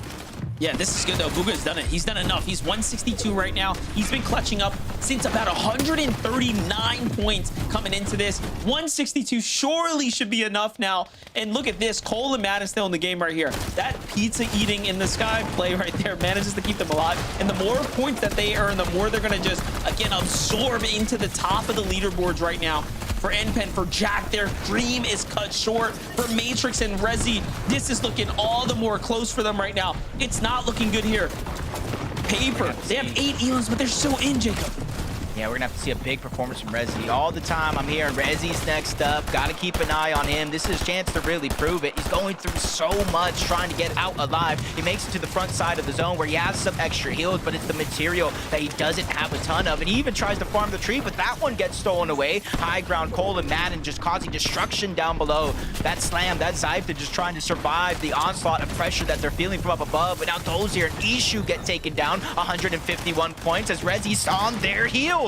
Yeah, this is good though. Booga's done it. He's done enough. He's 162 right now. He's been clutching up since about 139 points coming into this. 162 surely should be enough now. And look at this. Cole and Madden still in the game right here. That pizza eating in the sky play right there manages to keep them alive. And the more points that they earn, the more they're going to just, again, absorb into the top of the leaderboards right now. For Endpen, for Jack, their dream is cut short. For Matrix and Rezi, this is looking all the more close for them right now. It's not looking good here. Paper, they have 8 elims, but they're still in, Jacob. Yeah, we're gonna have to see a big performance from Rezi. All the time I'm hearing Rezi's next up. Gotta keep an eye on him. This is his chance to really prove it. He's going through so much trying to get out alive. He makes it to the front side of the zone where he has some extra heals, but it's the material that he doesn't have a ton of. And he even tries to farm the tree, but that one gets stolen away. High Ground, Cole and Madden just causing destruction down below. That Slam, that Zypta just trying to survive the onslaught of pressure that they're feeling from up above. But now Dozier and Ishu get taken down. 151 points as Rezi's on their heels.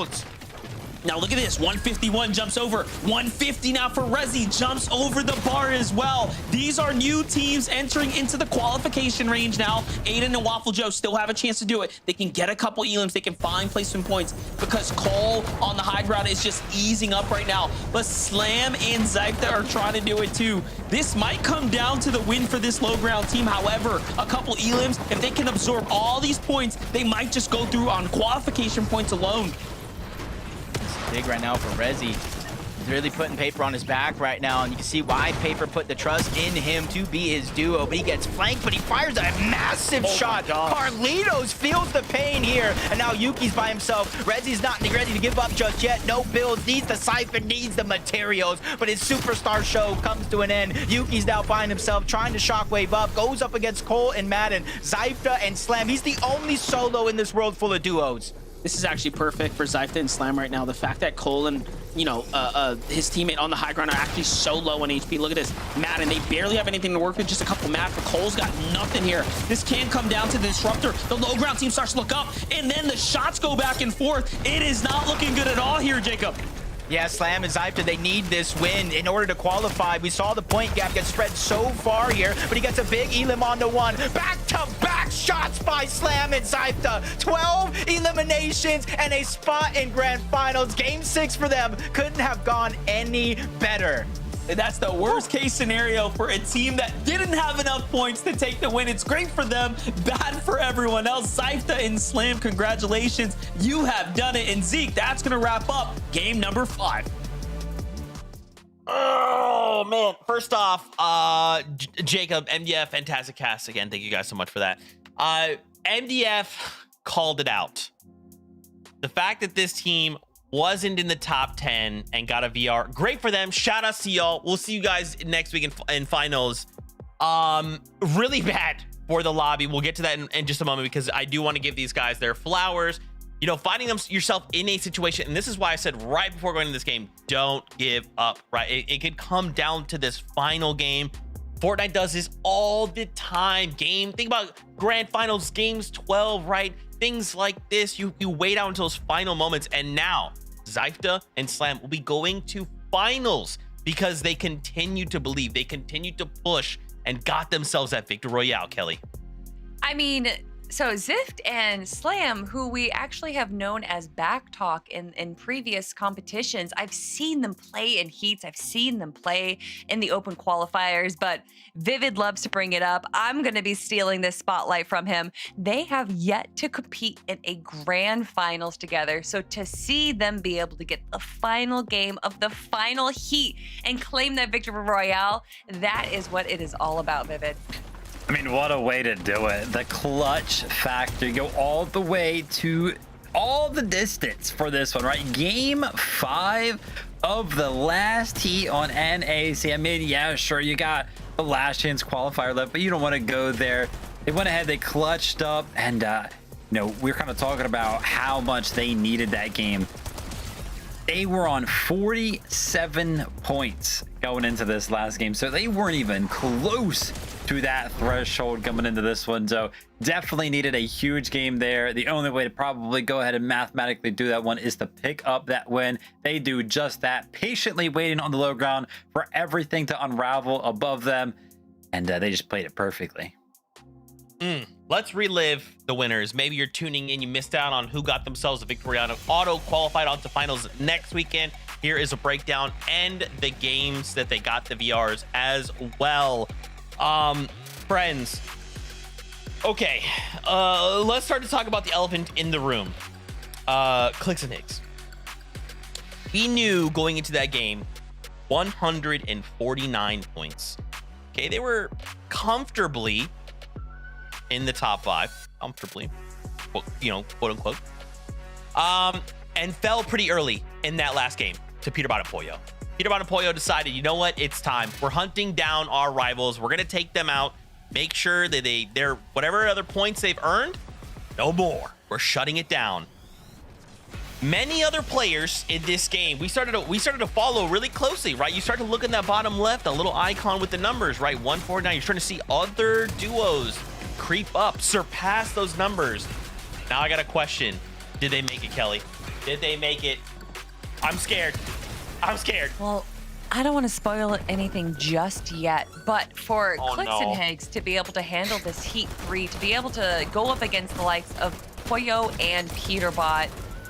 Now look at this, 151 jumps over, 150 now for Rezi, jumps over the bar as well. These are new teams entering into the qualification range now. Aiden and Waffle Joe still have a chance to do it. They can get a couple elims, they can find placement points because Cole on the high ground is just easing up right now. But Slam and Zypta are trying to do it too. This might come down to the win for this low ground team. However, a couple elims, if they can absorb all these points, they might just go through on qualification points alone. Big right now for Rezi. He's really putting Paper on his back right now, and you can see why Paper put the trust in him to be his duo. But he gets flanked, but he fires a massive shot. Carlitos feels the pain here, and now Yuki's by himself. Rezi's not ready to give up just yet. No builds, needs the siphon, needs the materials, but his superstar show comes to an end. Yuki's now by himself, trying to shockwave up, goes up against Cole and Madden, Zypta and Slam. He's the only solo in this world full of duos. This is actually perfect for Zypta and Slam right now. The fact that Cole and, his teammate on the high ground are actually so low on HP. Look at this. Madden, they barely have anything to work with, just a couple mats, but Cole's got nothing here. This can come down to the disruptor. The low ground team starts to look up, and then the shots go back and forth. It is not looking good at all here, Jacob. Yeah, Slam and Zypta, they need this win in order to qualify. We saw the point gap get spread so far here, but he gets a big elim on the one. Back-to-back shots by Slam and Zypta. 12 eliminations and a spot in Grand Finals. Game 6 for them. Couldn't have gone any better. That's the worst case scenario for a team that didn't have enough points to take the win. It's great for them, bad for everyone else. Zypta and Slam, congratulations. You have done it. And Zeke, that's going to wrap up game number 5. Oh, man. First off, Jacob, MDF, fantastic cast. Again, thank you guys so much for that. MDF called it out. The fact that this team wasn't in the top 10 and got a VR, great for them. Shout out to y'all. We'll see you guys next week in finals. Really bad for the lobby. We'll get to that in just a moment because I do want to give these guys their flowers. You know, finding yourself in a situation, and this is why I said right before going into this game, don't give up, right? It could come down to this final game. Fortnite does this all the time. Think about grand finals, games 12, right? Things like this, you wait out until those final moments, and now Zypta and Slam will be going to finals because they continue to believe, they continue to push, and got themselves that Victory Royale, Kelly. I mean, So Zift and Slam, who we actually have known as Backtalk in previous competitions, I've seen them play in heats. I've seen them play in the open qualifiers, but Vivid loves to bring it up. I'm going to be stealing this spotlight from him. They have yet to compete in a grand finals together. So to see them be able to get the final game of the final heat and claim that victory royale, that is what it is all about, Vivid. I mean, what a way to do it. The clutch factor, go all the way to all the distance for this one, right? Game 5 of the last heat on NAC. I mean, yeah, sure, you got the last chance qualifier left, but you don't want to go there. They went ahead, they clutched up, and, we're kind of talking about how much they needed that game. They were on 47 points going into this last game, so they weren't even close to that threshold coming into this one. So definitely needed a huge game there. The only way to probably go ahead and mathematically do that one is to pick up that win. They do just that, patiently waiting on the low ground for everything to unravel above them, and they just played it perfectly. Let's relive the winners. Maybe you're tuning in, you missed out on who got themselves a victory on auto qualified onto finals next weekend. Here is a breakdown and the games that they got the VRs as well. Friends, okay, let's start to talk about the elephant in the room. Clicks and Higgs. We knew going into that game 149 points. Okay, they were comfortably in the top 5, comfortably, quote unquote, and fell pretty early in that last game to Peterbot and Pollo. Peterbot and Pollo decided, you know what, it's time. We're hunting down our rivals. We're gonna take them out. Make sure that they're whatever other points they've earned, no more. We're shutting it down. Many other players in this game, we started to follow really closely, right? You start to look in that bottom left, a little icon with the numbers, right? 149. You're starting to see other duos creep up, surpass those numbers. Now I got a question. Did they make it, Kelly? Did they make it? I'm scared. Well, I don't want to spoil anything just yet, but for Clicks and Higgs to be able to handle this Heat 3, to be able to go up against the likes of Pollo and Peterbot,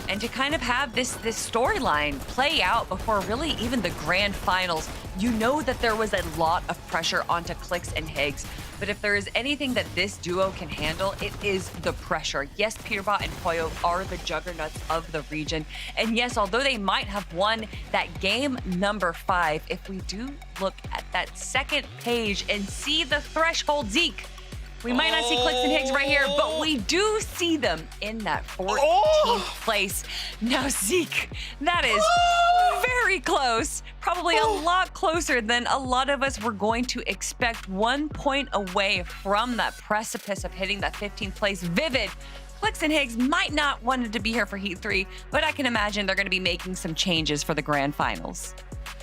and to kind of have this storyline play out before really even the grand finals, you know that there was a lot of pressure onto Clicks and Higgs. But if there is anything that this duo can handle, it is the pressure. Yes, Peterbot and Pollo are the juggernauts of the region. And yes, although they might have won that game number 5, if we do look at that second page and see the threshold, Zeke, we might not see Clicks and Higgs right here, but we do see them in that 14th place. Now, Zeke, that is very close. Probably a lot closer than a lot of us were going to expect. 1 point away from that precipice of hitting that 15th place. Vivid. Clicks and Higgs might not wanted to be here for Heat 3, but I can imagine they're going to be making some changes for the grand finals.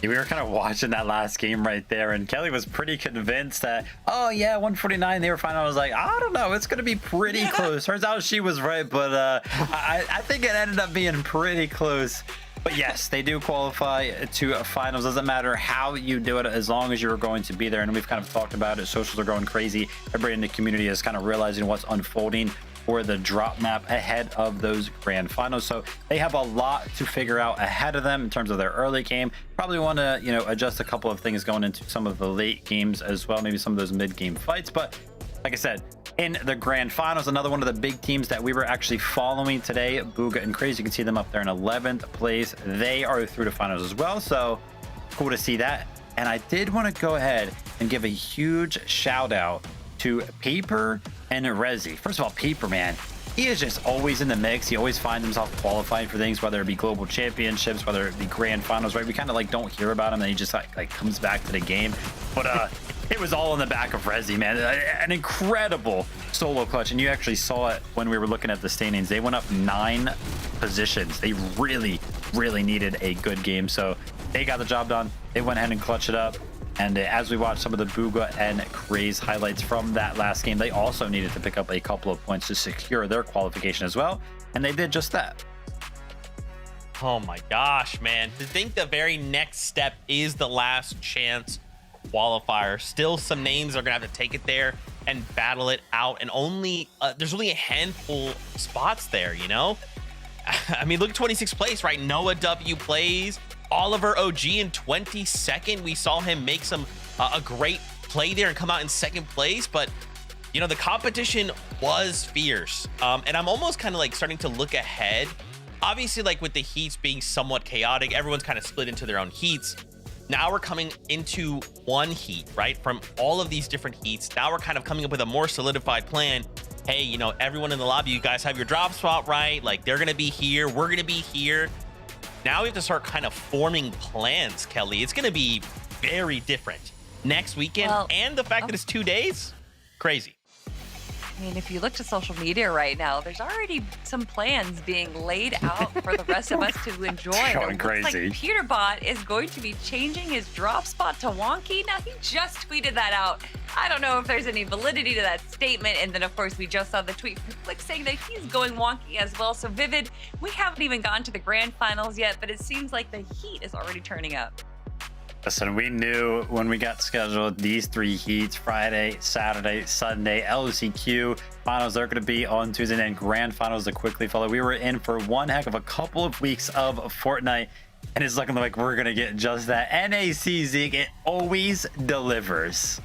Yeah, we were kind of watching that last game right there, and Kelly was pretty convinced that, 149, they were fine. I was like, I don't know, it's going to be pretty close. Turns out she was right, but I think it ended up being pretty close. But yes, they do qualify to finals. Doesn't matter how you do it, as long as you're going to be there. And we've kind of talked about it. Socials are going crazy. Everybody in the community is kind of realizing what's unfolding for the drop map ahead of those grand finals. So they have a lot to figure out ahead of them in terms of their early game. Probably want to, adjust a couple of things going into some of the late games as well, maybe some of those mid-game fights. But like I said, in the grand finals, another one of the big teams that we were actually following today, Booga and Craze, you can see them up there in 11th place. They are through to finals as well, so cool to see that. And I did want to go ahead and give a huge shout out to Paper and Rezi. First of all, Paper, man, he is just always in the mix. He always finds himself qualifying for things, whether it be global championships, whether it be grand finals, right? We kind of don't hear about him, and he just like comes back to the game. But it was all in the back of Rezi, man. An incredible solo clutch, and you actually saw it when we were looking at the standings. They went up 9 positions. They really, really needed a good game, so they got the job done. They went ahead and clutched it up. And as we watch some of the Booga and Craze highlights from that last game, they also needed to pick up a couple of points to secure their qualification as well. And they did just that. Oh my gosh, man. To think the very next step is the last chance qualifier. Still some names are going to have to take it there. and battle it out. And only there's only a handful spots there, you know? I mean, look at 26th place, right? Noah W plays. Oliver OG in 22nd. We saw him make some a great play there and come out in second place, but you know, the competition was fierce. And I'm almost kind of like starting to look ahead. Obviously, like with the heats being somewhat chaotic, everyone's kind of split into their own heats. Now we're coming into one heat, right? From all of these different heats. Now we're kind of coming up with a more solidified plan. Hey, you know, everyone in the lobby, you guys have your drop spot, right? Like they're gonna be here, we're gonna be here. Now we have to start kind of forming plans, Kelly. It's gonna be very different next weekend. Well, and the fact that it's 2 days, crazy. I mean, if you look to social media right now, there's already some plans being laid out for the rest of us to enjoy. Going It looks crazy. like Peterbot is going to be changing his drop spot to wonky. Now, he just tweeted that out. I don't know if there's any validity to that statement. And then, of course, we just saw the tweet from Flick saying that he's going wonky as well. So, Vivid, we haven't even gotten to the grand finals yet, but it seems like the heat is already turning up. Listen, we knew when we got scheduled these 3 heats, Friday, Saturday, Sunday, LCQ finals are going to be on Tuesday, and then grand finals to quickly follow. We were in for one heck of a couple of weeks of Fortnite, and it's looking like we're going to get just that. NAC Zeke, it always delivers.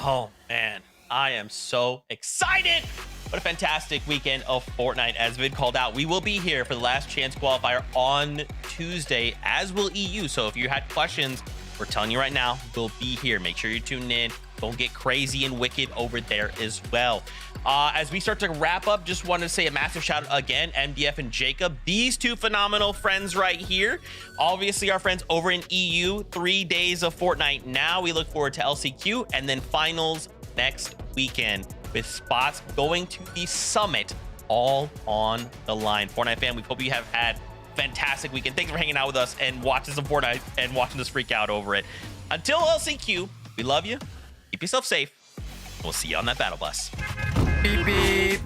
Oh man, I am so excited. What a fantastic weekend of Fortnite. As Vid called out, we will be here for the last chance qualifier on Tuesday, as will EU. So if you had questions, we're telling you right now, we'll be here. Make sure you tune in. Don't get crazy and wicked over there as well. As we start to wrap up, just wanted to say a massive shout out again, MDF and Jacob. These two phenomenal friends right here. Obviously, our friends over in EU, 3 days of Fortnite. Now we look forward to LCQ and then finals next weekend with spots going to the summit all on the line. Fortnite fam, we hope you have had fantastic weekend. Thanks for hanging out with us and watching some Fortnite and watching us freak out over it. Until LCQ, we love you. Keep yourself safe. We'll see you on that battle bus. Beep, beep.